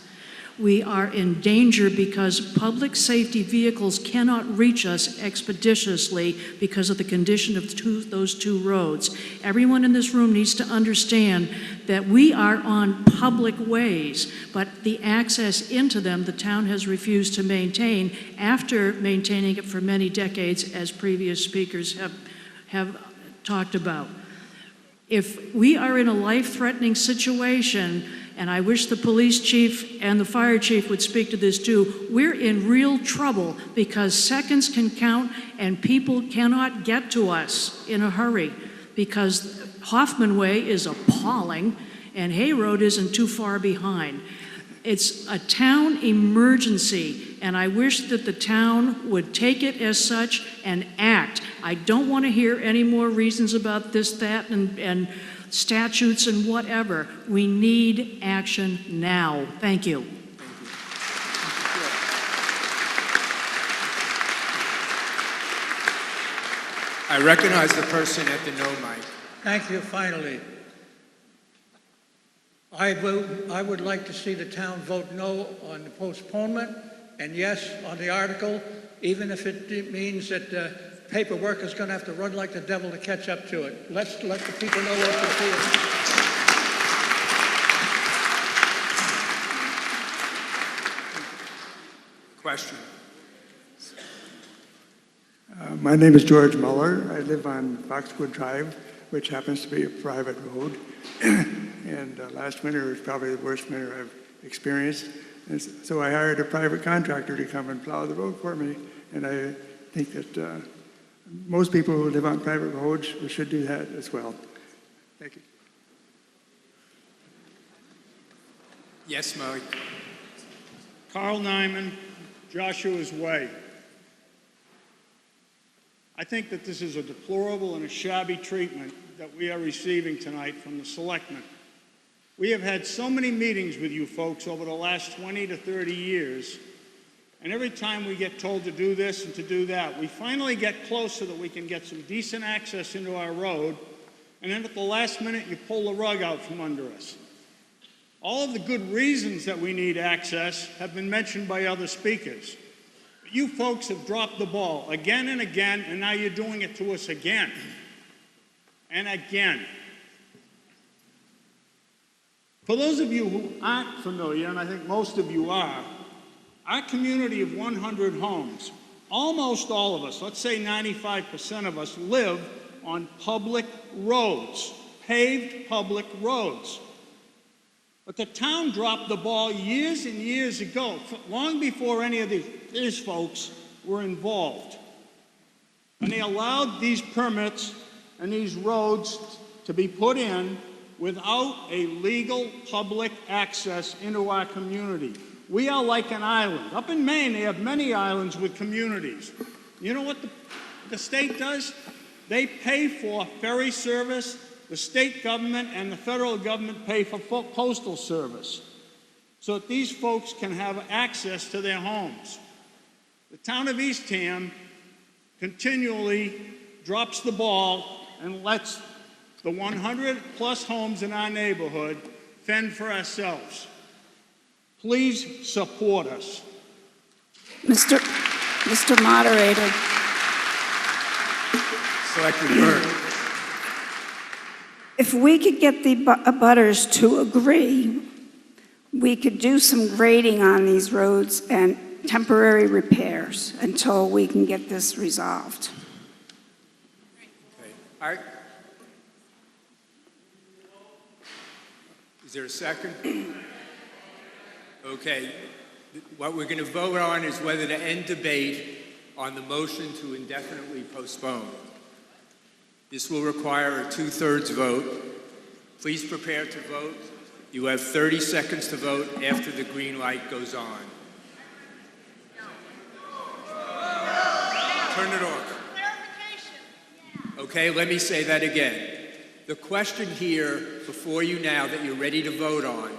We are in danger because public safety vehicles cannot reach us expeditiously because of the condition of those two roads. Everyone in this room needs to understand that we are on public ways, but the access into them the town has refused to maintain after maintaining it for many decades, as previous speakers have talked about. If we are in a life-threatening situation, and I wish the police chief and the fire chief would speak to this too, we're in real trouble because seconds can count and people cannot get to us in a hurry because Hoffman Way is appalling and Hay Road isn't too far behind. It's a town emergency, and I wish that the town would take it as such and act. I don't want to hear any more reasons about this, that, and statutes and whatever. We need action now. Thank you. I recognize the person at the no mic. Thank you, finally. I would like to see the town vote no on the postponement and yes on the article, even if it means that paperwork is going to have to run like the devil to catch up to it. Let's let the people know what to feel. Question. My name is George Muller. I live on Foxwood Drive, which happens to be a private road. And last winter was probably the worst winter I've experienced. And so I hired a private contractor to come and plow the road for me. And I think that most people who live on private roads should do that as well. Thank you. Yes, Mike. Carl Nyman, Joshua's Way. I think that this is a deplorable and a shabby treatment that we are receiving tonight from the selectmen. We have had so many meetings with you folks over the last 20 to 30 years, and every time we get told to do this and to do that, we finally get close so that we can get some decent access into our road, and then at the last minute you pull the rug out from under us. All of the good reasons that we need access have been mentioned by other speakers. But you folks have dropped the ball again and again, and now you're doing it to us again and again. For those of you who aren't familiar, and I think most of you are, our community of 100 homes, almost all of us, let's say 95% of us, live on public roads, paved public roads. But the town dropped the ball years and years ago, long before any of these folks were involved. And they allowed these permits and these roads to be put in without a legal public access into our community. We are like an island. Up in Maine, they have many islands with communities. You know what the state does? They pay for ferry service. The state government and the federal government pay for postal service so that these folks can have access to their homes. The town of Eastham continually drops the ball and lets the 100-plus homes in our neighborhood fend for ourselves. Please support us. Mr. Moderator. Selectman Byrd. If we could get the abutters to agree, we could do some grading on these roads and temporary repairs until we can get this resolved. Okay. All right. Is there a second? Okay. What we're going to vote on is whether to end debate on the motion to indefinitely postpone. This will require a 2/3 vote. Please prepare to vote. You have 30 seconds to vote after the green light goes on. Turn it off. Okay, let me say that again. The question here before you now that you're ready to vote on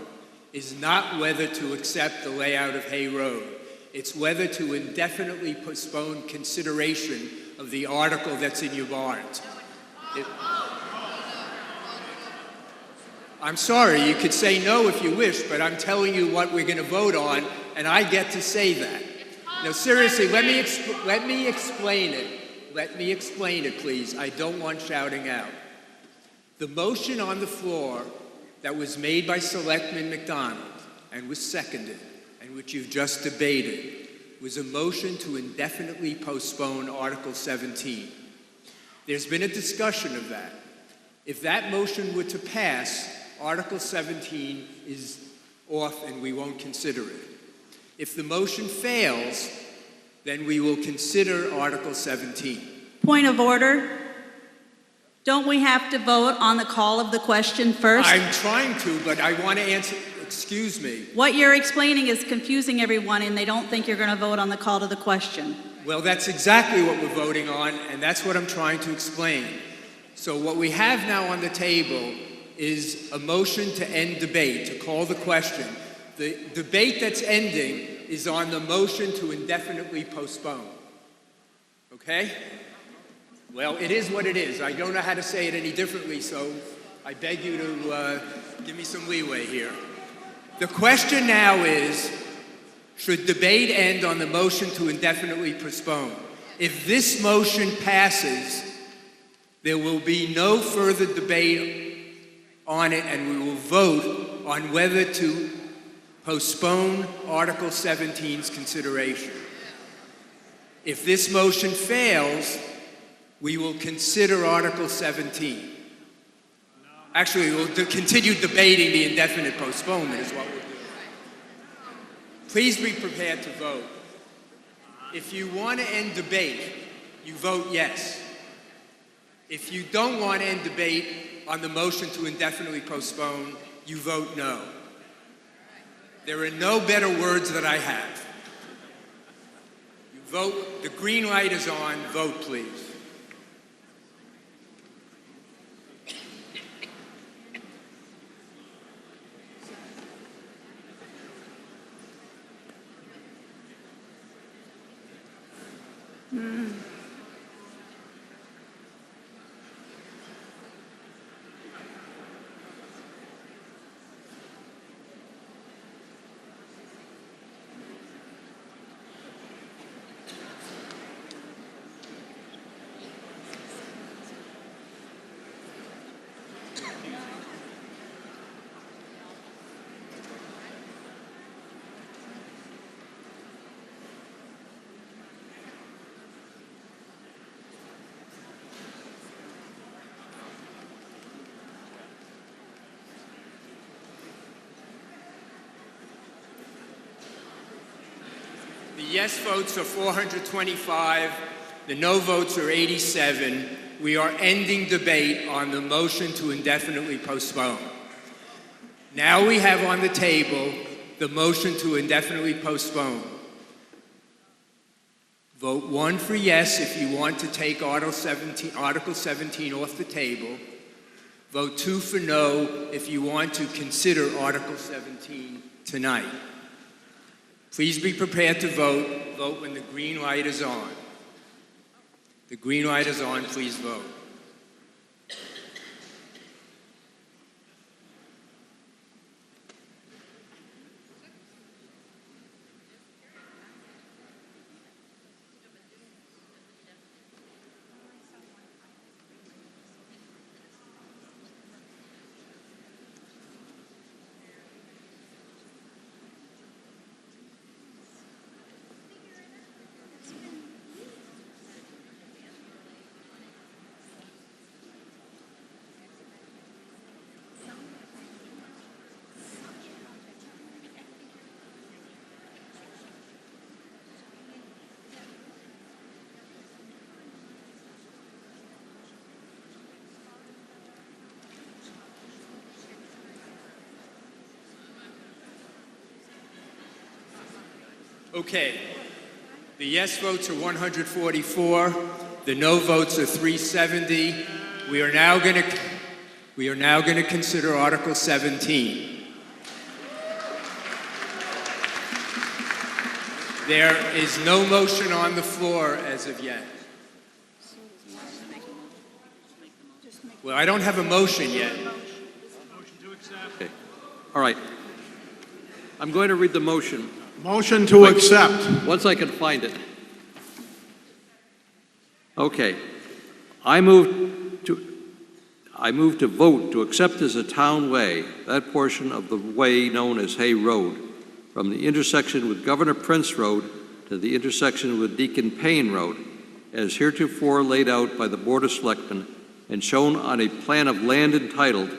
is not whether to accept the layout of Hay Road. It's whether to indefinitely postpone consideration of the article that's in your warrant. I'm sorry, you could say no if you wish, but I'm telling you what we're going to vote on, and I get to say that. Now, seriously, let me explain it. Let me explain it, please. I don't want shouting out. The motion on the floor that was made by Selectman McDonald and was seconded, and which you've just debated, was a motion to indefinitely postpone Article 17. There's been a discussion of that. If that motion were to pass, Article 17 is off and we won't consider it. If the motion fails, then we will consider Article 17. Point of order. Don't we have to vote on the call of the question first? I'm trying to, but I want to answer. Excuse me. What you're explaining is confusing everyone, and they don't think you're going to vote on the call to the question. Well, that's exactly what we're voting on, and that's what I'm trying to explain. So what we have now on the table is a motion to end debate, to call the question. The debate that's ending is on the motion to indefinitely postpone. Okay? Well, it is what it is. I don't know how to say it any differently, so I beg you to give me some leeway here. The question now is, should debate end on the motion to indefinitely postpone? If this motion passes, there will be no further debate on it, and we will vote on whether to postpone Article 17's consideration. If this motion fails, we will consider Article 17. Actually, we'll continue debating the indefinite postponement is what we'll do. Please be prepared to vote. If you want to end debate, you vote yes. If you don't want to end debate on the motion to indefinitely postpone, you vote no. There are no better words that I have. You vote, the green light is on, vote please. The yes votes are 425, the no votes are 87. We are ending debate on the motion to indefinitely postpone. Now we have on the table the motion to indefinitely postpone. Vote 1 for yes if you want to take Article 17 off the table. Vote 2 for no if you want to consider Article 17 tonight. Please be prepared to vote. Vote when the green light is on. The green light is on. Please vote. Okay. The yes votes are 144. The no votes are 370. We are now going to consider Article 17. There is no motion on the floor as of yet. Well, I don't have a motion yet. Motion to accept. All right. I'm going to read the motion. Motion to accept. Once I can find it. Okay. I move to vote to accept as a town way that portion of the way known as Hay Road from the intersection with Governor Prince Road to the intersection with Deacon Payne Road as heretofore laid out by the Board of Selectmen and shown on a plan of land entitled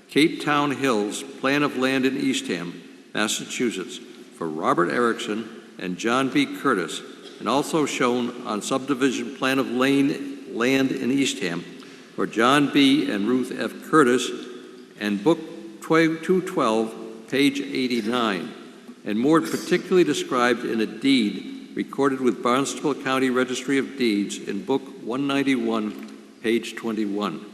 Cape Town Hills Plan of Land in Eastham, Massachusetts, for Robert Erickson and John B. Curtis, and also shown on subdivision plan of land in Eastham for John B. and Ruth F. Curtis, and Book 212, page 89, and more particularly described in a deed recorded with Barnstable County Registry of Deeds in Book 191, page 21.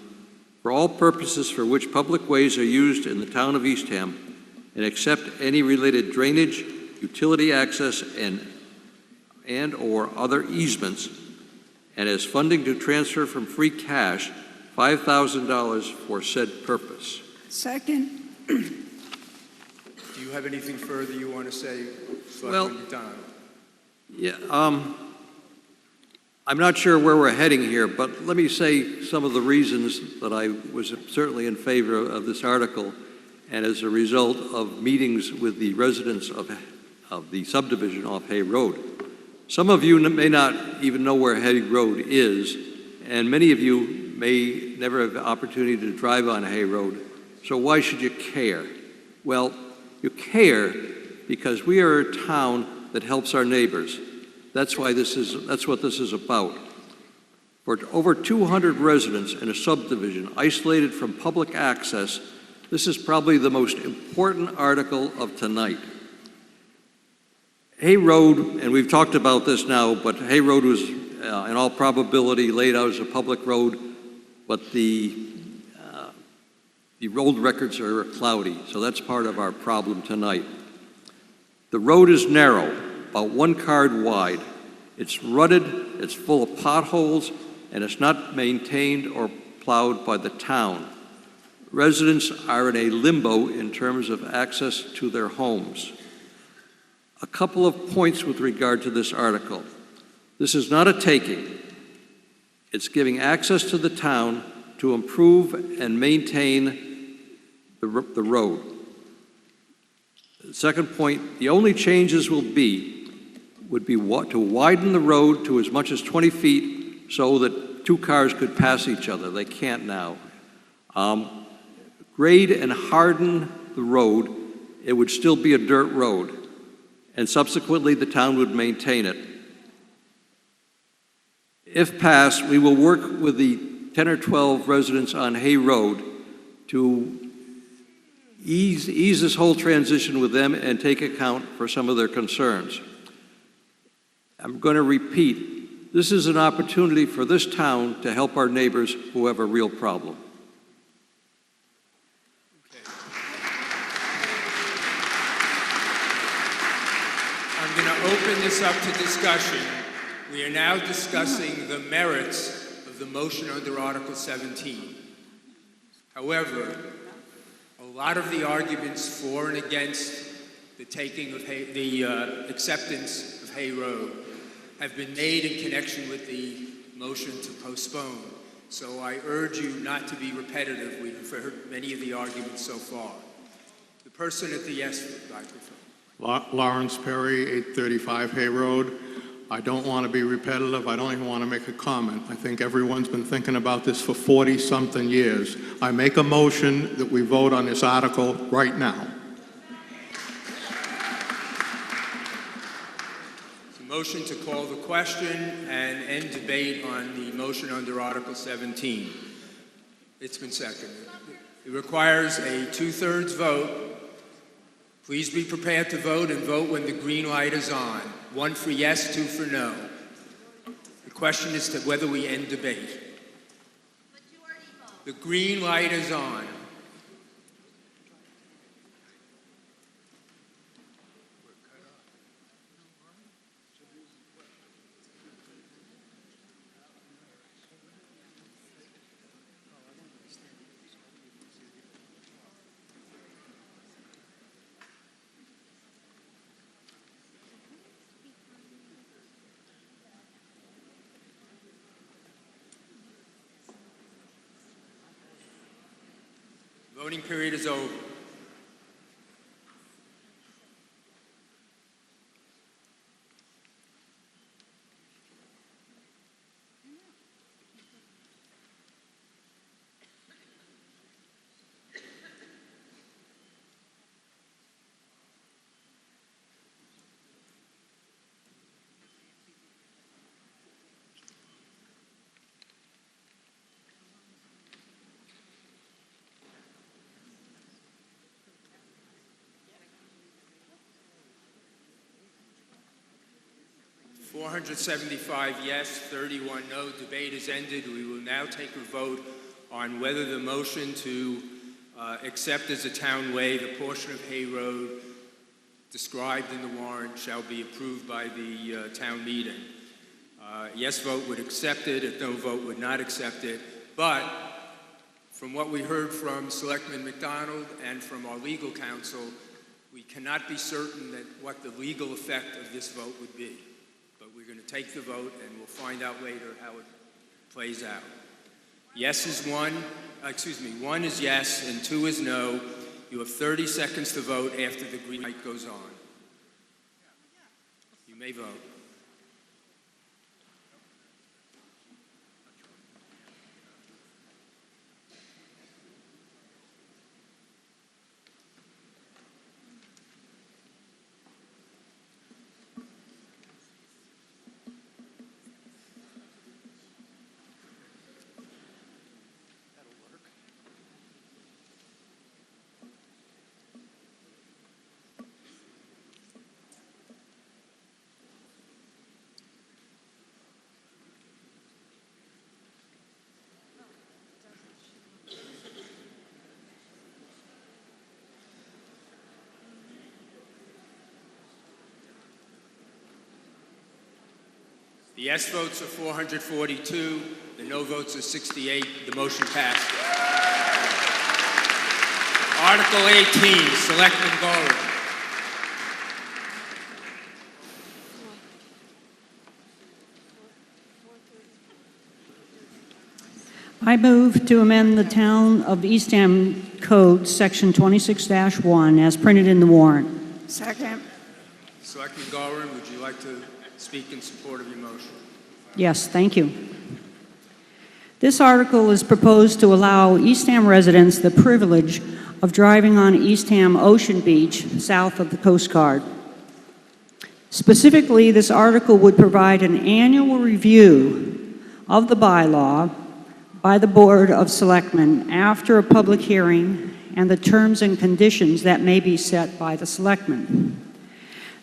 For all purposes for which public ways are used in the town of Eastham, and except any related drainage, utility access, and or other easements, and as funding to transfer from free cash $5,000 for said purpose. Second. Do you have anything further you want to say, Selectman McDonald? Yeah, I'm not sure where we're heading here, but let me say some of the reasons that I was certainly in favor of this article, and as a result of meetings with the residents of the subdivision off Hay Road. Some of you may not even know where Hay Road is, and many of you may never have the opportunity to drive on Hay Road, so why should you care? Well, you care because we are a town that helps our neighbors. That's what this is about. For over 200 residents in a subdivision isolated from public access, this is probably the most important article of tonight. Hay Road, and we've talked about this now, but Hay Road was in all probability laid out as a public road, but the road records are cloudy, so that's part of our problem tonight. The road is narrow, about 1 car wide. It's rutted, it's full of potholes, and it's not maintained or plowed by the town. Residents are in a limbo in terms of access to their homes. A couple of points with regard to this article. This is not a taking. It's giving access to the town to improve and maintain the road. The second point, the only changes would be to widen the road to as much as 20 feet so that 2 cars could pass each other. They can't now. Grade and harden the road. It would still be a dirt road, and subsequently the town would maintain it. If passed, we will work with the 10 or 12 residents on Hay Road to ease this whole transition with them and take account for some of their concerns. I'm going to repeat, this is an opportunity for this town to help our neighbors who have a real problem. I'm going to open this up to discussion. We are now discussing the merits of the motion under Article 17. However, a lot of the arguments for and against the taking of the acceptance of Hay Road have been made in connection with the motion to postpone. So I urge you not to be repetitive. We've heard many of the arguments so far. The person at the yes microphone. Lawrence Perry, 835 Hay Road. I don't want to be repetitive. I don't even want to make a comment. I think everyone's been thinking about this for 40-something years. I make a motion that we vote on this article right now. It's a motion to call the question and end debate on the motion under Article 17. It's been seconded. It requires a 2/3 vote. Please be prepared to vote and vote when the green light is on. 1 for yes, 2 for no. The question is to whether we end debate. The green light is on. Voting period is over. $475 yes, 31 no. Debate is ended. We will now take a vote on whether the motion to accept as a town way the portion of Hay Road described in the warrant shall be approved by the town meeting. Yes vote would accept it, if no vote would not accept it. But from what we heard from Selectman McDonald and from our legal counsel, we cannot be certain that what the legal effect of this vote would be. But we're going to take the vote and we'll find out later how it plays out. Yes is one is yes and 2 is no. You have 30 seconds to vote after the green light goes on. You may vote. The yes votes are 442, the no votes are 68. The motion passed. Article 18, Selectman Gorham. I move to amend the Town of Eastham Code, Section 26-1, as printed in the warrant. Second. Selectman Gorham, would you like to speak in support of your motion? Yes, thank you. This article is proposed to allow Eastham residents the privilege of driving on Eastham Ocean Beach, south of the Coast Guard. Specifically, this article would provide an annual review of the bylaw by the Board of Selectmen after a public hearing and the terms and conditions that may be set by the Selectmen.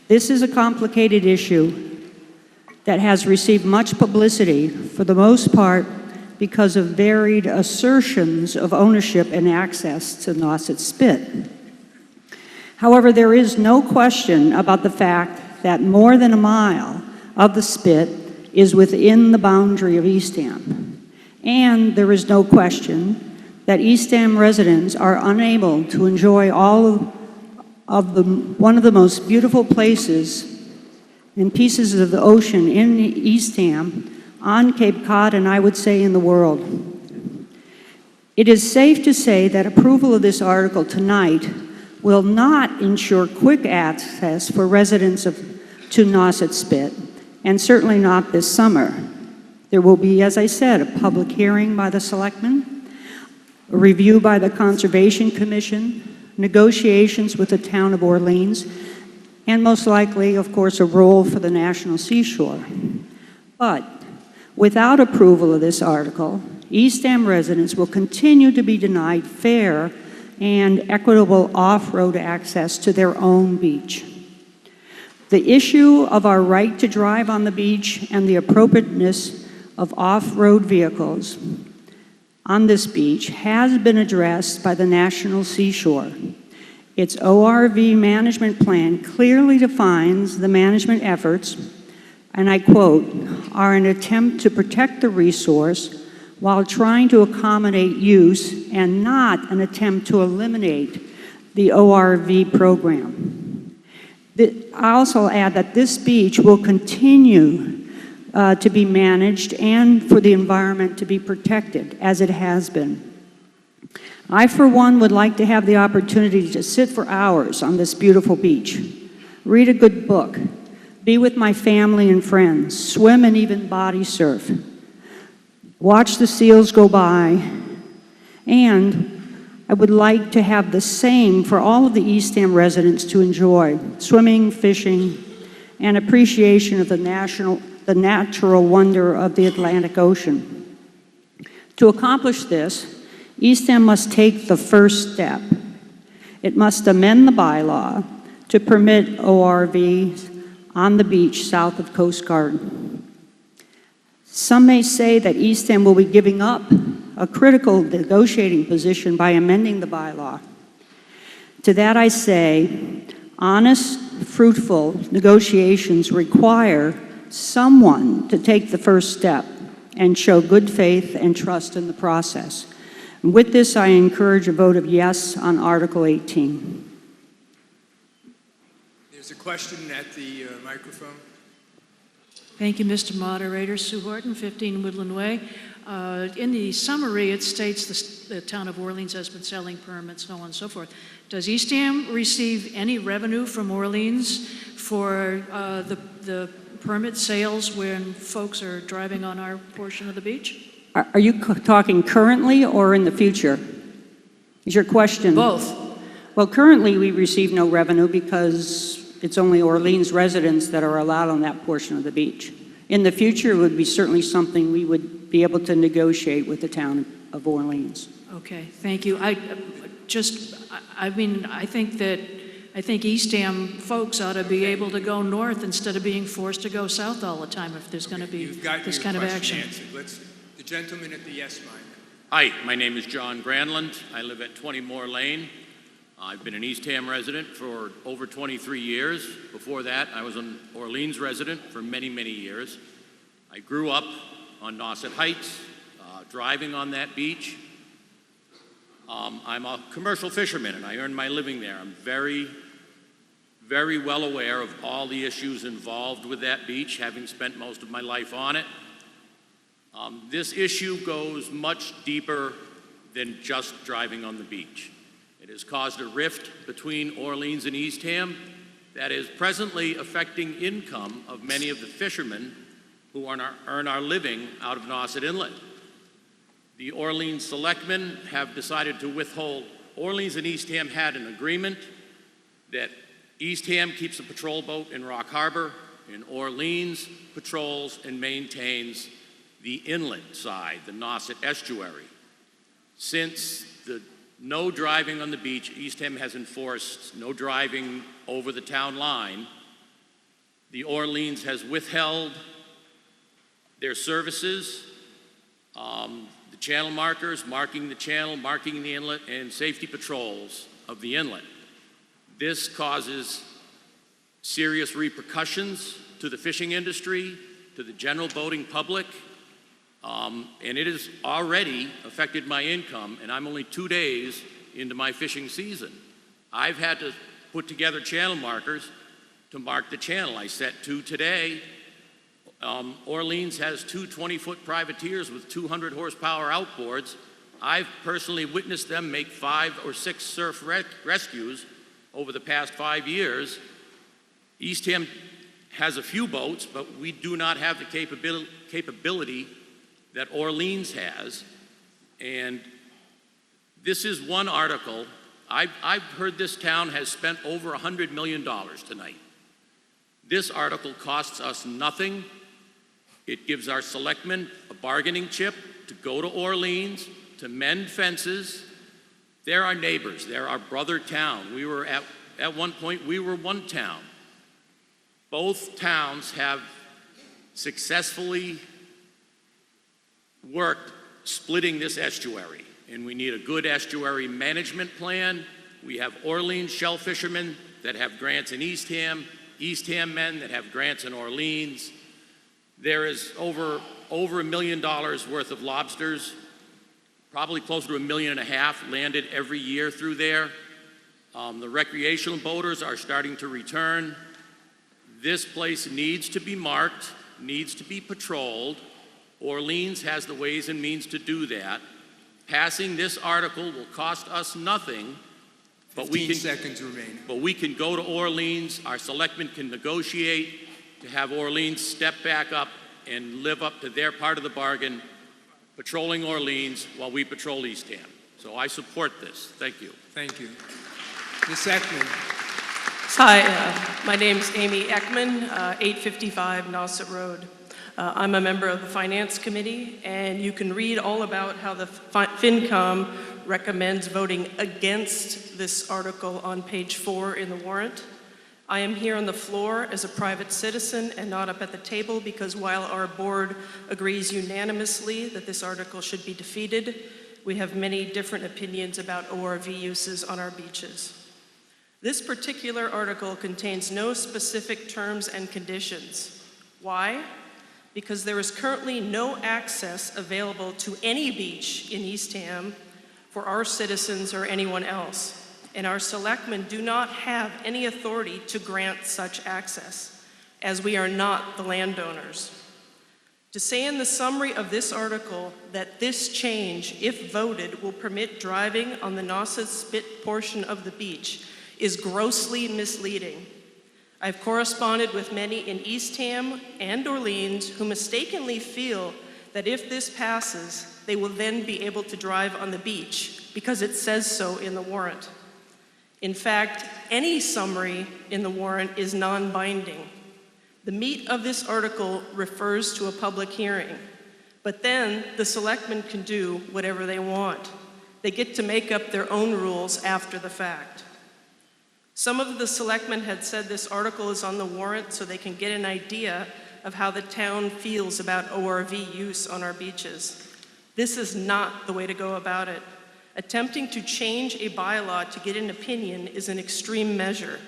This is a complicated issue that has received much publicity, for the most part because of varied assertions of ownership and access to Nauset Spit. However, there is no question about the fact that more than a mile of the spit is within the boundary of Eastham. And there is no question that Eastham residents are unable to enjoy all of one of the most beautiful places and pieces of the ocean in Eastham, on Cape Cod, and I would say in the world. It is safe to say that approval of this article tonight will not ensure quick access for residents to Nauset Spit, and certainly not this summer. There will be, as I said, a public hearing by the Selectmen, a review by the Conservation Commission, negotiations with the town of Orleans, and most likely, of course, a role for the National Seashore. But without approval of this article, Eastham residents will continue to be denied fair and equitable off-road access to their own beach. The issue of our right to drive on the beach and the appropriateness of off-road vehicles on this beach has been addressed by the National Seashore. Its ORV management plan clearly defines the management efforts, and I quote, are an attempt to protect the resource while trying to accommodate use and not an attempt to eliminate the ORV program. I also add that this beach will continue to be managed and for the environment to be protected, as it has been. I, for one, would like to have the opportunity to sit for hours on this beautiful beach, read a good book, be with my family and friends, swim and even body surf, watch the seals go by, and I would like to have the same for all of the Eastham residents to enjoy: swimming, fishing, and appreciation of the natural wonder of the Atlantic Ocean. To accomplish this, Eastham must take the first step. It must amend the bylaw to permit ORVs on the beach south of Coast Guard. Some may say that Eastham will be giving up a critical negotiating position by amending the bylaw. To that I say, honest, fruitful negotiations require someone to take the first step and show good faith and trust in the process. And with this, I encourage a vote of yes on Article 18. There's a question at the microphone. Thank you, Mr. Moderator. Sue Horton, 15 Woodland Way. In the summary, it states the town of Orleans has been selling permits, so on and so forth. Does Eastham receive any revenue from Orleans for the permit sales when folks are driving on our portion of the beach? Are you talking currently or in the future? Is your question? Both. Well, currently we receive no revenue because it's only Orleans residents that are allowed on that portion of the beach. In the future, it would be certainly something we would be able to negotiate with the town of Orleans. Okay, thank you. I think Eastham folks ought to be able to go north instead of being forced to go south all the time if there's going to be this kind of action. The gentleman at the yes mic. Hi, my name is John Granlund. I live at 20 Moore Lane. I've been an Eastham resident for over 23 years. Before that, I was an Orleans resident for many, many years. I grew up on Nauset Heights, driving on that beach. I'm a commercial fisherman, and I earn my living there. I'm very, very well aware of all the issues involved with that beach, having spent most of my life on it. This issue goes much deeper than just driving on the beach. It has caused a rift between Orleans and Eastham that is presently affecting income of many of the fishermen who earn our living out of Nauset Inlet. The Orleans selectmen have decided to withhold. Orleans and Eastham had an agreement that Eastham keeps a patrol boat in Rock Harbor, and Orleans patrols and maintains the inlet side, the Nauset estuary. Since the no driving on the beach, Eastham has enforced no driving over the town line. The Orleans has withheld their services, the channel markers, marking the channel, marking the inlet, and safety patrols of the inlet. This causes serious repercussions to the fishing industry, to the general boating public, and it has already affected my income, and I'm only 2 days into my fishing season. I've had to put together channel markers to mark the channel. I set 2 today. Orleans has 2 20-foot privateers with 200 horsepower outboards. I've personally witnessed them make 5 or 6 surf rescues over the past 5 years. Eastham has a few boats, but we do not have the capability that Orleans has. And this is one article. I've heard this town has spent over $100 million tonight. This article costs us nothing. It gives our selectmen a bargaining chip to go to Orleans, to mend fences. They're our neighbors. They're our brother town. We were at one point, we were one town. Both towns have successfully worked splitting this estuary, and we need a good estuary management plan. We have Orleans shell fishermen that have grants in Eastham, Eastham men that have grants in Orleans. There is over $1 million worth of lobsters, probably closer to $1.5 million landed every year through there. The recreational boaters are starting to return. This place needs to be marked, needs to be patrolled. Orleans has the ways and means to do that. Passing this article will cost us nothing, but 15 seconds remaining. But we can go to Orleans, our selectmen can negotiate to have Orleans step back up and live up to their part of the bargain, patrolling Orleans while we patrol Eastham. So I support this. Thank you. Thank you. Ms. Ekman. Hi, my name's Amy Ekman, 855 Nauset Road. I'm a member of the Finance Committee, and you can read all about how the FinCom recommends voting against this article on page 4 in the warrant. I am here on the floor as a private citizen and not up at the table because while our board agrees unanimously that this article should be defeated, we have many different opinions about ORV uses on our beaches. This particular article contains no specific terms and conditions. Why? Because there is currently no access available to any beach in Eastham for our citizens or anyone else, and our selectmen do not have any authority to grant such access, as we are not the landowners. To say in the summary of this article that this change, if voted, will permit driving on the Nauset Spit portion of the beach is grossly misleading. I've corresponded with many in Eastham and Orleans who mistakenly feel that if this passes, they will then be able to drive on the beach because it says so in the warrant. In fact, any summary in the warrant is non-binding. The meat of this article refers to a public hearing, but then the selectmen can do whatever they want. They get to make up their own rules after the fact. Some of the selectmen had said this article is on the warrant so they can get an idea of how the town feels about ORV use on our beaches. This is not the way to go about it. Attempting to change a bylaw to get an opinion is an extreme measure.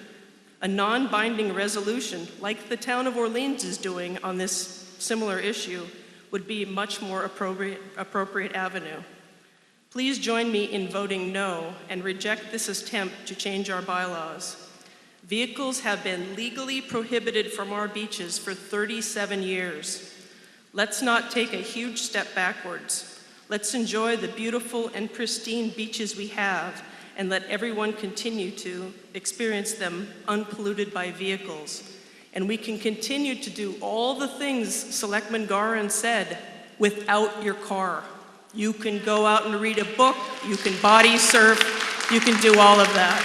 A non-binding resolution, like the town of Orleans is doing on this similar issue, would be a much more appropriate avenue. Please join me in voting no and reject this attempt to change our bylaws. Vehicles have been legally prohibited from our beaches for 37 years. Let's not take a huge step backwards. Let's enjoy the beautiful and pristine beaches we have and let everyone continue to experience them unpolluted by vehicles. And we can continue to do all the things Selectman Garin said without your car. You can go out and read a book, you can body surf, you can do all of that.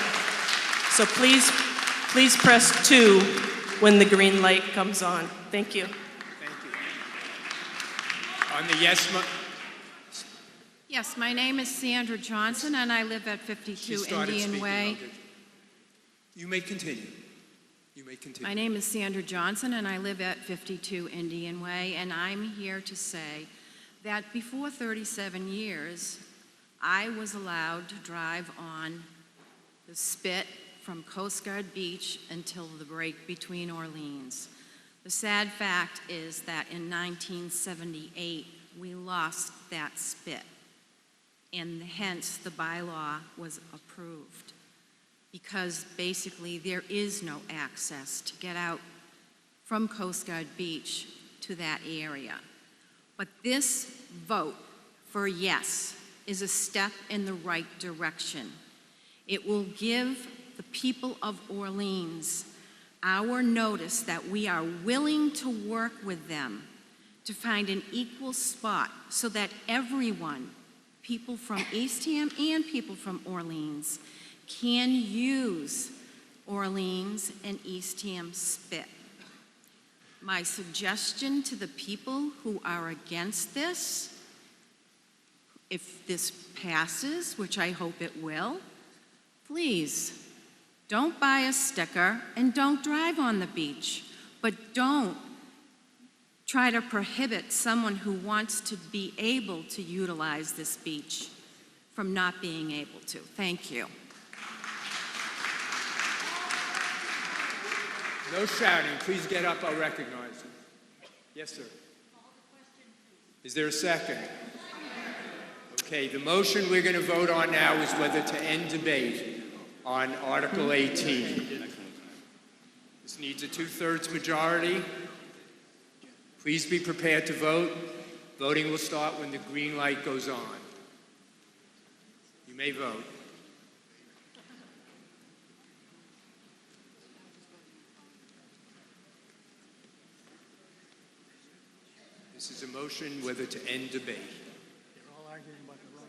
So please press 2 when the green light comes on. Thank you. Thank you. On the yes, Yes, my name is Sandra Johnson, and I live at 52 Indian Way. You may continue. You may continue. My name is Sandra Johnson, and I live at 52 Indian Way, and I'm here to say that before 37 years, I was allowed to drive on the Spit from Coast Guard Beach until the break between Orleans. The sad fact is that in 1978, we lost that Spit, and hence the bylaw was approved, because basically there is no access to get out from Coast Guard Beach to that area. But this vote for yes is a step in the right direction. It will give the people of Orleans our notice that we are willing to work with them to find an equal spot so that everyone, people from Eastham and people from Orleans, can use Orleans and Eastham Spit. My suggestion to the people who are against this, if this passes, which I hope it will, please don't buy a sticker and don't drive on the beach, but don't try to prohibit someone who wants to be able to utilize this beach from not being able to. Thank you. No shouting. Please get up. I'll recognize you. Yes, sir. Is there a second? Okay, the motion we're going to vote on now is whether to end debate on Article 18. This needs a 2/3 majority. Please be prepared to vote. Voting will start when the green light goes on. You may vote. This is a motion whether to end debate. They're all arguing about the road.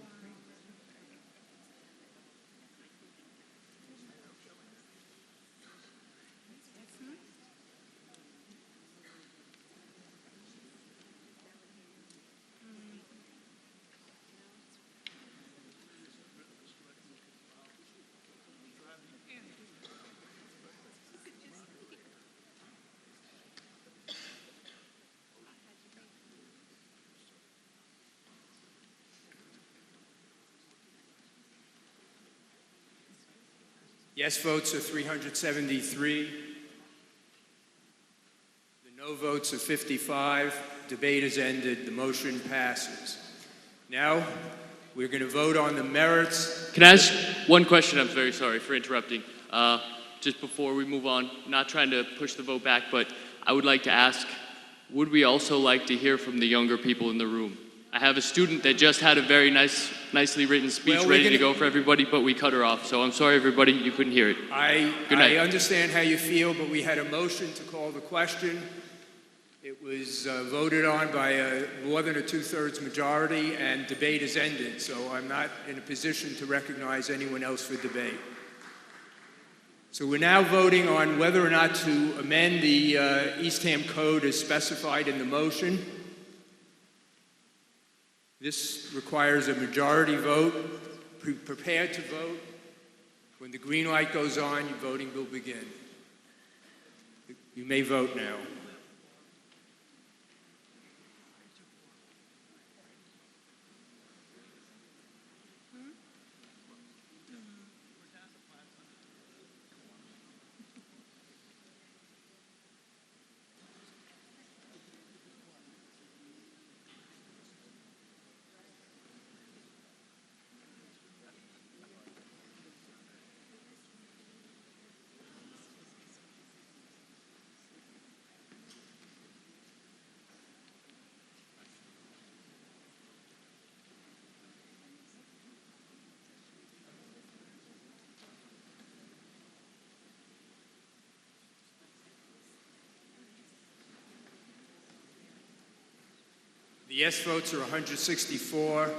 Yes votes are 373. The no votes are 55. Debate is ended. The motion passes. Now, we're going to vote on the merits. Can I ask one question? I'm very sorry for interrupting. Just before we move on, not trying to push the vote back, but I would like to ask, would we also like to hear from the younger people in the room? I have a student that just had a very nicely written speech ready to go for everybody, but we cut her off. So I'm sorry, everybody, you couldn't hear it. Good night. I understand how you feel, but we had a motion to call the question. It was voted on by more than a two-thirds majority, and debate is ended. So I'm not in a position to recognize anyone else for debate. So we're now voting on whether or not to amend the Eastham Code as specified in the motion. This requires a majority vote. Prepare to vote. When the green light goes on, your voting will begin. You may vote now. The yes votes are 164.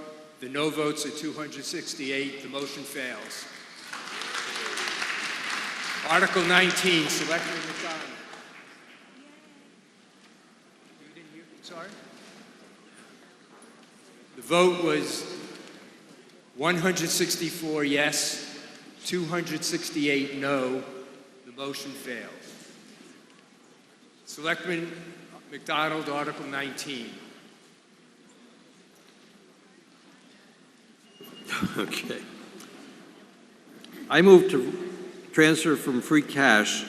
The no votes are 268. The motion fails. Article 19, Selectman McDonald. You didn't hear? Sorry? The vote was 164 yes, 268 no. The motion fails. Selectman McDonald, Article 19. Okay. I move to transfer from free cash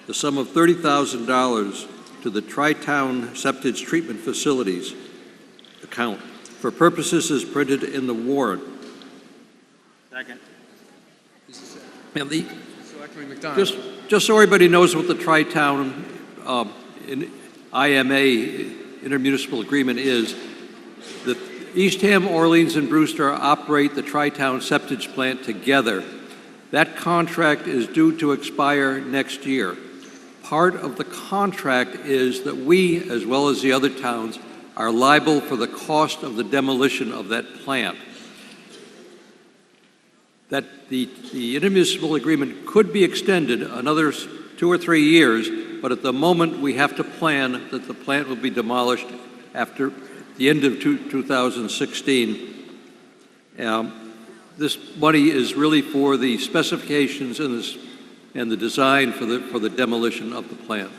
the sum of $30,000 to the Tri-Town Septage Treatment Facilities account for purposes as printed in the warrant. Second. And the, Selectman McDonald. just so everybody knows what the Tri-Town IMA, intermunicipal agreement, is, the Eastham, Orleans, and Brewster operate the Tri-Town Septage Plant together. That contract is due to expire next year. Part of the contract is that we, as well as the other towns, are liable for the cost of the demolition of that plant. That the intermunicipal agreement could be extended another 2 or 3 years, but at the moment we have to plan that the plant will be demolished after the end of 2016. This money is really for the specifications and the design for the demolition of the plant.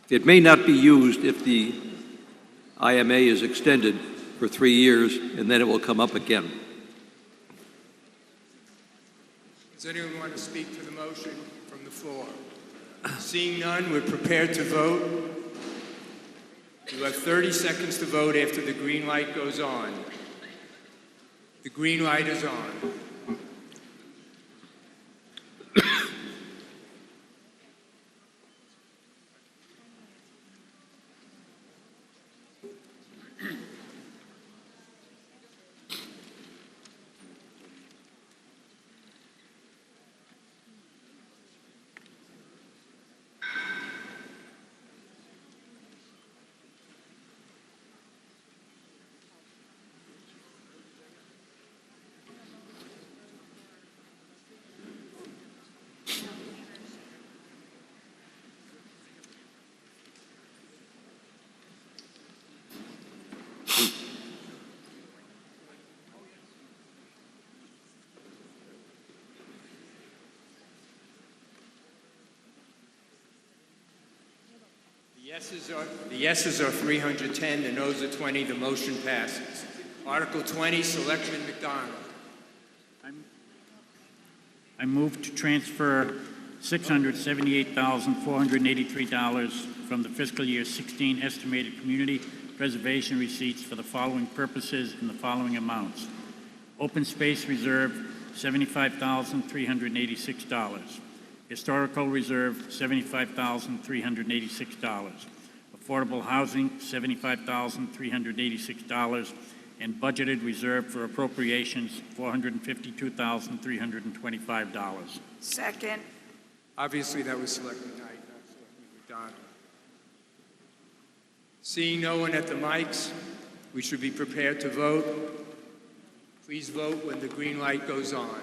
It may not be used if the IMA is extended for 3 years, and then it will come up again. Does anyone want to speak to the motion from the floor? Seeing none, we're prepared to vote. You have 30 seconds to vote after the green light goes on. The green light is on. The yeses are 310, the noes are 20, the motion passes. Article 20, Selectman McDonald. I move to transfer $678,483 from the fiscal year 16 estimated community preservation receipts for the following purposes in the following amounts. Open Space Reserve, $75,386. Historical Reserve, $75,386. Affordable Housing, $75,386. And budgeted reserve for appropriations, $452,325. Second. Obviously, that was Selectman Knight, not Selectman McDonald. Seeing no one at the mics, we should be prepared to vote. Please vote when the green light goes on.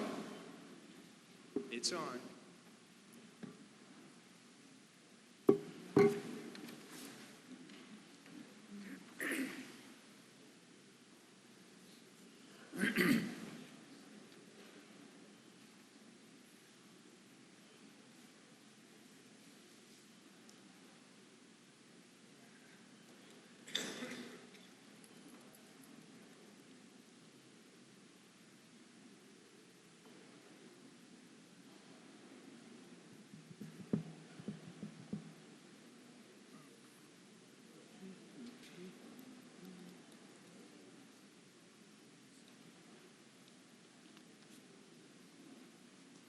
It's on.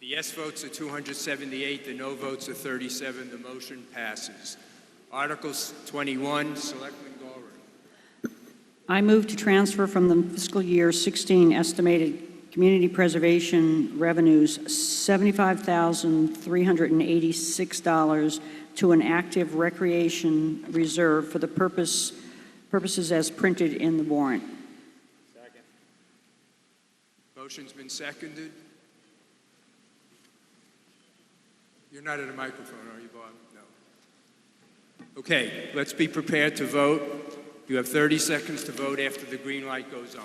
The yes votes are 278, the no votes are 37. The motion passes. Article 21, Selectman Gorin. I move to transfer from the fiscal year 16 estimated community preservation revenues $75,386 to an active recreation reserve for the purposes as printed in the warrant. Second. Motion's been seconded. You're not at a microphone, are you, Bob? No. Okay, let's be prepared to vote. You have 30 seconds to vote after the green light goes on.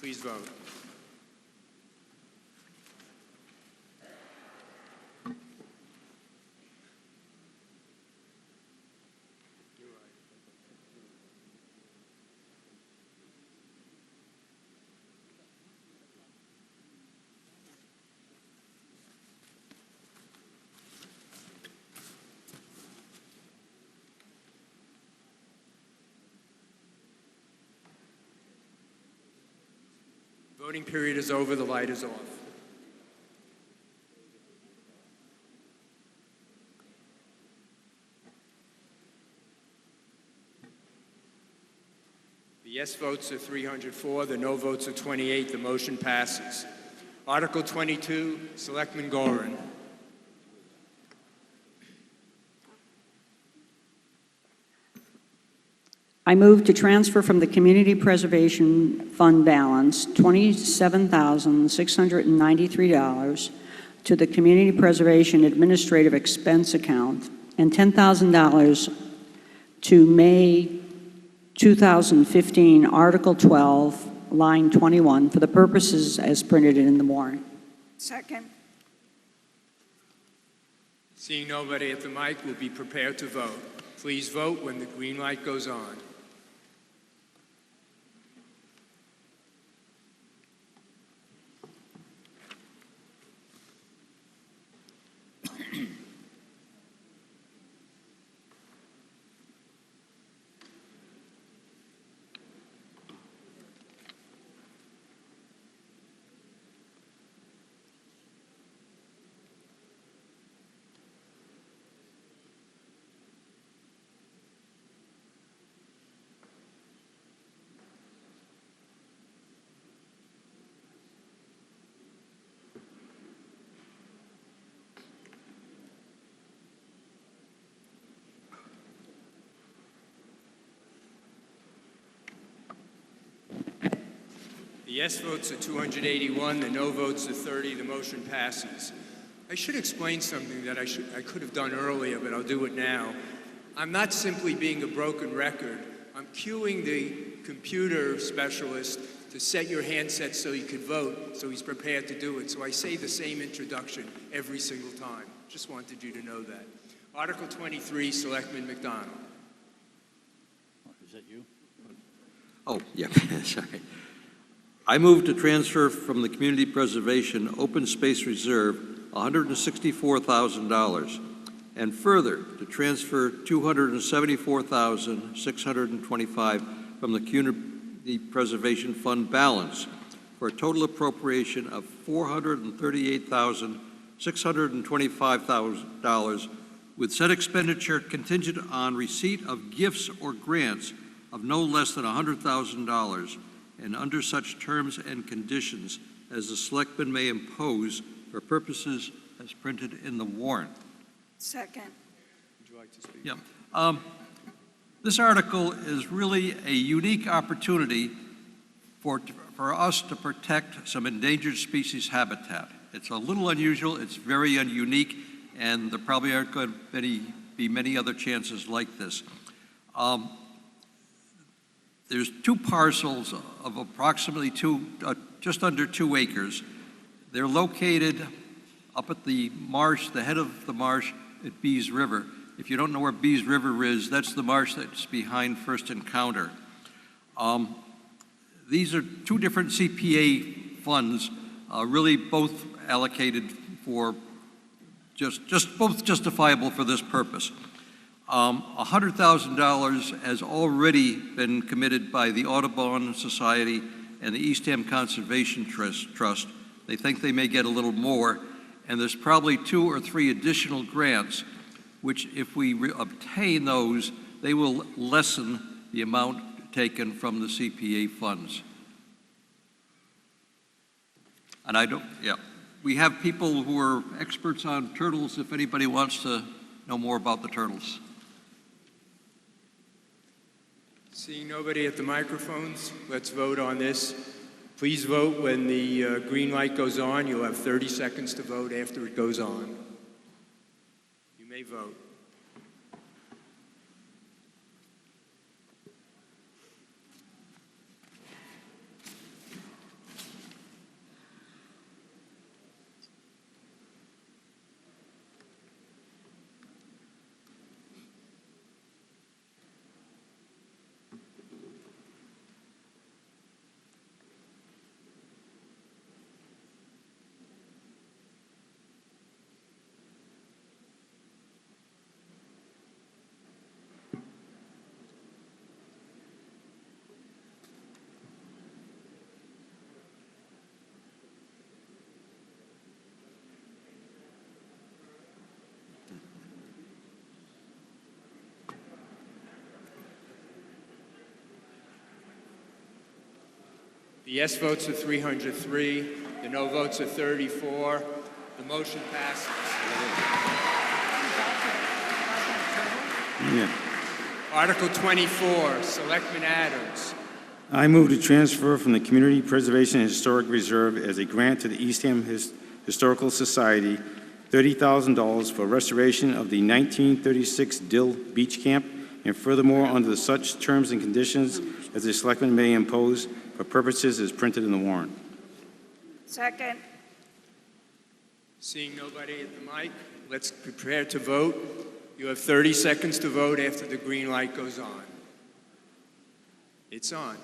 Please vote. Voting period is over. The light is off. The yes votes are 304. The no votes are 28. The motion passes. Article 22, Selectman Gorin. I move to transfer from the Community Preservation Fund balance $27,693 to the Community Preservation Administrative Expense account and $10,000 to May 2015 Article 12, line 21, for the purposes as printed in the warrant. Second. Seeing nobody at the mic, we'll be prepared to vote. Please vote when the green light goes on. The yes votes are 281, the no votes are 30, the motion passes. I should explain something that I could have done earlier, but I'll do it now. I'm not simply being a broken record. I'm cueing the computer specialist to set your handset so you could vote, so he's prepared to do it. So I say the same introduction every single time. Just wanted you to know that. Article 23, Selectman McDonald. Is that you? Oh, yeah, sorry. I move to transfer from the Community Preservation Open Space Reserve $164,000, and further to transfer $274,625 from the Community Preservation Fund balance for a total appropriation of $438,625 with said expenditure contingent on receipt of gifts or grants of no less than $100,000 and under such terms and conditions as the selectmen may impose for purposes as printed in the warrant. Second. Would you like to speak? Yeah. This article is really a unique opportunity for us to protect some endangered species habitat. It's a little unusual, it's very unique, and there probably aren't going to be many other chances like this. There's 2 parcels of approximately just under 2 acres. They're located up at the marsh, the head of the marsh at Bees River. If you don't know where Bees River is, that's the marsh that's behind First Encounter. These are 2 different CPA funds, really both allocated for both justifiable for this purpose. $100,000 has already been committed by the Audubon Society and the Eastham Conservation Trust. They think they may get a little more, and there's probably 2 or 3 additional grants, which if we obtain those, they will lessen the amount taken from the CPA funds. And we have people who are experts on turtles if anybody wants to know more about the turtles. Seeing nobody at the microphones, let's vote on this. Please vote when the green light goes on. You'll have 30 seconds to vote after it goes on. You may vote. The yes votes are 303. The no votes are 34. The motion passes. Yeah. Article 24, Selectman Adams. I move to transfer from the Community Preservation and Historic Reserve as a grant to the Eastham Historical Society $30,000 for restoration of the 1936 Dill Beach Camp, and furthermore, under such terms and conditions as the Selectmen may impose for purposes as printed in the warrant. Second. Seeing nobody at the mic, let's prepare to vote. You have 30 seconds to vote after the green light goes on. It's on.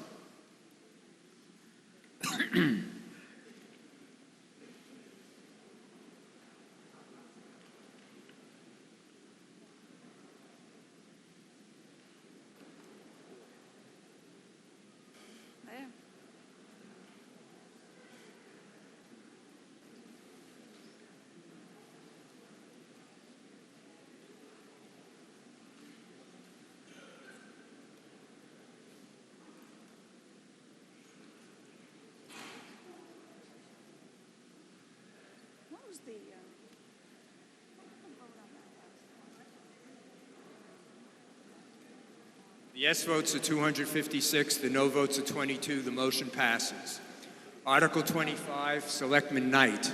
The yes votes are 256, the no votes are 22, the motion passes. Article 25, Selectman Knight.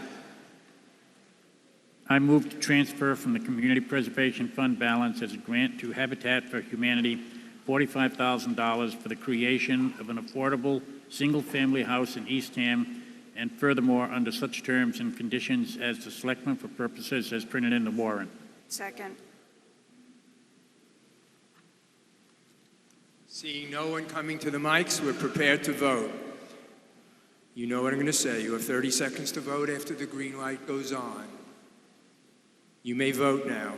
I move to transfer from the Community Preservation Fund balance as a grant to Habitat for Humanity $45,000 for the creation of an affordable single-family house in Eastham, and furthermore, under such terms and conditions as the Selectmen for purposes as printed in the warrant. Second. Seeing no one coming to the mics, we're prepared to vote. You know what I'm going to say. You have 30 seconds to vote after the green light goes on. You may vote now.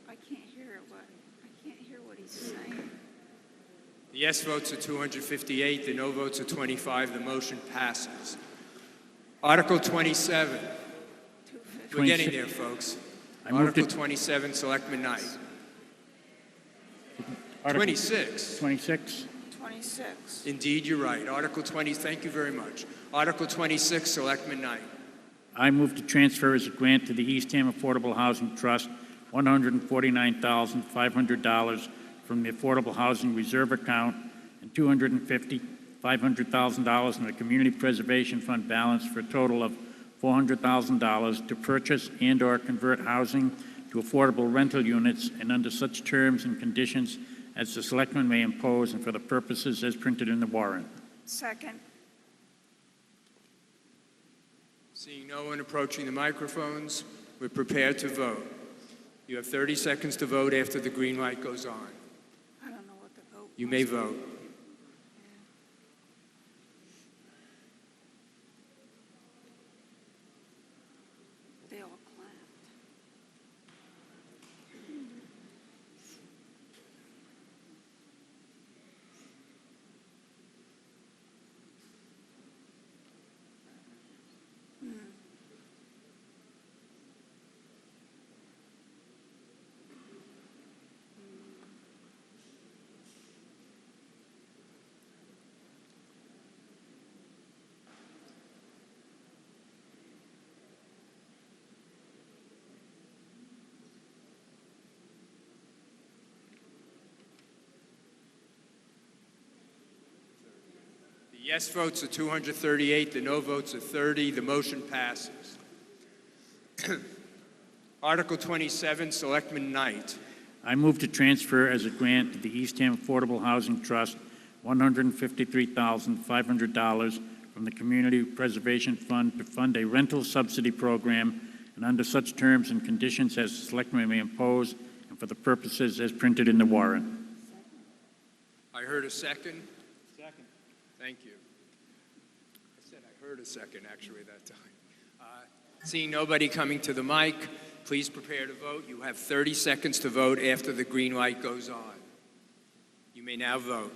I can't hear what he's saying. The yes votes are 258, the no votes are 25. The motion passes. Article 27. We're getting there, folks. Article 27, Selectman Knight. 26. 26. 26. Indeed, you're right. Article 20, thank you very much. Article 26, Selectman Knight. I move to transfer as a grant to the Eastham Affordable Housing Trust $149,500 from the Affordable Housing Reserve Account and $500,000 in the Community Preservation Fund balance for a total of $400,000 to purchase and/or convert housing to affordable rental units and under such terms and conditions as the Selectmen may impose and for the purposes as printed in the warrant. Second. Seeing no one approaching the microphones, we're prepared to vote. You have 30 seconds to vote after the green light goes on. I don't know what the vote You may vote. They all clapped. The yes votes are 238, the no votes are 30. The motion passes. Article 27, Selectman Knight. I move to transfer as a grant to the Eastham Affordable Housing Trust $153,500 from the Community Preservation Fund to fund a rental subsidy program and under such terms and conditions as the Selectmen may impose and for the purposes as printed in the warrant. I heard a second. Second. Thank you. I said I heard a second, actually, that time. Seeing nobody coming to the mic, please prepare to vote. You have 30 seconds to vote after the green light goes on. You may now vote.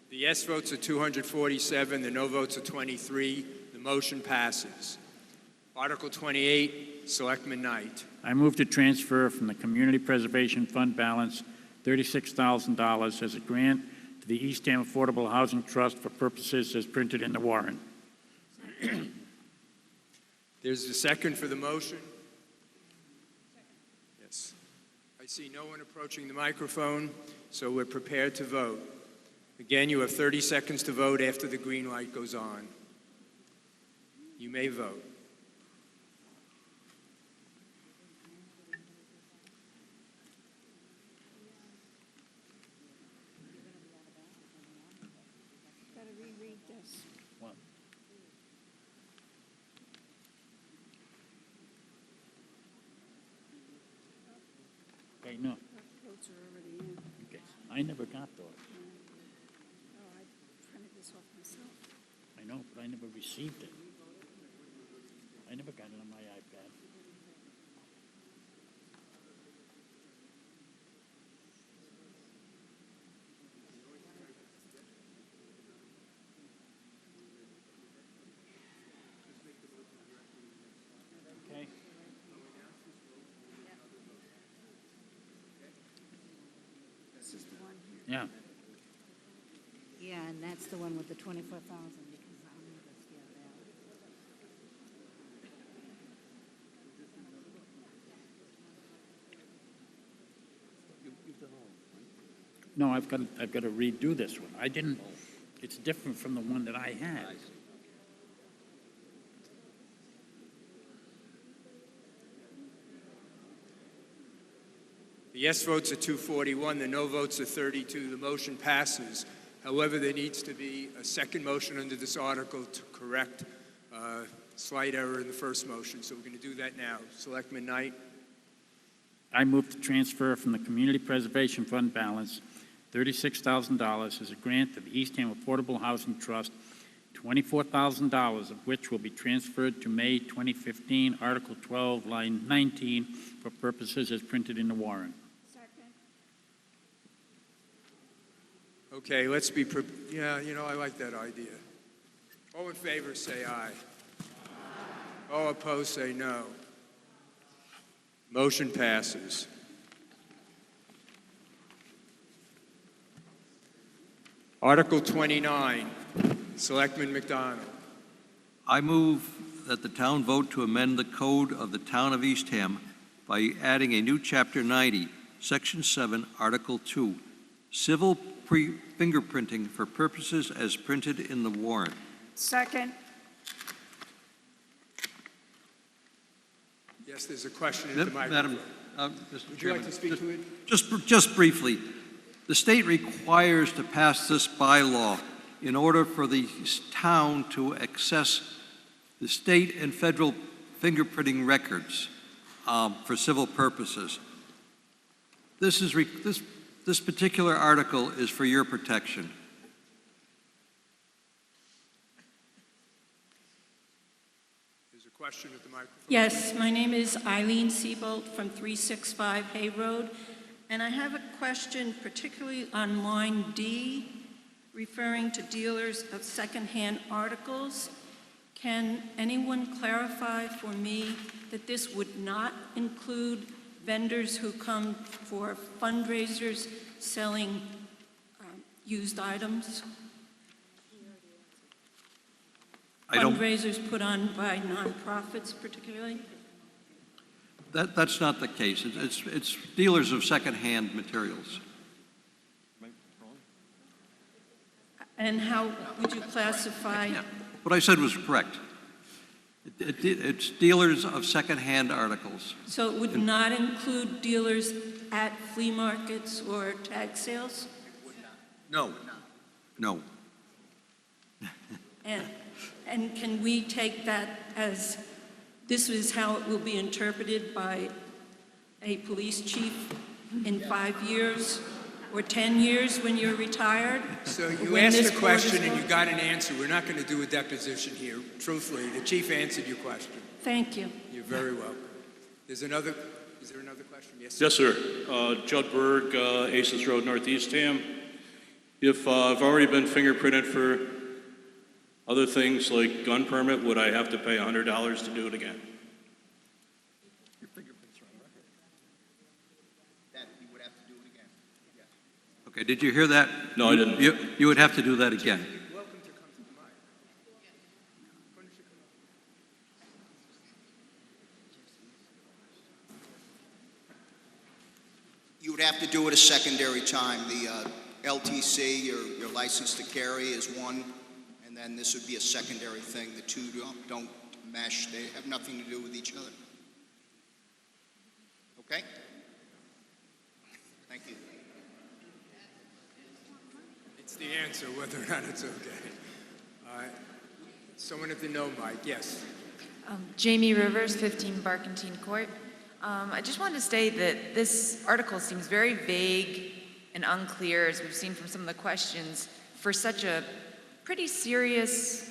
The yes votes are 247, the no votes are 23. The motion passes. Article 28, Selectman Knight. I move to transfer from the Community Preservation Fund balance $36,000 as a grant to the Eastham Affordable Housing Trust for purposes as printed in the warrant. There's the second for the motion. Yes. I see no one approaching the microphone, so we're prepared to vote. Again, you have 30 seconds to vote after the green light goes on. You may vote. Got to reread this. I know. Okay. I never got those. Oh, I printed this off myself. I know, but I never received it. I never got it on my iPad. Okay. This is the one here. Yeah. Yeah, and that's the one with the 24,000, because I don't know if that's the other ballot. No, I've got to redo this one. I didn't, it's different from the one that I had. The yes votes are 241, the no votes are 32. The motion passes. However, there needs to be a second motion under this article to correct a slight error in the first motion. So we're going to do that now. Selectman Knight. I move to transfer from the Community Preservation Fund balance $36,000 as a grant to the Eastham Affordable Housing Trust, $24,000 of which will be transferred to May 2015, Article 12, line 19, for purposes as printed in the warrant. Okay, let's be, yeah, you know, I like that idea. All in favor, say aye. All opposed, say no. Motion passes. Article 29, Selectman McDonald. I move that the town vote to amend the code of the town of Eastham by adding a new Chapter 90, Section 7, Article 2, civil fingerprinting for purposes as printed in the warrant. Second. Yes, there's a question in the microphone. Madam, Would Mr. you Chairman, like to speak to it? just briefly, the state requires to pass this bylaw in order for the town to access the state and federal fingerprinting records for civil purposes. This particular article is for your protection. There's a question at the microphone. Yes, my name is Eileen Siebold from 365 Hay Road, and I have a question particularly on line D, referring to dealers of secondhand articles. Can anyone clarify for me that this would not include vendors who come for fundraisers selling used items? Fundraisers put on by nonprofits particularly? That's not the case. It's dealers of secondhand materials. And how would you classify? What I said was correct. It's dealers of secondhand articles. So it would not include dealers at flea markets or tag sales? No. No. And can we take that as this is how it will be interpreted by a police chief in 5 years or 10 years when you're retired? So you asked a question and you got an answer. We're not going to do a deposition here. Truthfully, the chief answered your question. Thank you. You're very welcome. Is there another question? Yes, Yes, sir. Judd Berg, Aces Road, Northeast Ham. If I've already been fingerprinted for other things like gun permit, would I have to pay $100 to do it again? Okay, did you hear that? No, I didn't. You would have to do that again. You would have to do it a secondary time. The LTC, your license to carry, is one, and then this would be a secondary thing. The two don't mesh. They have nothing to do with each other. Okay? Thank you. it's the answer, whether or not it's okay. Someone at the no mic, yes. Jamie Rivers, 15 Barkentine Court. I just wanted to state that this article seems very vague and unclear, as we've seen from some of the questions, for such a pretty serious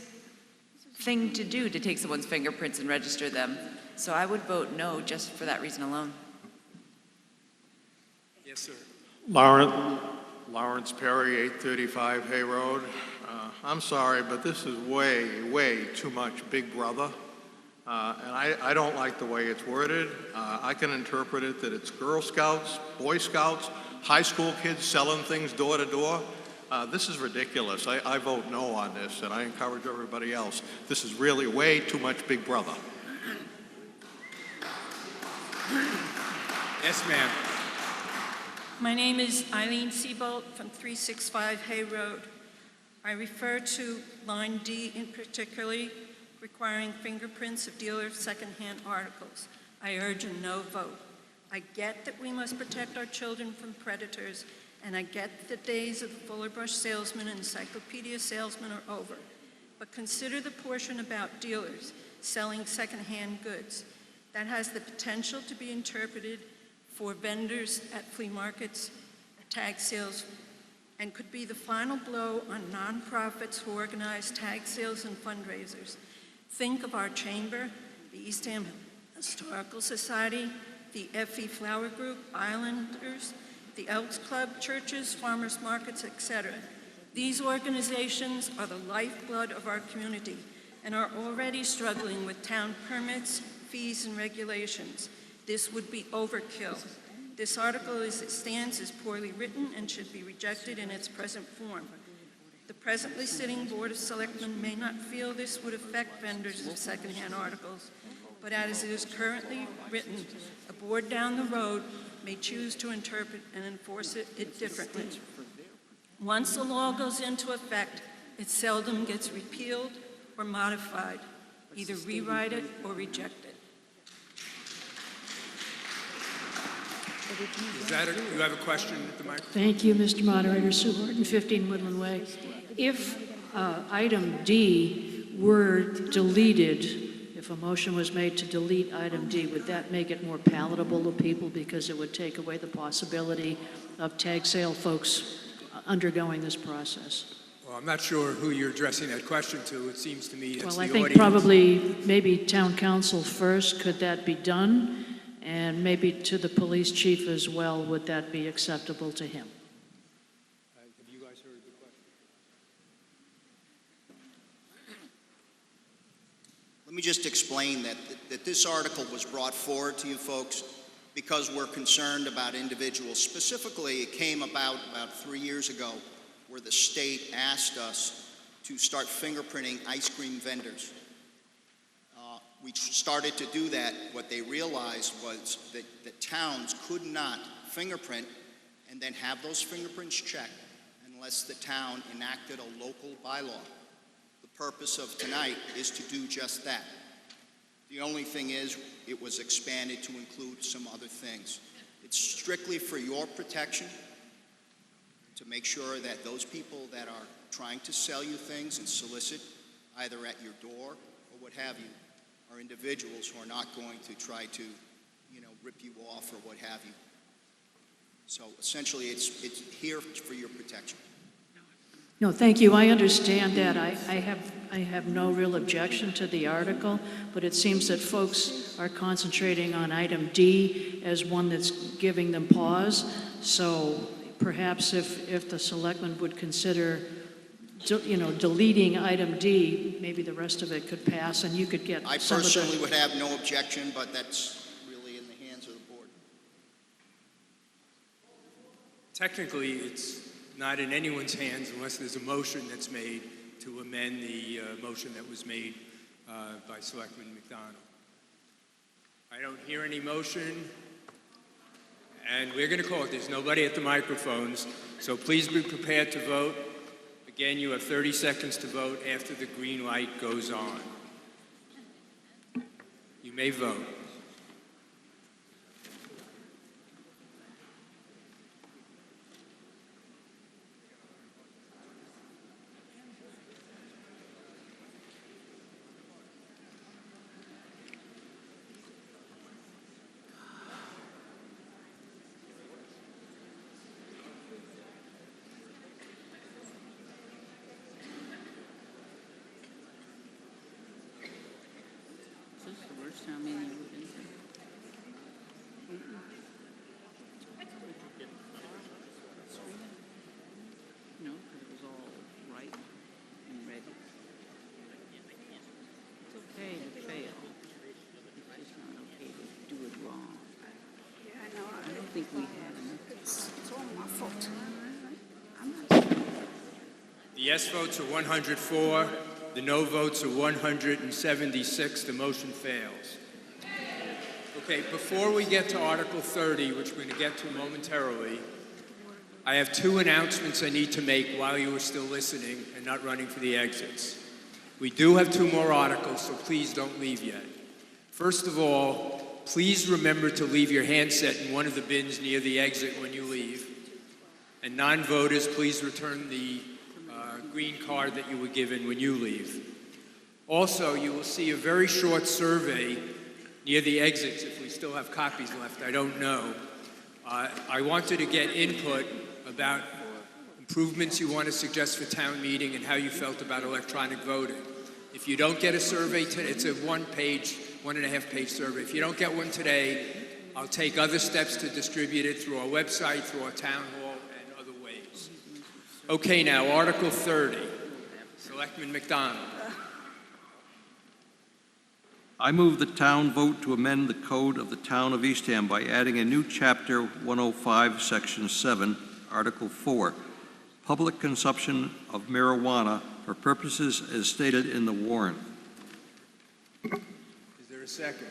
thing to do, to take someone's fingerprints and register them. So I would vote no just for that reason alone. Yes, sir. Lawrence Perry, 835 Hay Road. I'm sorry, but this is way too much Big Brother. And I don't like the way it's worded. I can interpret it that it's Girl Scouts, Boy Scouts, high school kids selling things door to door. This is ridiculous. I vote no on this, and I encourage everybody else. This is really way too much Big Brother. Yes, ma'am. My name is Eileen Seabolt from 365 Hay Road. I refer to line D in particularly, requiring fingerprints of dealers' secondhand articles. I urge a no vote. I get that we must protect our children from predators, and I get the days of the Fuller Brush salesman and encyclopedia salesman are over. But consider the portion about dealers selling secondhand goods. That has the potential to be interpreted for vendors at flea markets, tag sales, and could be the final blow on nonprofits who organize tag sales and fundraisers. Think of our chamber, the Eastham Historical Society, the FE Flower Group, Islanders, the Elks Club, churches, farmers markets, etc. These organizations are the lifeblood of our community and are already struggling with town permits, fees, and regulations. This would be overkill. This article as it stands is poorly written and should be rejected in its present form. The presently sitting Board of Selectmen may not feel this would affect vendors of secondhand articles, but as it is currently written, a board down the road may choose to interpret and enforce it differently. Once the law goes into effect, it seldom gets repealed or modified. Either rewrite it or reject it. You have a question at the microphone? Thank you, Mr. Moderator. Sue Horton, 15 Woodland Way. If item D were deleted, if a motion was made to delete item D, would that make it more palatable to people because it would take away the possibility of tag sale folks undergoing this process? Well, I'm not sure who you're addressing that question to. It seems to me it's Well, the I think audience. probably maybe town council first. Could that be done? And maybe to the police chief as well, would that be acceptable to him? Have you guys heard the question? Let me just explain that this article was brought forward to you folks because we're concerned about individuals. Specifically, it came about 3 years ago where the state asked us to start fingerprinting ice cream vendors. We started to do that. What they realized was that towns could not fingerprint and then have those fingerprints checked unless the town enacted a local bylaw. The purpose of tonight is to do just that. The only thing is, it was expanded to include some other things. It's strictly for your protection, to make sure that those people that are trying to sell you things and solicit, either at your door or what have you, are individuals who are not going to try to, rip you off or what have you. So essentially, it's here for your protection. No, thank you. I understand that. I have no real objection to the article, but it seems that folks are concentrating on item D as one that's giving them pause. So perhaps if the selectmen would consider deleting item D, maybe the rest of it could pass and you could get I some of the... personally would have no objection, but that's really in the hands of the board. Technically, it's not in anyone's hands unless there's a motion that's made to amend the motion that was made by Selectman McDonald. I don't hear any motion, and we're going to call it. There's nobody at the microphones, so please be prepared to vote. Again, you have 30 seconds to vote after the green light goes on. You may vote. last town meeting you were in. No, because it was all right and ready. It's okay to fail. It's just not okay to do it wrong. Yeah, I know. I don't think we have enough. It's all my fault. The yes votes are 104. The no votes are 176. The motion fails. Okay, before we get to Article 30, which we're going to get to momentarily, I have two announcements I need to make while you are still listening and not running for the exits. We do have two more articles, so please don't leave yet. First of all, please remember to leave your handset in one of the bins near the exit when you leave. And non-voters, please return the green card that you were given when you leave. Also, you will see a very short survey near the exits, if we still have copies left, I don't know. I wanted to get input about improvements you want to suggest for town meeting and how you felt about electronic voting. If you don't get a survey today, it's a 1.5-page survey. If you don't get one today, I'll take other steps to distribute it through our website, through our town hall, and other ways. Okay, now, Article 30. Selectman McDonald. I move the town vote to amend the code of the town of Eastham by adding a new chapter 105, section 7, article 4, public consumption of marijuana for purposes as stated in the warrant. Is there a second?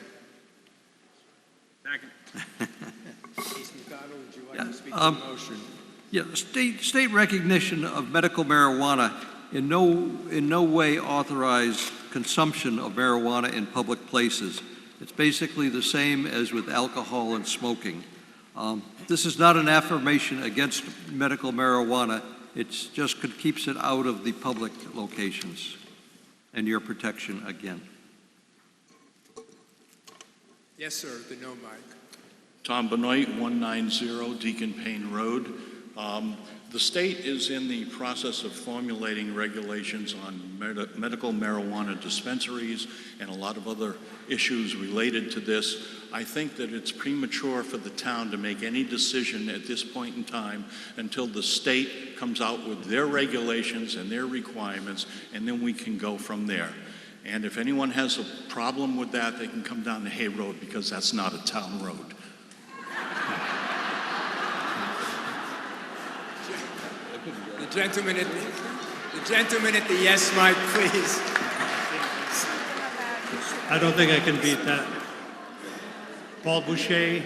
Second. Mr. McDonald, would you like to speak to the motion? Yeah, state recognition of medical marijuana in no way authorize consumption of marijuana in public places. It's basically the same as with alcohol and smoking. This is not an affirmation against medical marijuana. It's just keeps it out of the public locations and your protection again. Yes, sir, the no mic. Tom Benoit, 190 Deacon Payne Road. The state is in the process of formulating regulations on medical marijuana dispensaries and a lot of other issues related to this. I think that it's premature for the town to make any decision at this point in time until the state comes out with their regulations and their requirements, and then we can go from there. And if anyone has a problem with that, they can come down the Hay Road because that's not a town road. The gentleman at the yes mic, please. I don't think I can beat that. Paul Boucher,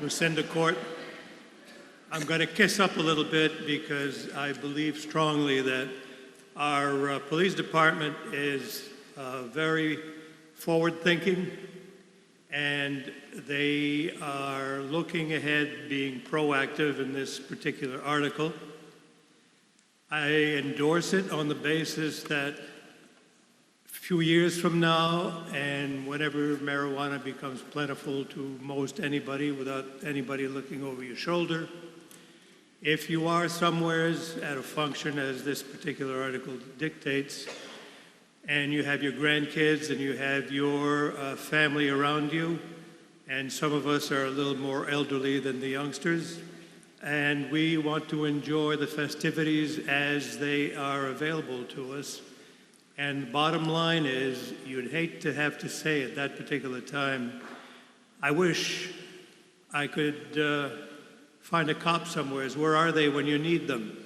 Lucinda Court. I'm going to kiss up a little bit because I believe strongly that our police department is very forward-thinking, and they are looking ahead, being proactive in this particular article. I endorse it on the basis that a few years from now, and whenever marijuana becomes plentiful to most anybody without anybody looking over your shoulder, if you are somewheres at a function, as this particular article dictates, and you have your grandkids and you have your family around you, and some of us are a little more elderly than the youngsters, and we want to enjoy the festivities as they are available to us. And the bottom line is, you'd hate to have to say at that particular time, I wish I could find a cop somewhere. Where are they when you need them?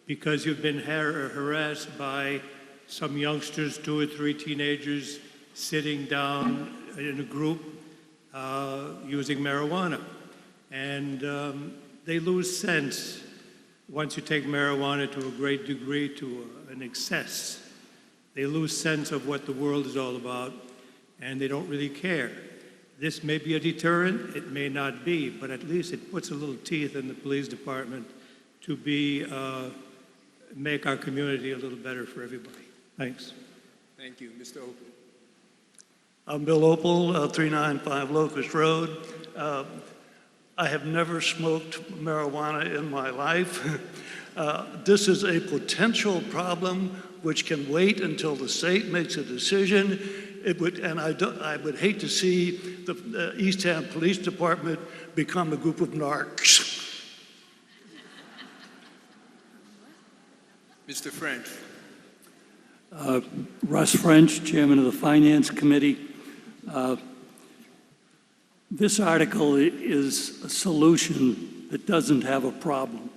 Because you've been harassed by some youngsters, 2 or 3 teenagers, sitting down in a group using marijuana. And they lose sense once you take marijuana to a great degree, to an excess. They lose sense of what the world is all about, and they don't really care. This may be a deterrent, it may not be, but at least it puts a little teeth in the police department to make our community a little better for everybody. Thanks. Thank you. Mr. Opel. I'm Bill Opel, 395 Locust Road. I have never smoked marijuana in my life. This is a potential problem which can wait until the state makes a decision. it would, and I would hate to see the Eastham Police Department become a group of narcs. Mr. French. Russ French, Chairman of the Finance Committee. This article is a solution that doesn't have a problem.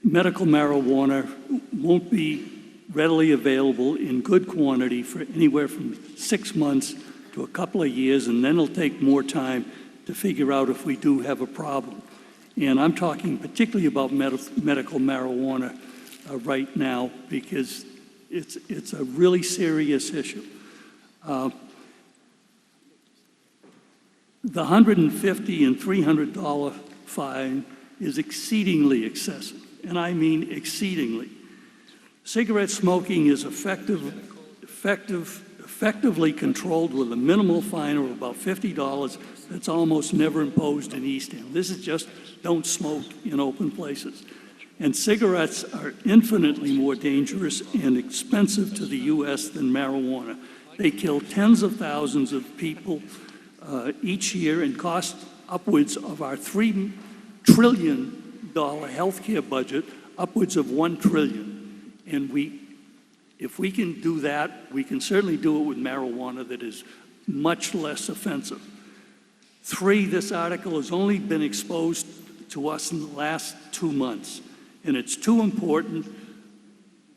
Medical marijuana won't be readily available in good quantity for anywhere from 6 months to a couple of years, and then it'll take more time to figure out if we do have a problem. And I'm talking particularly about medical marijuana right now, because it's a really serious issue. The $150 and $300 fine is exceedingly excessive, and I mean exceedingly. Cigarette smoking is effectively controlled with a minimal fine of about $50 that's almost never imposed in Eastham. This is just don't smoke in open places. And cigarettes are infinitely more dangerous and expensive to the U.S. than marijuana. They kill tens of thousands of people each year and cost upwards of our $3 trillion healthcare budget, upwards of $1 trillion. And if we can do that, we can certainly do it with marijuana that is much less offensive. 3, this article has only been exposed to us in the last 2 months, and it's too important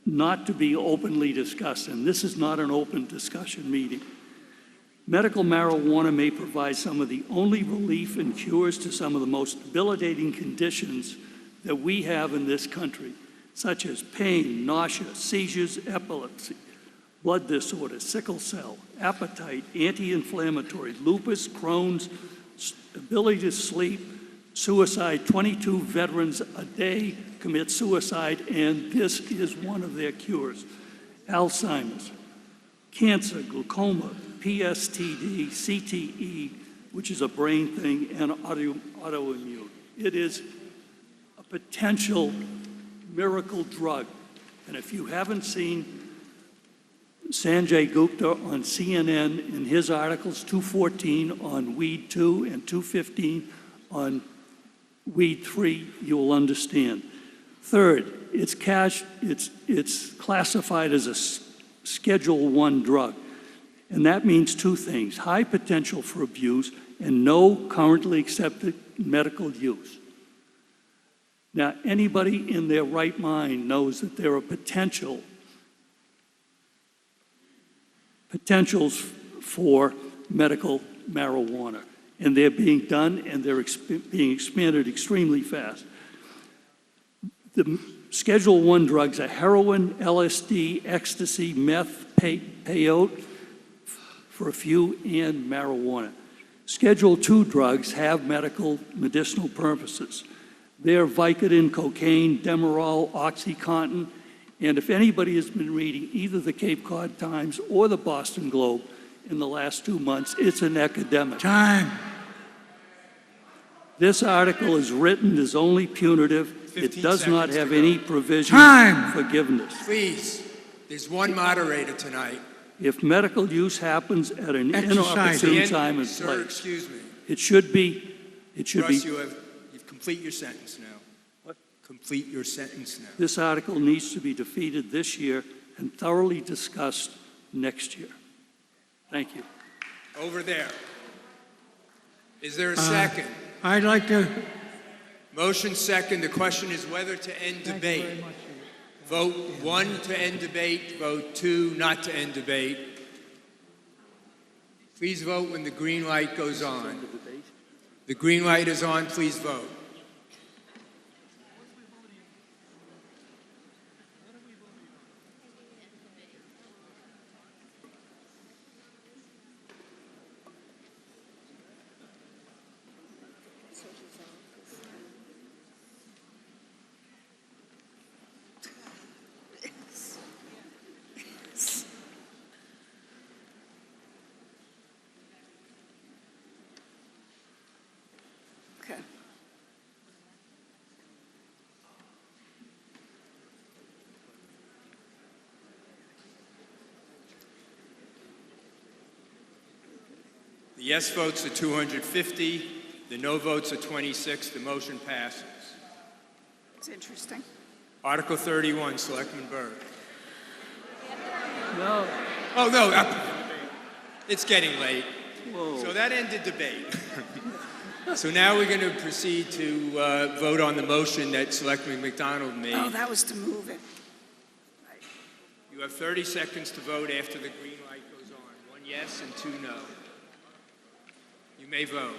not to be openly discussed, and this is not an open discussion meeting. Medical marijuana may provide some of the only relief and cures to some of the most debilitating conditions that we have in this country, such as pain, nausea, seizures, epilepsy, blood disorders, sickle cell, appetite, anti-inflammatory, lupus, Crohn's, ability to sleep, suicide. 22 veterans a day commit suicide, and this is one of their cures. Alzheimer's, cancer, glaucoma, PSTD, CTE, which is a brain thing, and autoimmune. It is a potential miracle drug. And if you haven't seen Sanjay Gupta on CNN in his articles, 214 on weed 2 and 215 on weed 3, you'll understand. Third, it's classified as a Schedule 1 drug. And that means 2 things: high potential for abuse and no currently accepted medical use. Now, anybody in their right mind knows that there are potentials for medical marijuana, and they're being done, and they're being expanded extremely fast. The Schedule 1 drugs are heroin, LSD, ecstasy, meth, peyote, for a few, and marijuana. Schedule 2 drugs have medicinal purposes. They're Vicodin, cocaine, Demerol, OxyContin, and if anybody has been reading either the Cape Cod Times or the Boston Globe in the last 2 months, it's an epidemic. Time. This article is written as only punitive. It does not have any provision for forgiveness. Please, there's one moderator tonight. If medical use happens at an inopportune time and Sir, place, excuse me. it should be. Russ, you've complete your sentence now. What? Complete your sentence now. This article needs to be defeated this year and thoroughly discussed next year. Thank you. Over there. Is there a second? I'd like to. Motion second. The question is whether to end debate. Vote 1 to end debate. Vote 2 not to end debate. Please vote when the green light goes on. The green light is on. Please vote. yes votes are 250, the no votes are 26, the motion passes. It's interesting. Article 31, Selectman Byrd. No. Oh, no, it's getting late. Whoa. So that ended debate. So now we're going to proceed to vote on the motion that Selectman McDonald made. Oh, that was to move it. You have 30 seconds to vote after the green light goes on. 1 yes and 2 no. You may vote.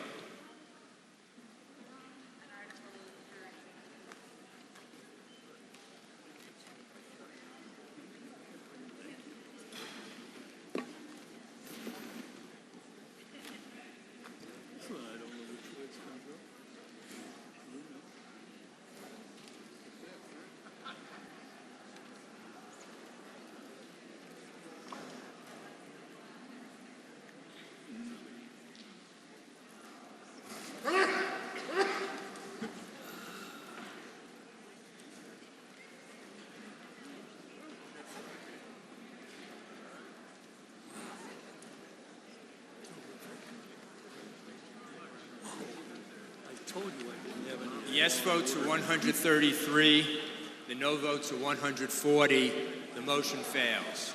The yes votes are 133, the no votes are 140, the motion fails.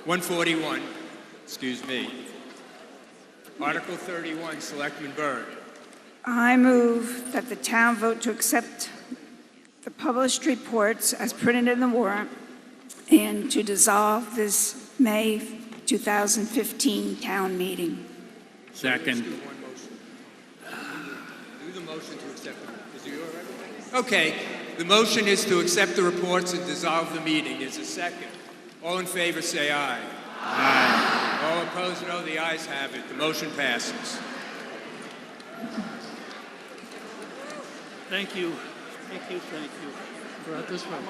141, excuse me. Article 31, Selectman Byrd. I move that the town vote to accept the published reports as printed in the warrant and to dissolve this May 2015 town meeting. Second. Do the motion to accept them. Is you all right? Okay, the motion is to accept the reports and dissolve the meeting. Is a second. All in favor say aye. Aye. All opposed, no. The ayes have it. The motion passes. Thank you. Thank you, thank you. Brought this one.